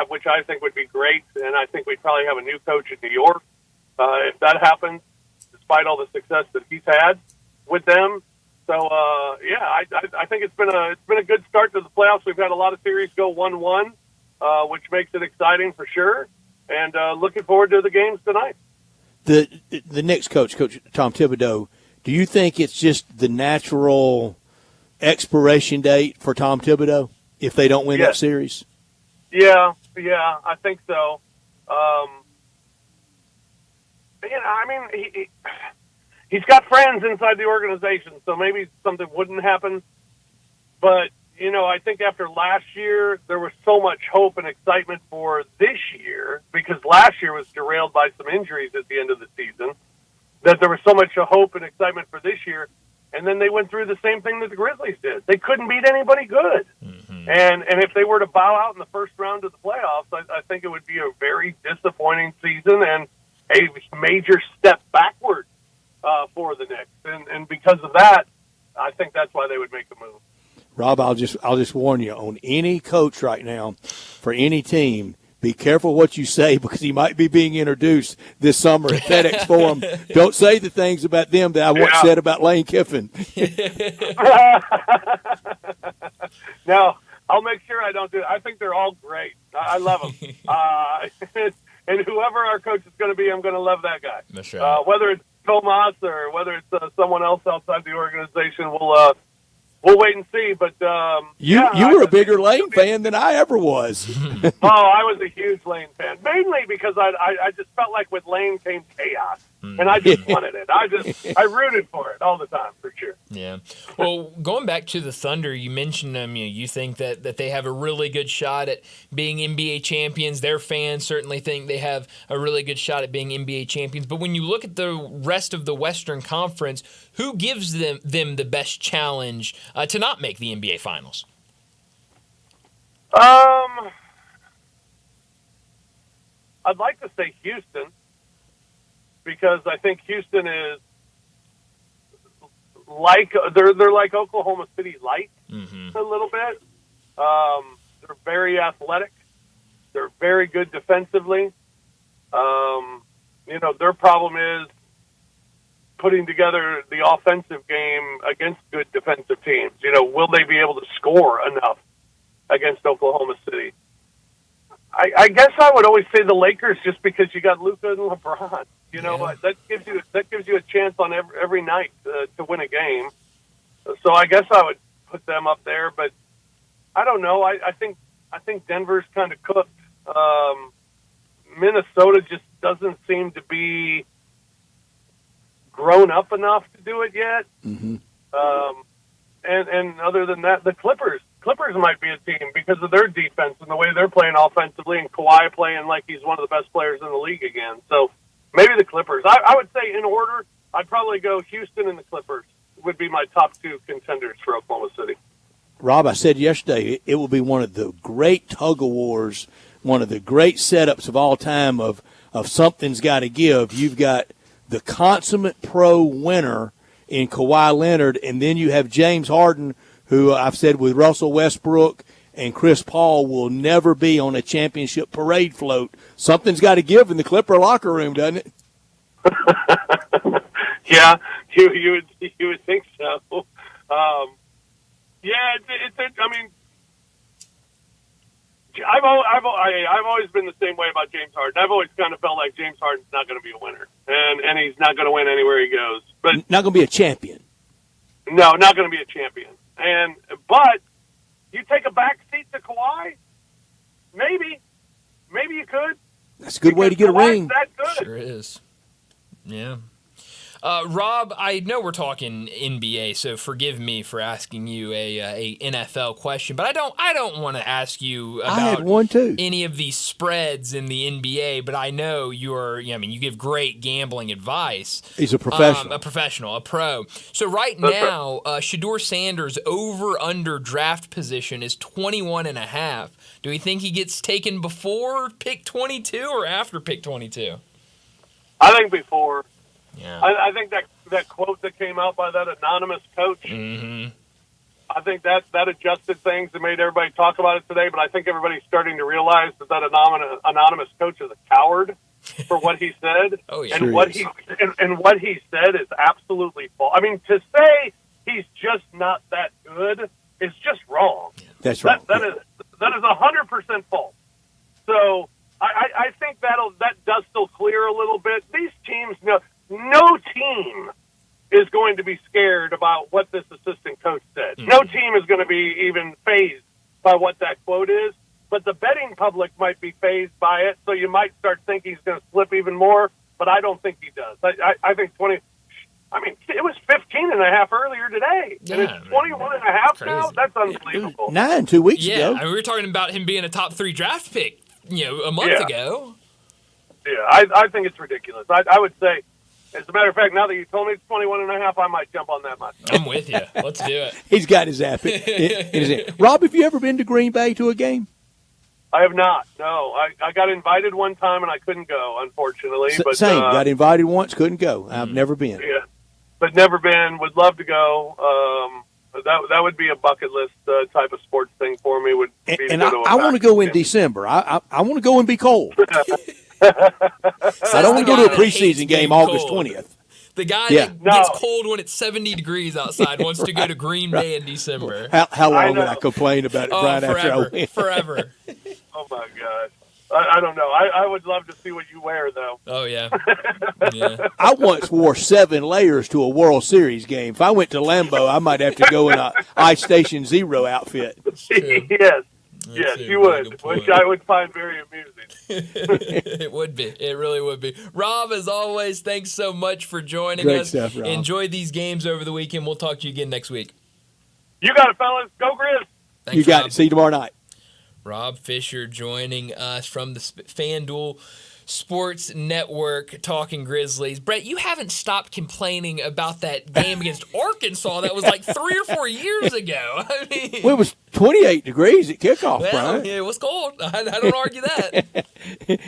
which I think would be great. And I think we'd probably have a new coach in New York if that happens, despite all the success that he's had with them. So I think it's been a good start to the playoffs. We've had a lot of series go 1-1, which makes it exciting for sure. And looking forward to the games tonight. The next coach, Coach Tom Thibodeau, do you think it's just the natural expiration date for Tom Thibodeau if they don't win that series? Yeah, I think so. He's got friends inside the organization, so maybe something wouldn't happen. But, I think after last year, there was so much hope and excitement for this year, because last year was derailed by some injuries at the end of the season, that there was so much hope and excitement for this year. And then they went through the same thing that the Grizzlies did. They couldn't beat anybody good. Mm-hmm. And if they were to bow out in the first round of the playoffs, I think it would be a very disappointing season and a major step backward for the Knicks. And because of that, I think that's why they would make a move. Rob, I'll just warn you, on any coach right now for any team, be careful what you say, because he might be being introduced this summer at FedEx Forum. Don't say the things about them that I once said about Lane Kiffin. No, I'll make sure I don't do it. I think they're all great. I love them. And whoever our coach is going to be, I'm going to love that guy. That's right. Whether it's Tomas or whether it's someone else outside the organization, we'll wait and see. But you were a bigger Lane fan than I ever was. I was a huge Lane fan, mainly because I just felt like with Lane came chaos, and I just wanted it. I rooted for it all the time, for sure. Yeah. Well, going back to the Thunder, you mentioned them. You think that they have a really good shot at being NBA champions. Their fans certainly think they have a really good shot at being NBA champions. But when you look at the rest of the Western Conference, who gives them the best challenge to not make the NBA Finals? I'd like to say Houston, because I think Houston is like they're like Oklahoma City light a little bit. They're very athletic. They're very good defensively. Their problem is putting together the offensive game against good defensive teams. Will they be able to score enough against Oklahoma City? I guess I would always say the Lakers, just because you got Luka and LeBron. That gives you a chance on every night to win a game. So I guess I would put them up there, but I don't know. I think Denver's kind of cooked. Minnesota just doesn't seem to be grown up enough to do it yet. Mm-hmm. And other than that, the Clippers might be a team because of their defense and the way they're playing offensively, and Kawhi playing like he's one of the best players in the league again. So maybe the Clippers. I would say in order, I'd probably go Houston and the Clippers would be my top two contenders for Oklahoma City. Rob, I said yesterday it will be one of the great tug-of-wars, one of the great setups of all time of something's got to give. You've got the consummate pro winner in Kawhi Leonard, and then you have James Harden, who I've said with Russell Westbrook and Chris Paul will never be on a championship parade float. Something's got to give in the Clipper locker room, doesn't it? Yeah, you would think so. I mean, I've always been the same way about James Harden. I've always kind of felt like James Harden's not going to be a winner, and he's not going to win anywhere he goes. But not going to be a champion. No, not going to be a champion. But you take a back seat to Kawhi, maybe you could. That's a good way to get Kawhi's a ring. That good. Sure is. Yeah. Rob, I know we're talking NBA, so forgive me for asking you a NFL question, but I don't want to ask you about I had one too. Any of these spreads in the NBA, but I know you give great gambling advice. He's a professional. A pro. So right now, Shedeur Sanders' over-under draft position is 21.5. Do we think he gets taken before pick 22 or after pick 22? I think before. Yeah. I think that quote that came out by that anonymous coach, I think that adjusted things and made everybody talk about it today, but I think everybody's starting to realize that anonymous coach is a coward for what he said. Oh, yeah. And what he said is absolutely false. I mean, to say he's just not that good is just wrong. That's right. That is 100% false. So I think that does still clear a little bit. These teams, no team is going to be scared about what this assistant coach said. No team is going to be even fazed by what that quote is, but the betting public might be fazed by it, so you might start thinking he's going to slip even more, but I don't think he does. I think 20 – I mean, it was 15.5 earlier today, and it's 21.5 now? That's unbelievable. 9 2 weeks ago. Yeah, I mean, we were talking about him being a top 3 draft pick, a month ago. Yeah, I think it's ridiculous. I would say, as a matter of fact, now that you told me it's 21.5, I might jump on that myself. I'm with you. Let's do it. He's got his app. Rob, have you ever been to Green Bay to a game? I have not. No, I got invited one time and I couldn't go, unfortunately. But Same. Got invited once, couldn't go. I've never been. Yeah, but never been. Would love to go. That would be a bucket list type of sports thing for me. Would be to go to a I want to go in December. I want to go and be cold. I don't want to go to a preseason game August 20th. The guy that gets cold when it's 70 degrees outside wants to go to Green Bay in December. How long would I complain about it, Brian, after I win? Forever. Oh, my God. I don't know. I would love to see what you wear, though. Oh, yeah. I once wore 7 layers to a World Series game. If I went to Lambeau, I might have to go in a Ice Station Zero outfit. Yes, you would, which I would find very amusing. It would be. It really would be. Rob, as always, thanks so much for joining Great us. stuff, Rob. Enjoy these games over the weekend. We'll talk to you again next week. You got it, fellas. Go Grizz. Thanks, You got Rob. it. See you tomorrow night. Rob Fisher joining us from the FanDuel Sports Network, talking Grizzlies. Brett, you haven't stopped complaining about that game against Arkansas that was like 3 or 4 years ago. I mean, Well, it was 28 degrees at kickoff, Brian. Yeah, it was cold. I don't argue that.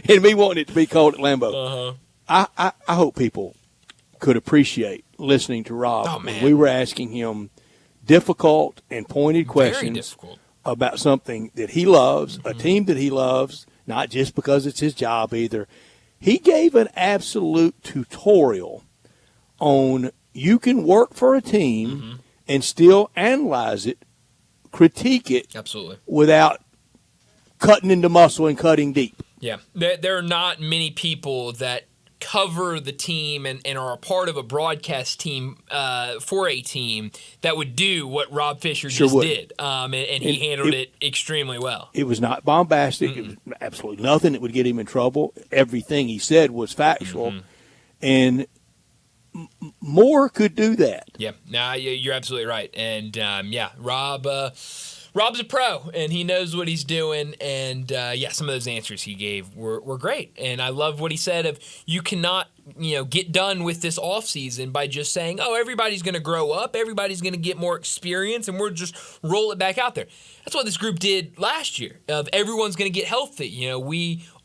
And me wanting it to be cold at Lambeau. I hope people could appreciate listening to Rob when we were asking him difficult and pointed questions about something that he loves, a team that he loves, not just because it's his job either. He gave an absolute tutorial on you can work for a team and still analyze it, critique it, absolutely, without cutting into muscle and cutting deep. Yeah, there are not many people that cover the team and are a part of a broadcast team for a team that would do what Rob Fisher just did. And he handled it extremely well. It was not bombastic. It was absolutely nothing that would get him in trouble. Everything he said was factual. And more could do that. Yeah, no, you're absolutely right. And, Rob's a pro, and he knows what he's doing. And, some of those answers he gave were great. And I love what he said of you cannot, get done with this offseason by just saying, oh, everybody's going to grow up, everybody's going to get more experience, and we're just roll it back out there. That's what this group did last year. Of everyone's going to get healthy.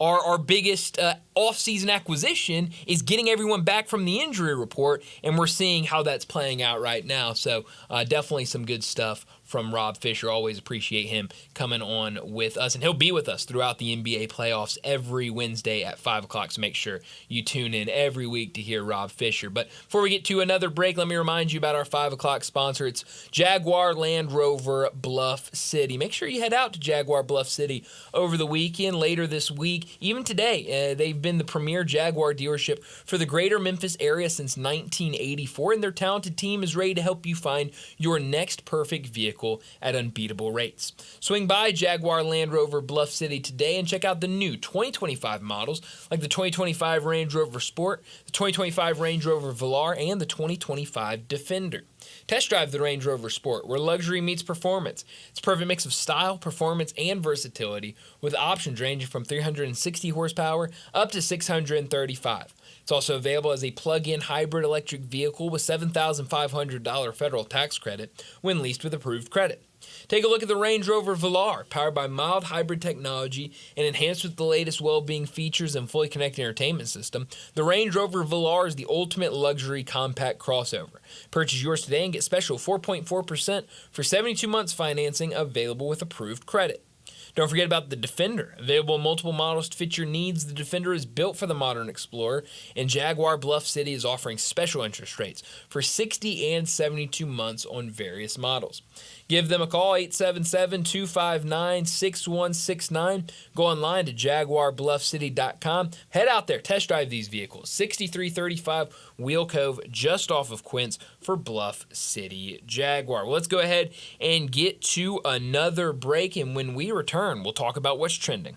Our biggest offseason acquisition is getting everyone back from the injury report, and we're seeing how that's playing out right now. So definitely some good stuff from Rob Fisher. Always appreciate him coming on with us, and he'll be with us throughout the NBA playoffs every Wednesday at 5 o'clock, so make sure you tune in every week to hear Rob Fisher. But before we get to another break, let me remind you about our 5 o'clock sponsor. It's Jaguar Land Rover Bluff City. Make sure you head out to Jaguar Bluff City over the weekend, later this week, even today. They've been the premier Jaguar dealership for the greater Memphis area since 1984, and their talented team is ready to help you find your next perfect vehicle at unbeatable rates. Swing by Jaguar Land Rover Bluff City today and check out the new 2025 models like the 2025 Range Rover Sport, the 2025 Range Rover Velar, and the 2025 Defender. Test drive the Range Rover Sport, where luxury meets performance. It's a perfect mix of style, performance, and versatility, with options ranging from 360 horsepower up to 635. It's also available as a plug-in hybrid electric vehicle with $7,500 federal tax credit when leased with approved credit. Take a look at the Range Rover Velar, powered by mild hybrid technology and enhanced with the latest well-being features and fully connected entertainment system. The Range Rover Velar is the ultimate luxury compact crossover. Purchase yours today and get special 4.4% for 72 months financing available with approved credit. Don't forget about the Defender. Available in multiple models to fit your needs, the Defender is built for the modern explorer, and Jaguar Bluff City is offering special interest rates for 60 and 72 months on various models. Give them a call, 877-259-6169. Go online to jaguarbluffcity.com. Head out there, test drive these vehicles. 6335 Wheel Cove, just off of Quince for Bluff City Jaguar. Well, let's go ahead and get to another break, and when we return, we'll talk about what's trending.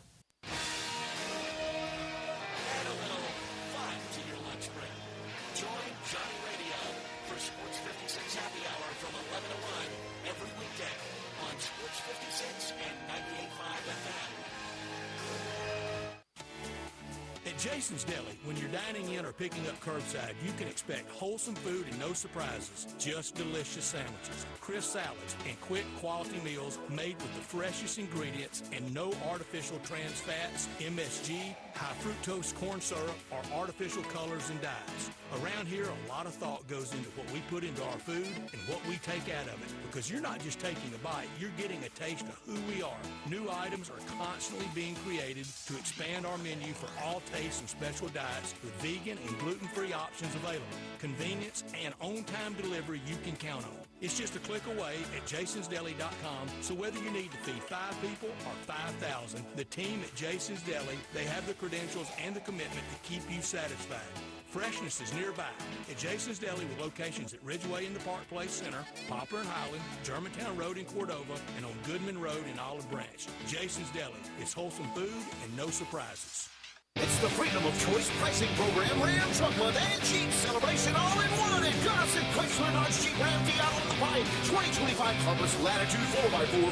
Jason's Deli. When you're dining in or picking up curbside, you can expect wholesome food and no surprises, just delicious sandwiches, crisp salads, and quick quality meals made with the freshest ingredients and no artificial trans fats, MSG, high fructose corn syrup, or artificial colors and dyes. Around here, a lot of thought goes into what we put into our food and what we take out of it, because you're not just taking a bite, you're getting a taste of who we are. New items are constantly being created to expand our menu for all tastes and special diets with vegan and gluten-free options available. Convenience and on-time delivery you can count on. It's just a click away at jasonsdeli.com, so whether you need to feed 5 people or 5,000, the team at Jason's Deli, they have the credentials and the commitment to keep you satisfied. Freshness is nearby at Jason's Deli with locations at Ridgeway in the Park Place Center, Poplar and Highland, Germantown Road in Cordova, and on Goodman Road in Olive Branch. Jason's Deli. It's wholesome food and no surprises. It's the Freedom of Choice pricing program, Ram Truck Month and Jeep Celebration all in one at Gossett Chrysler Dodge Jeep Ram Fiat on the Pike. 2025 Compass Latitude 4x4,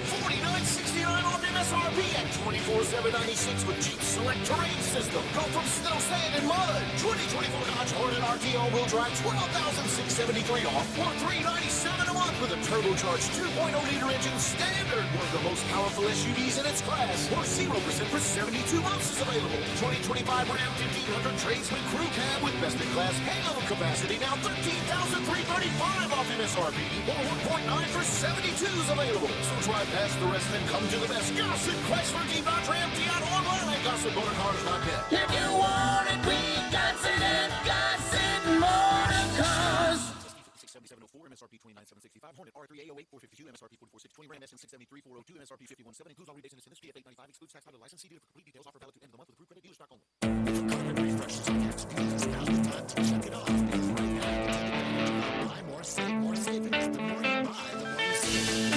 $49.69 off MSRP at $24,796 with Jeep Select Terrain System. Go from snow, sand, and mud. 2024 Dodge Hornet RT all-wheel drive, $12,673 off, or $397 a month with a turbocharged 2.0-liter engine standard. One of the most powerful SUVs in its class, or 0% for 72 months is available. 2025 Ram 1500 Tradesman Crew Cab with best-in-class payload capacity, now $13,335 off MSRP, or 1.9 for 72 is available. So drive past the rest and come to the best. Gossett Chrysler Jeep Dodge Ram Fiat online at GossettMotorCars.net. If you want it, we Gossett and Gossett Motorcars. 6704, MSRP 29765, Hornet R3 A08 452, MSRP 44620, Ram SN 673 402, MSRP 5170, includes all rebates and incentives, PF 895, excludes tax, title, license, CD for complete details, offer valid to end of the month with approved credit, dealer stock only. If a carpet refresh is on your to-do list, now's the time to check it off. Because right now, you can take advantage of buy more, save more savings. The more you buy, the more you save.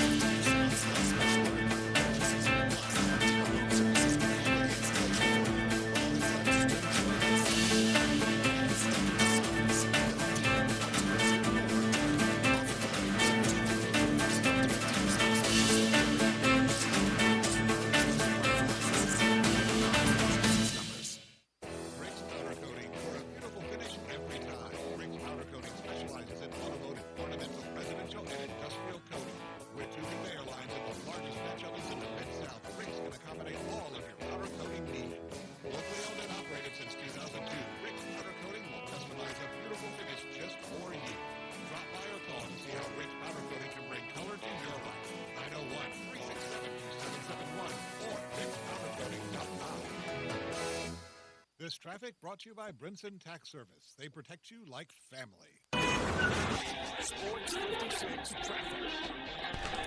Special order purchases, plus home services and installation. All is left is to This traffic brought to you by Brinson Tax Service. They protect you like family. Sports 56 traffic.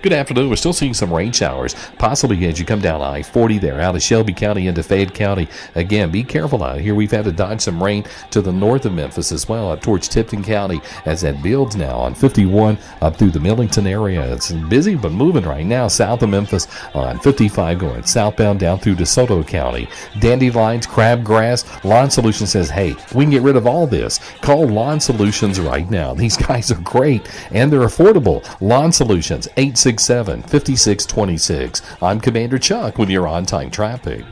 Good afternoon. We're still seeing some rain showers, possibly as you come down I-40 there, out of Shelby County into Fayette County. Again, be careful out here. We've had to dodge some rain to the north of Memphis as well, up towards Tipton County, as that builds now on 51 up through the Millington area. It's busy but moving right now south of Memphis on 55 going southbound down through DeSoto County. Dandelions, crabgrass. Lawn Solutions says, hey, we can get rid of all this. Call Lawn Solutions right now. These guys are great and they're affordable. Lawn Solutions, 867-5626. I'm Commander Chuck with your on-time traffic.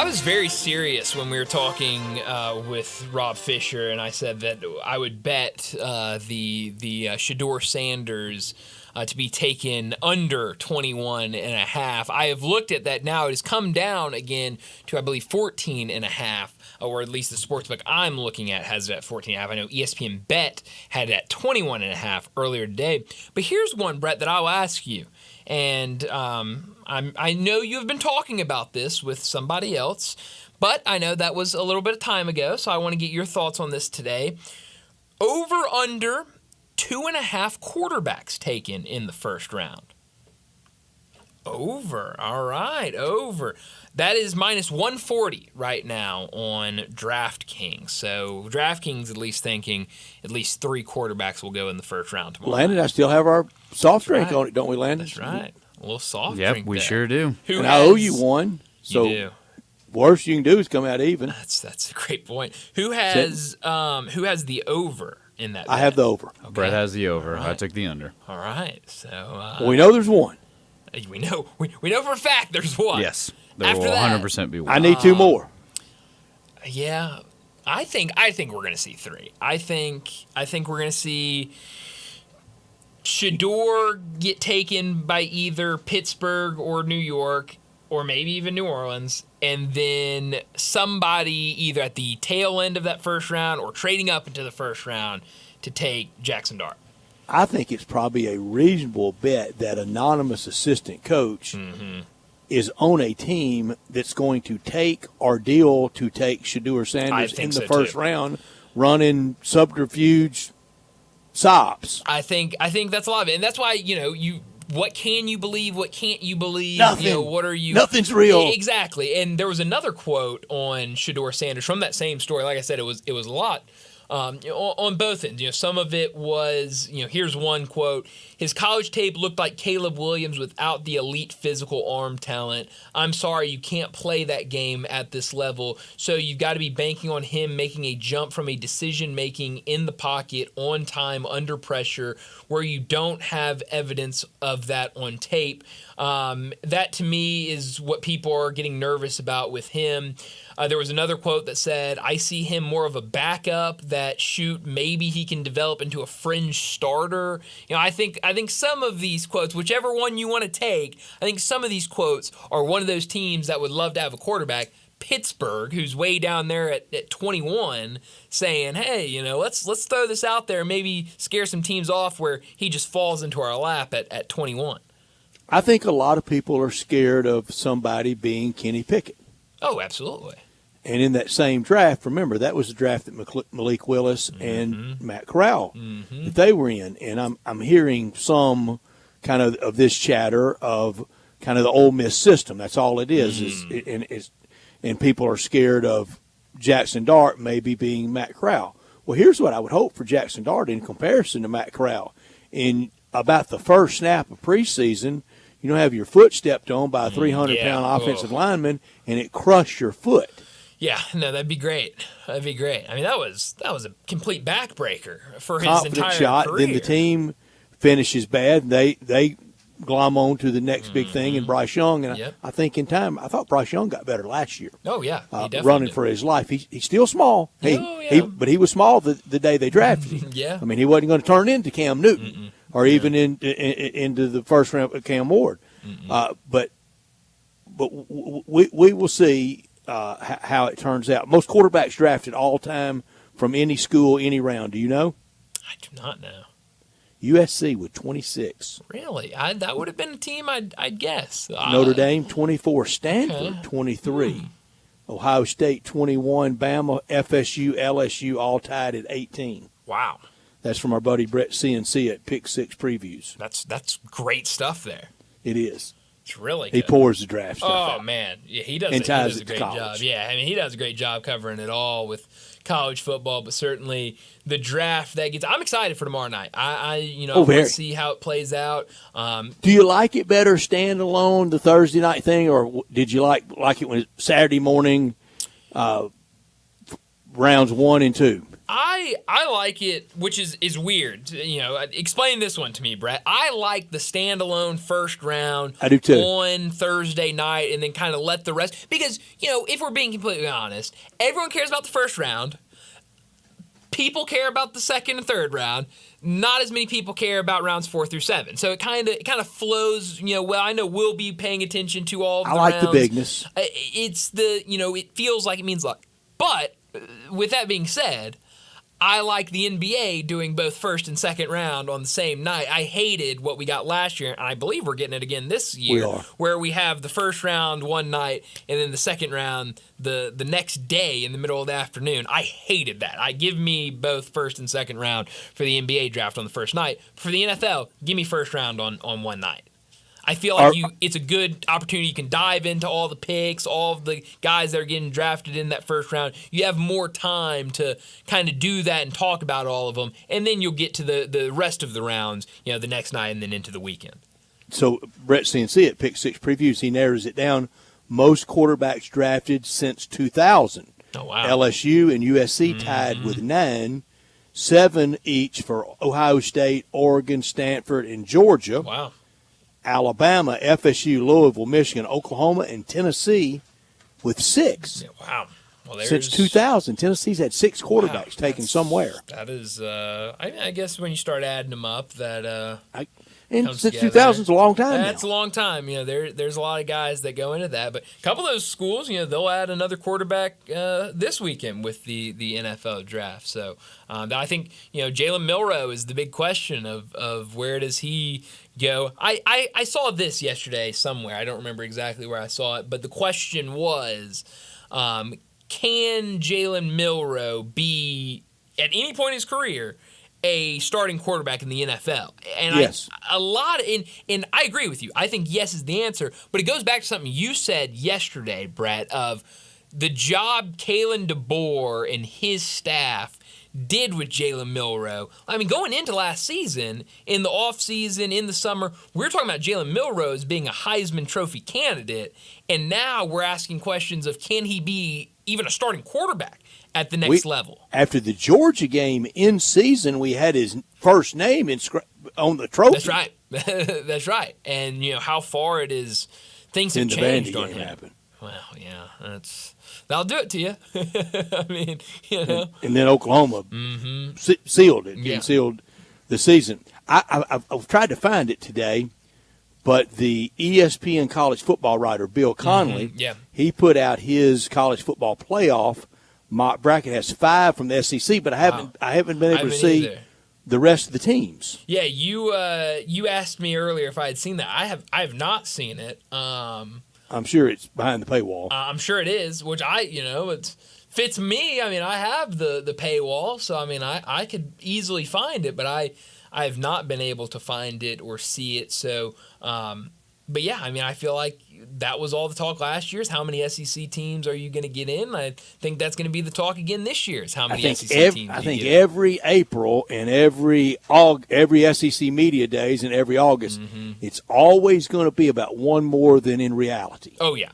I was very serious when we were talking with Rob Fisher, and I said that I would bet the Shedeur Sanders to be taken under 21.5. I have looked at that now. It has come down again to, I believe, 14.5, or at least the sportsbook I'm looking at has it at 14.5. I know ESPN Bet had it at 21.5 earlier today. But here's one, Brett, that I'll ask you. And I know you have been talking about this with somebody else, but I know that was a little bit of time ago, so I want to get your thoughts on this today. Over, under 2.5 quarterbacks taken in the first round. Over. All right, over. That is minus 140 right now on DraftKings. So DraftKings at least thinking at least 3 quarterbacks will go in the first round tomorrow. Landon, I still have our soft drink on it, don't we, Landon? That's right. A little soft yep, drink we there. sure do. And I owe you one. So you do. Worst you can do is come out even. That's a great point. Who has the over in that? I have the over. Okay. Brett has the over. All right. I took the under. All right. So well, we know there's one. We know for a fact there's one. Yes. There After will that, 100% be one. I need 2 more. Yeah. I think we're going to see 3. I think we're going to see Shedeur get taken by either Pittsburgh or New York, or maybe even New Orleans, and then somebody either at the tail end of that first round or trading up into the first round to take Jackson Dart. I think it's probably a reasonable bet that anonymous assistant coach is on a team that's going to take or deal to take Shedeur Sanders in the first round, running subterfuge sops. I think that's a lot of it, and that's why what can you believe? What can't you believe? Nothing. What are you? Nothing's real. Exactly. And there was another quote on Shedeur Sanders from that same story. Like I said, it was a lot. On both ends. Some of it was, here's one quote. His college tape looked like Caleb Williams without the elite physical arm talent. I'm sorry, you can't play that game at this level. So you've got to be banking on him making a jump from a decision-making in the pocket, on time, under pressure, where you don't have evidence of that on tape. That, to me, is what people are getting nervous about with him. There was another quote that said, I see him more of a backup that maybe he can develop into a fringe starter. I think some of these quotes, whichever one you want to take, I think some of these quotes are one of those teams that would love to have a quarterback. Pittsburgh, who's way down there at 21, saying, hey, let's throw this out there and maybe scare some teams off where he just falls into our lap at 21. I think a lot of people are scared of somebody being Kenny Pickett. Oh, absolutely. And in that same draft, remember, that was the draft that Malik Willis and Matt Corral that they were in. And I'm hearing some kind of this chatter of kind of the Ole Miss system. That's all it is. And people are scared of Jackson Dart maybe being Matt Corral. Well, here's what I would hope for Jackson Dart in comparison to Matt Corral. In about the first snap of preseason, have your foot stepped on by a 300-pound offensive lineman, and it crushed your foot. Yeah, no, that'd be great. That'd be great. I mean, that was a complete backbreaker for his Confident entire shot. career. Then the team finishes bad. They glom on to the next big thing in Bryce Young. And I think in time, I thought Bryce Young got better last year. Oh, yeah. He definitely running did. for his life. He's still small. But he was small the day they drafted him. Yeah. I mean, he wasn't going to turn into Cam Newton or even into the first round of Cam Ward. But we will see how it turns out. Most quarterbacks drafted all time from any school, any round. Do you know? I do not know. USC with 26. Really? That would have been a team I'd guess. Notre Dame 24. Stanford 23. Ohio State 21. Bama, FSU, LSU all tied at 18. Wow. That's from our buddy Brett CNC at Pick 6 Previews. That's great stuff there. It is. It's really good. He pours the draft stuff out. Oh, man. Yeah, he does, And ties a it to great college. job. Yeah, I mean, he does a great job covering it all with college football, but certainly the draft that gets – I'm excited for tomorrow night. I want to see how it plays out. Do you like it better standalone, the Thursday night thing, or did you like it when Saturday morning rounds 1 and 2? I like it, which is weird. Explain this one to me, Brett. I like the standalone first round. I do too. On Thursday night, and then kind of let the rest, because if we're being completely honest, everyone cares about the first round. People care about the second and third round. Not as many people care about rounds 4 through 7. So it kind of flows. Well, I know we'll be paying attention to all of the rounds. I like the bigness. It's it feels like it means a lot. But with that being said, I like the NBA doing both first and second round on the same night. I hated what we got last year, and I believe we're getting it again this year, where we have the first round one night and then the second round the next day in the middle of the afternoon. I hated that. Give me both first and second round for the NBA draft on the first night. For the NFL, give me first round on one night. I feel like it's a good opportunity. You can dive into all the picks, all of the guys that are getting drafted in that first round. You have more time to kind of do that and talk about all of them, and then you'll get to the rest of the rounds, the next night and then into the weekend. So Brett CNC at Pick 6 Previews, he narrows it down. Most quarterbacks drafted since 2000. Oh, wow. LSU and USC tied with 9, 7 each for Ohio State, Oregon, Stanford, and Georgia. Wow. Alabama, FSU, Louisville, Michigan, Oklahoma, and Tennessee with 6. Yeah, wow. Well, since 2000, Tennessee's had 6 quarterbacks taken somewhere. That is, I guess when you start adding them up, that since 2000 is a long time. That's a long time. There's a lot of guys that go into that, but a couple of those schools, they'll add another quarterback this weekend with the NFL draft. So I think Jalen Milroe is the big question of where does he go. I saw this yesterday somewhere. I don't remember exactly where I saw it, but the question was, can Jalen Milroe be at any point in his career a starting quarterback in the NFL? And yes. And I agree with you. I think yes is the answer, but it goes back to something you said yesterday, Brett, of the job Kalen DeBoer and his staff did with Jalen Milroe. I mean, going into last season, in the offseason, in the summer, we were talking about Jalen Milroe as being a Heisman Trophy candidate, and now we're asking questions of can he be even a starting quarterback at the next level? After the Georgia game in season, we had his first name on the trophy. That's right. That's right. And, how far it is, things have changed on him. Happened. Well, yeah, that'll do it to you. I mean, And then Oklahoma sealed it and sealed the season. I've tried to find it today, but the ESPN college football writer, Bill Connolly, he put out his college football playoff mock bracket. It has 5 from the SEC, but I haven't been able to see the rest of the teams. Yeah, you asked me earlier if I had seen that. I have not seen it. I'm sure it's behind the paywall. I'm sure it is, which it fits me. I mean, I have the paywall, so I mean, I could easily find it, but I have not been able to find it or see it. So, but yeah, I mean, I feel like that was all the talk last year is how many SEC teams are you going to get in? I think that's going to be the talk again this year is how many SEC teams I think every April and every SEC media days and every August, it's always going to be about one more than in reality. Oh, yeah.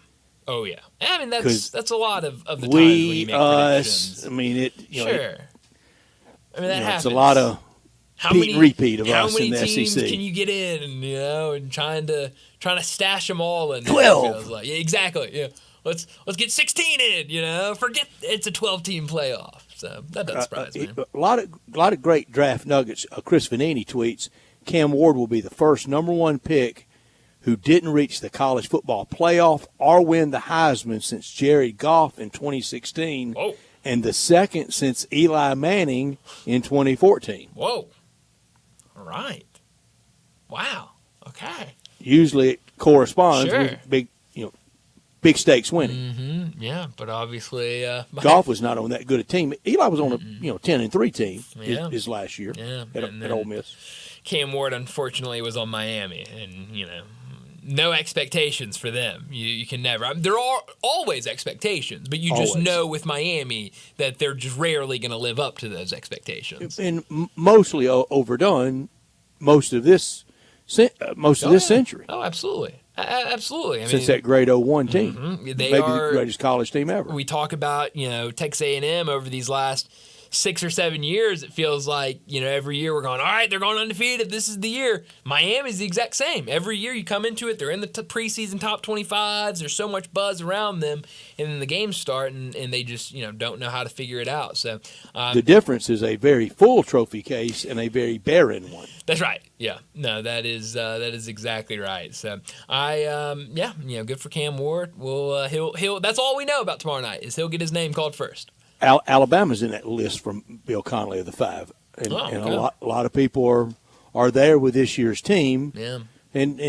I mean, that's a lot of the times when you make predictions. I mean, sure. I mean, that happens. It's a lot of repeat of us in the SEC. How many teams can you get in, and trying to stash them all in? 12. It feels like. Yeah, exactly. Yeah. Let's get 16 in, forget it's a 12-team playoff. So that doesn't surprise me. A lot of great draft nuggets. Chris Vanini tweets, Cam Ward will be the first number 1 pick who didn't reach the college football playoff or win the Heisman since Jared Goff in 2016. Whoa. And the second since Eli Manning in 2014. Whoa. All right. Wow. Okay. Usually it corresponds with big stakes winning. Yeah, but obviously Goff was not on that good a team. Eli was on a 10-3 team his last year at Ole Miss. Cam Ward unfortunately was on Miami, and no expectations for them. You can never. There are always expectations, but you just know with Miami that they're just rarely going to live up to those expectations. And mostly overdone most of this century. Oh, absolutely. Absolutely. Since that great 01 team. They maybe the greatest college team ever. We talk about, Texas A&M over these last 6 or 7 years, it feels like, every year we're going, all right, they're going undefeated. This is the year. Miami's the exact same. Every year you come into it, they're in the preseason top 25s. There's so much buzz around them, and then the games start, and they just, don't know how to figure it out. So the difference is a very full trophy case and a very barren one. That's right. Yeah. No, that is exactly right. So good for Cam Ward. He'll that's all we know about tomorrow night is he'll get his name called first. Alabama's in that list from Bill Connolly of the 5, and okay. a lot of people are there with this year's team. Yeah. And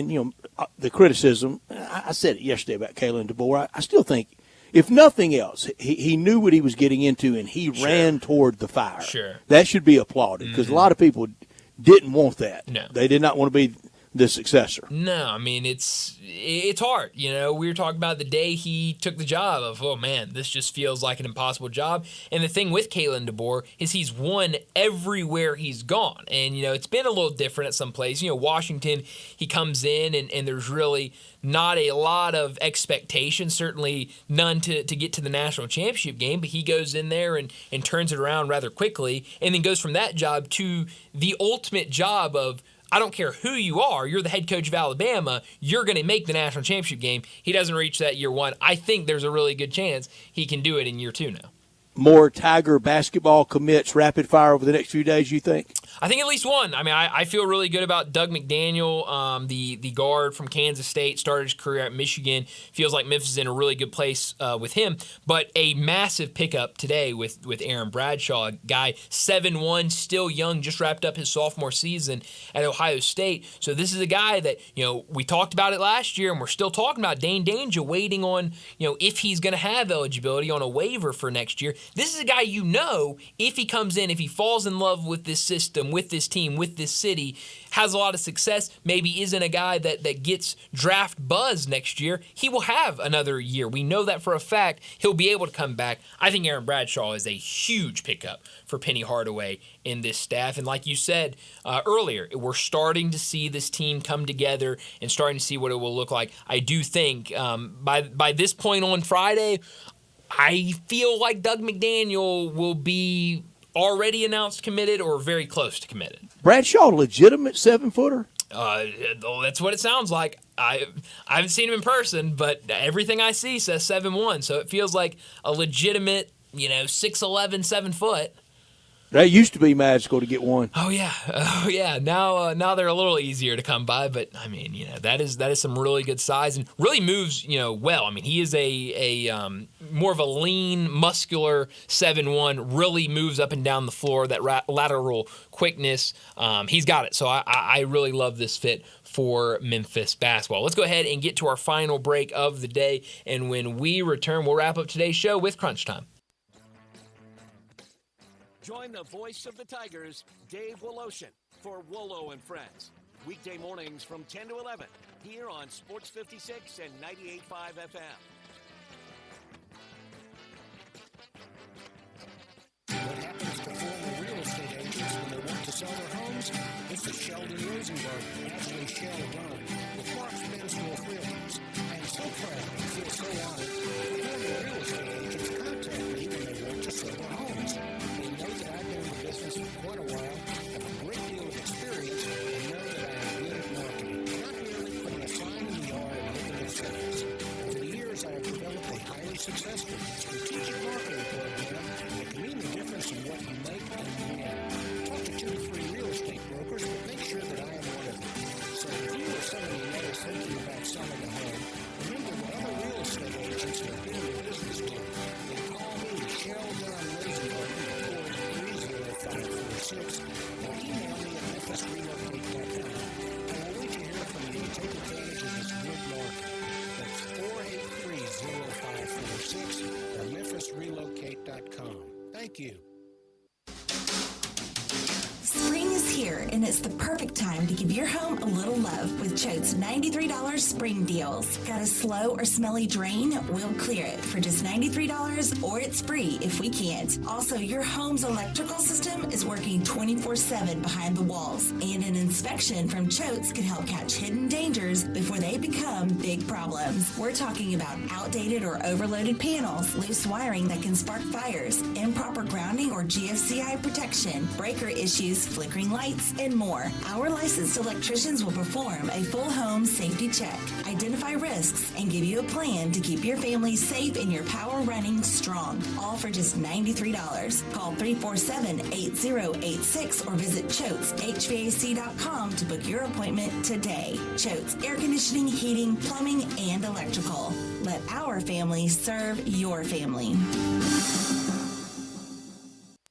the criticism, I said it yesterday about Kalen DeBoer. I still think, if nothing else, he knew what he was getting into, and he ran toward the fire. Sure. That should be applauded, because a lot of people didn't want that. No. They did not want to be the successor. No, I mean, it's hard. We were talking about the day he took the job of, oh, man, this just feels like an impossible job. And the thing with Kalen DeBoer is he's won everywhere he's gone. And, it's been a little different at some place. Washington, he comes in and there's really not a lot of expectation, certainly none to get to the national championship game, but he goes in there and turns it around rather quickly, and then goes from that job to the ultimate job of, I don't care who you are, you're the head coach of Alabama, you're going to make the national championship game. He doesn't reach that year 1. I think there's a really good chance he can do it in year 2 now. More Tiger basketball commits rapid fire over the next few days, you think? I think at least one. I mean, I feel really good about Doug McDaniel, the guard from Kansas State, started his career at Michigan. Feels like Memphis is in a really good place with him. But a massive pickup today with Aaron Bradshaw, a guy 7'1", still young, just wrapped up his sophomore season at Ohio State. So this is a guy that, we talked about it last year, and we're still talking about Dane Danger waiting on, if he's going to have eligibility on a waiver for next year. This is a guy if he comes in, if he falls in love with this system, with this team, with this city, has a lot of success, maybe isn't a guy that gets draft buzz next year, he will have another year. We know that for a fact. He'll be able to come back. I think Aaron Bradshaw is a huge pickup for Penny Hardaway in this staff. And like you said earlier, we're starting to see this team come together and starting to see what it will look like. I do think by this point on Friday, I feel like Doug McDaniel will be already announced committed or very close to committed. Bradshaw, legitimate 7-footer? That's what it sounds like. I haven't seen him in person, but everything I see says 7'1", so it feels like a legitimate, 6'11", 7 foot. That used to be magical to get one. Oh yeah. Now they're a little easier to come by, but I mean, that is some really good size and really moves, well. I mean, he is a more of a lean, muscular 7'1", really moves up and down the floor. That lateral quickness, he's got it. So I really love this fit for Memphis basketball. Let's go ahead and get to our final break of the day, and when we return, we'll wrap up today's show with Crunch Time. Join the voice of the Tigers, Dave Woloshin, for Wolo and Friends. Weekday mornings from 10 to 11, here on Sports 56 and 98.5 FM. What happens to former real estate agents when they want to sell their homes? This is Sheldon Rosenberg, Ashley Sheldon, with Mark's Mansfield Realtors. I am so proud and feel so honored that former real estate agents contact me when they want to sell their homes. They know that I've been in the business for quite a while, have a great deal of experience, and know that I am good at marketing. Not merely putting a sign in the yard and looking at sales. Over the years, I have developed a highly successful strategic marketing program that can mean the difference in what you make and when. Talk to 2 to 3 real estate brokers, but make sure that I am one of them. So if you or somebody you know is thinking about selling a home, remember what other real estate agents have been in business doing. Then call me, Sheldon Rosenberg, at 483-0546, or email me at memphisrelocate.com. I will wait to hear from you to take advantage of this good market. That's 483-0546 or memphisrelocate.com. Thank you. Spring is here, and it's the perfect time to give your home a little love with Choate's $93 spring deals. Got a slow or smelly drain? We'll clear it for just $93 or it's free if we can't. Also, your home's electrical system is working 24/7 behind the walls, and an inspection from Choate's can help catch hidden dangers before they become big problems. We're talking about outdated or overloaded panels, loose wiring that can spark fires, improper grounding or GFCI protection, breaker issues, flickering lights, and more. Our licensed electricians will perform a full home safety check, identify risks, and give you a plan to keep your family safe and your power running strong. All for just $93. Call 347-8086 or visit ChoatesHVAC.com to book your appointment today. Choates Air Conditioning, Heating, Plumbing, and Electrical. Let our family serve your family.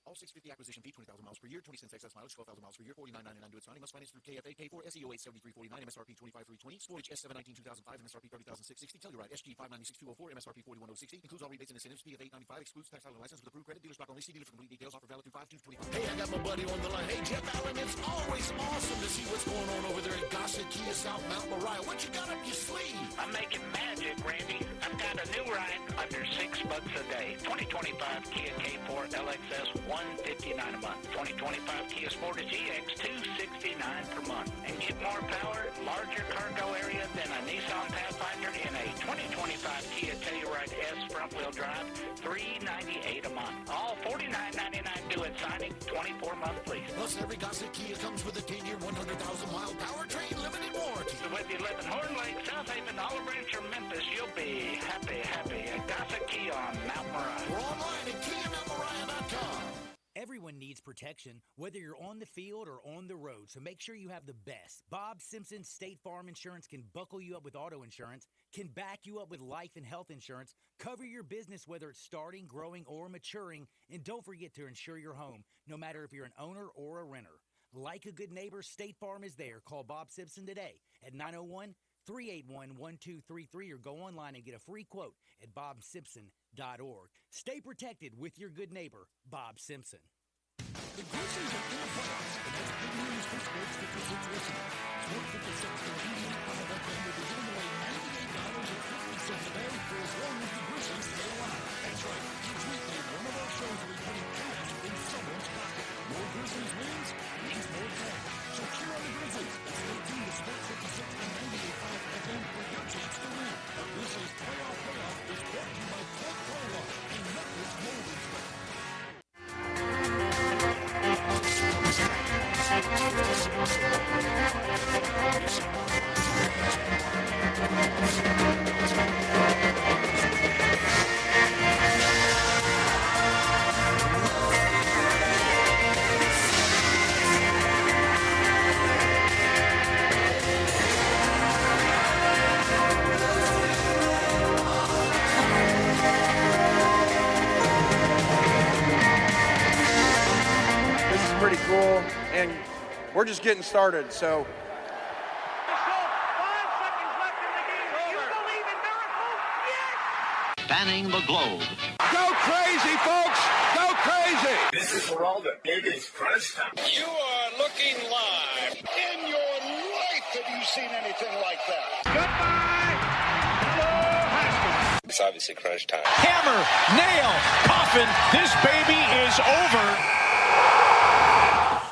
All 650 acquisition fee, 20,000 miles per year, 20 cents excess mileage, 12,000 miles per year, $49.99 due at signing. Must finance through KFA, K4, SEO 873.49, MSRP 25,320, Sportage S719 2005, MSRP 30,660, Telluride SG 596,204, MSRP 41,060. Includes all rebates and incentives, fee of $895, excludes tax title license with approved credit, dealer stock only. See dealer for complete details. Offer valid through 5/2/25. Hey, I got my buddy on the line. Hey, Jeff Allen, it's always awesome to see what's going on over there at Gossett Kia South Mount Moriah. What you got up your sleeve? I'm making magic, Randy. I've got a new ride under $6 a day. 2025 Kia K4 LXS, $159 a month. 2025 Kia Sportage EX, $269 per month. And get more power, larger cargo area than a Nissan Pathfinder in a 2025 Kia Telluride S front-wheel drive, $398 a month. All $49.99 due at signing, 24-month lease. Plus, every Gossett Kia comes with a 10-year, 100,000-mile powertrain limited warranty. So whether you live in Horn Lake, South Haven, Olive Branch, or Memphis, you'll be happy at Gossett Kia on Mount Moriah. We're online at KiaMountMoriah.com. Everyone needs protection, whether you're on the field or on the road, so make sure you have the best. Bob Simpson State Farm Insurance can buckle you up with auto insurance, can back you up with life and health insurance, cover your business whether it's starting, growing, or maturing, and don't forget to insure your home, no matter if you're an owner or a renter. Like a good neighbor, State Farm is there. Call Bob Simpson today at 901-381-1233 or go online and get a free quote at bobsimpson.org. Stay protected with your good neighbor, Bob Simpson. The Grizzlies are in the playoffs, and that's big news for Sports 56 listeners. Sports 56 convenient FM will be giving away $98.50 a day for as long as the Grizzlies stay alive. That's right. Each weekday, one of our shows will be putting cash in someone's pocket. More Grizzlies wins means more cash. So cheer on the Grizzlies and stay tuned to Sports 56 and 98.5 FM for your chance to win. The Grizzlies playoff is brought to you by Fort Cola and Memphis Molding Spec. Pretty cool, and we're just getting started, so. Spanning the globe. Go crazy, folks! Go crazy! This is for all the biggest crunch time. You are looking live. In your life have you seen anything like that? Goodbye! Hello, Haskins. It's obviously crunch time. Hammer, nail, coffin. This baby is over.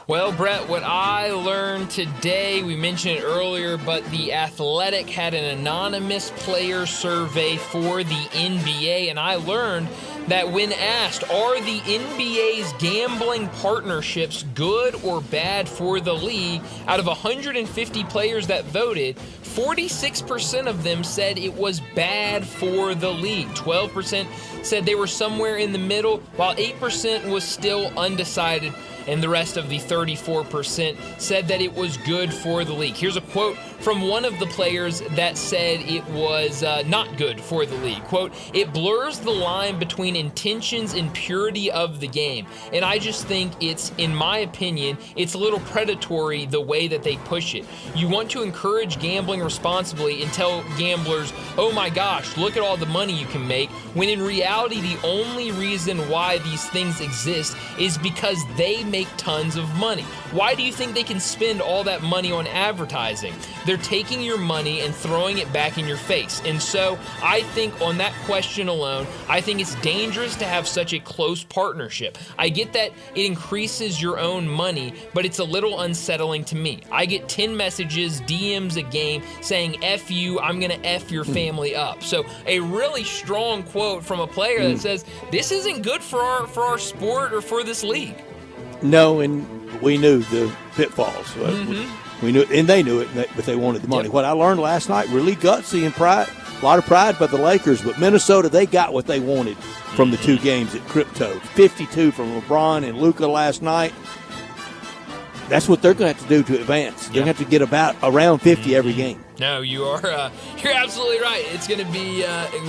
Well, Brett, what I learned today, we mentioned it earlier, but The Athletic had an anonymous player survey for the NBA, and I learned that when asked, are the NBA's gambling partnerships good or bad for the league, out of 150 players that voted, 46% of them said it was bad for the league. 12% said they were somewhere in the middle, while 8% was still undecided. And the rest of the 34% said that it was good for the league. Here's a quote from one of the players that said it was not good for the league. Quote, "It blurs the line between intentions and purity of the game. And I just think it's, in my opinion, it's a little predatory the way that they push it. You want to encourage gambling responsibly and tell gamblers, oh my gosh, look at all the money you can make, when in reality the only reason why these things exist is because they make tons of money. Why do you think they can spend all that money on advertising? They're taking your money and throwing it back in your face. And so I think on that question alone, I think it's dangerous to have such a close partnership. I get that it increases your own money, but it's a little unsettling to me. I get 10 messages, DMs a game saying, F you, I'm going to F your family up. So a really strong quote from a player that says, this isn't good for our sport or for this league. No, and we knew the pitfalls. We knew, and they knew it, but they wanted the money. Yep. What I learned last night, really gutsy and pride, a lot of pride by the Lakers, but Minnesota, they got what they wanted from the two games at Crypto. 52 from LeBron and Luka last night. That's what they're going to have to do to advance. They're going to have to get around 50 every game. No, you're absolutely right. It's going to be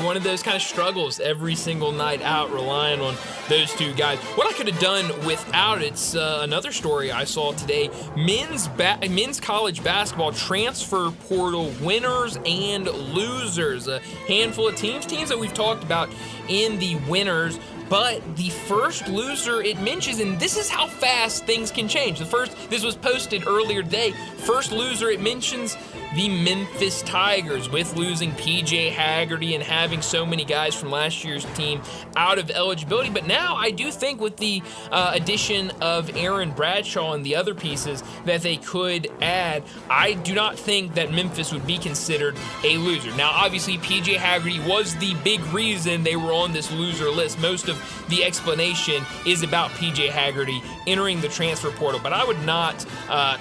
one of those kind of struggles every single night out, relying on those two guys. What I could have done without it's another story I saw today. Men's college basketball transfer portal winners and losers. A handful of teams that we've talked about in the winners. But the first loser it mentions, and this is how fast things can change. This was posted earlier today. First loser it mentions the Memphis Tigers, with losing PJ Haggerty and having so many guys from last year's team out of eligibility. But now I do think with the addition of Aaron Bradshaw and the other pieces that they could add, I do not think that Memphis would be considered a loser. Now, obviously, PJ Haggerty was the big reason they were on this loser list. Most of the explanation is about PJ Haggerty entering the transfer portal, but I would not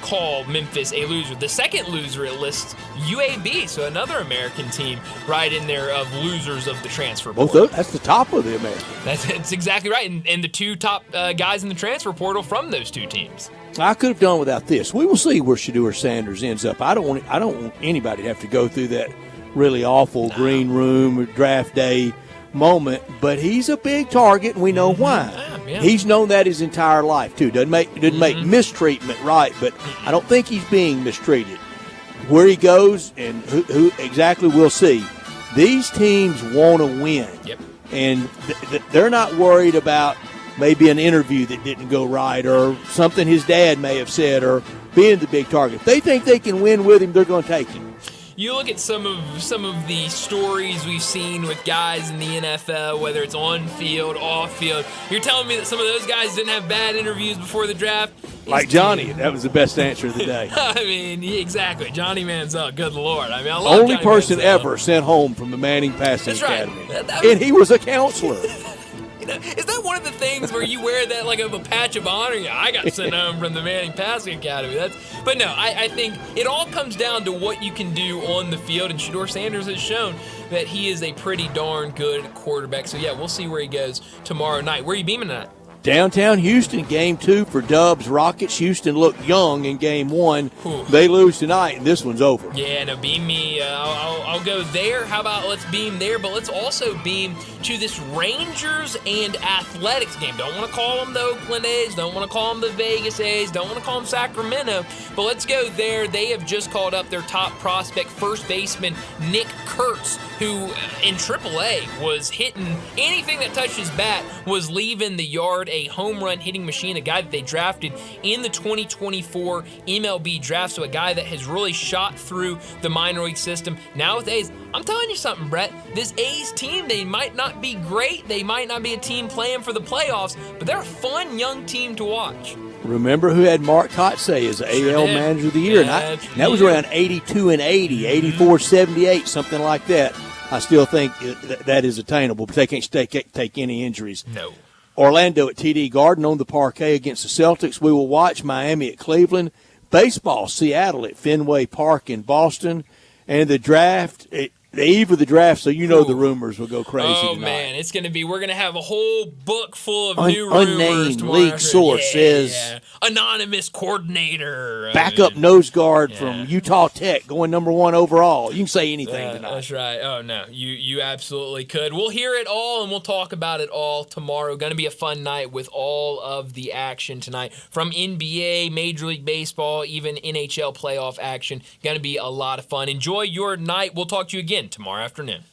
call Memphis a loser. The second loser it lists UAB, so another American team right in there of losers of the transfer portal. That's the top of the American. That's exactly right, and the two top guys in the transfer portal from those two teams. I could have done without this. We will see where Shedeur Sanders ends up. I don't want anybody to have to go through that really awful green room or draft day moment, but he's a big target, and we know why. Yeah. He's known that his entire life too. Doesn't make mistreatment right, but I don't think he's being mistreated. Where he goes and who exactly, we'll see. These teams want to win, and they're not worried about maybe an interview that didn't go right or something his dad may have said or being the big target. If they think they can win with him, they're going to take him. You look at some of the stories we've seen with guys in the NFL, whether it's on field, off field. You're telling me that some of those guys didn't have bad interviews before the draft? Like Johnny, that was the best answer of the day. I mean, exactly. Johnny Manziel, good Lord. I mean, I love only Johnny person Manziel. Ever sent home from the Manning Passing Academy. Right. And he was a counselor. Is that one of the things where you wear that like of a patch of honor? Yeah, I got sent home from the Manning Passing Academy. But no, I think it all comes down to what you can do on the field, and Shedeur Sanders has shown that he is a pretty darn good quarterback. So yeah, we'll see where he goes tomorrow night. Where are you beaming tonight? Downtown Houston, game 2 for Dubs Rockets. Houston looked young in game 1. They lose tonight, and this one's over. Yeah, no, beam me. I'll go there. How about let's beam there, but let's also beam to this Rangers and Athletics game. Don't want to call them the Oakland A's. Don't want to call them the Vegas A's. Don't want to call them Sacramento, but let's go there. They have just called up their top prospect, first baseman Nick Kurtz, who in AAA was hitting anything that touched his bat was leaving the yard. A home run hitting machine, a guy that they drafted in the 2024 MLB draft, so a guy that has really shot through the minor league system. Now with A's, I'm telling you something, Brett, this A's team, they might not be great, they might not be a team playing for the playoffs, but they're a fun young team to watch. Remember who had Mark Kotsay as the AL Manager of the Year? And that was around 82 and 80, 84, 78, something like that. I still think that is attainable, but they can't take any injuries. No. Orlando at TD Garden on the parquet against the Celtics. We will watch Miami at Cleveland. Baseball, Seattle at Fenway Park in Boston. And the draft, the eve of the draft, so you know the rumors will go crazy tonight. Man, it's going to be, we're going to have a whole book full of new rumors unnamed tomorrow. League source says anonymous coordinator. Backup nose guard from Utah Tech going number 1 overall. You can say anything tonight. That's right. Oh, no, you absolutely could. We'll hear it all, and we'll talk about it all tomorrow. Going to be a fun night with all of the action tonight from NBA, Major League Baseball, even NHL playoff action. Going to be a lot of fun. Enjoy your night. We'll talk to you again tomorrow afternoon.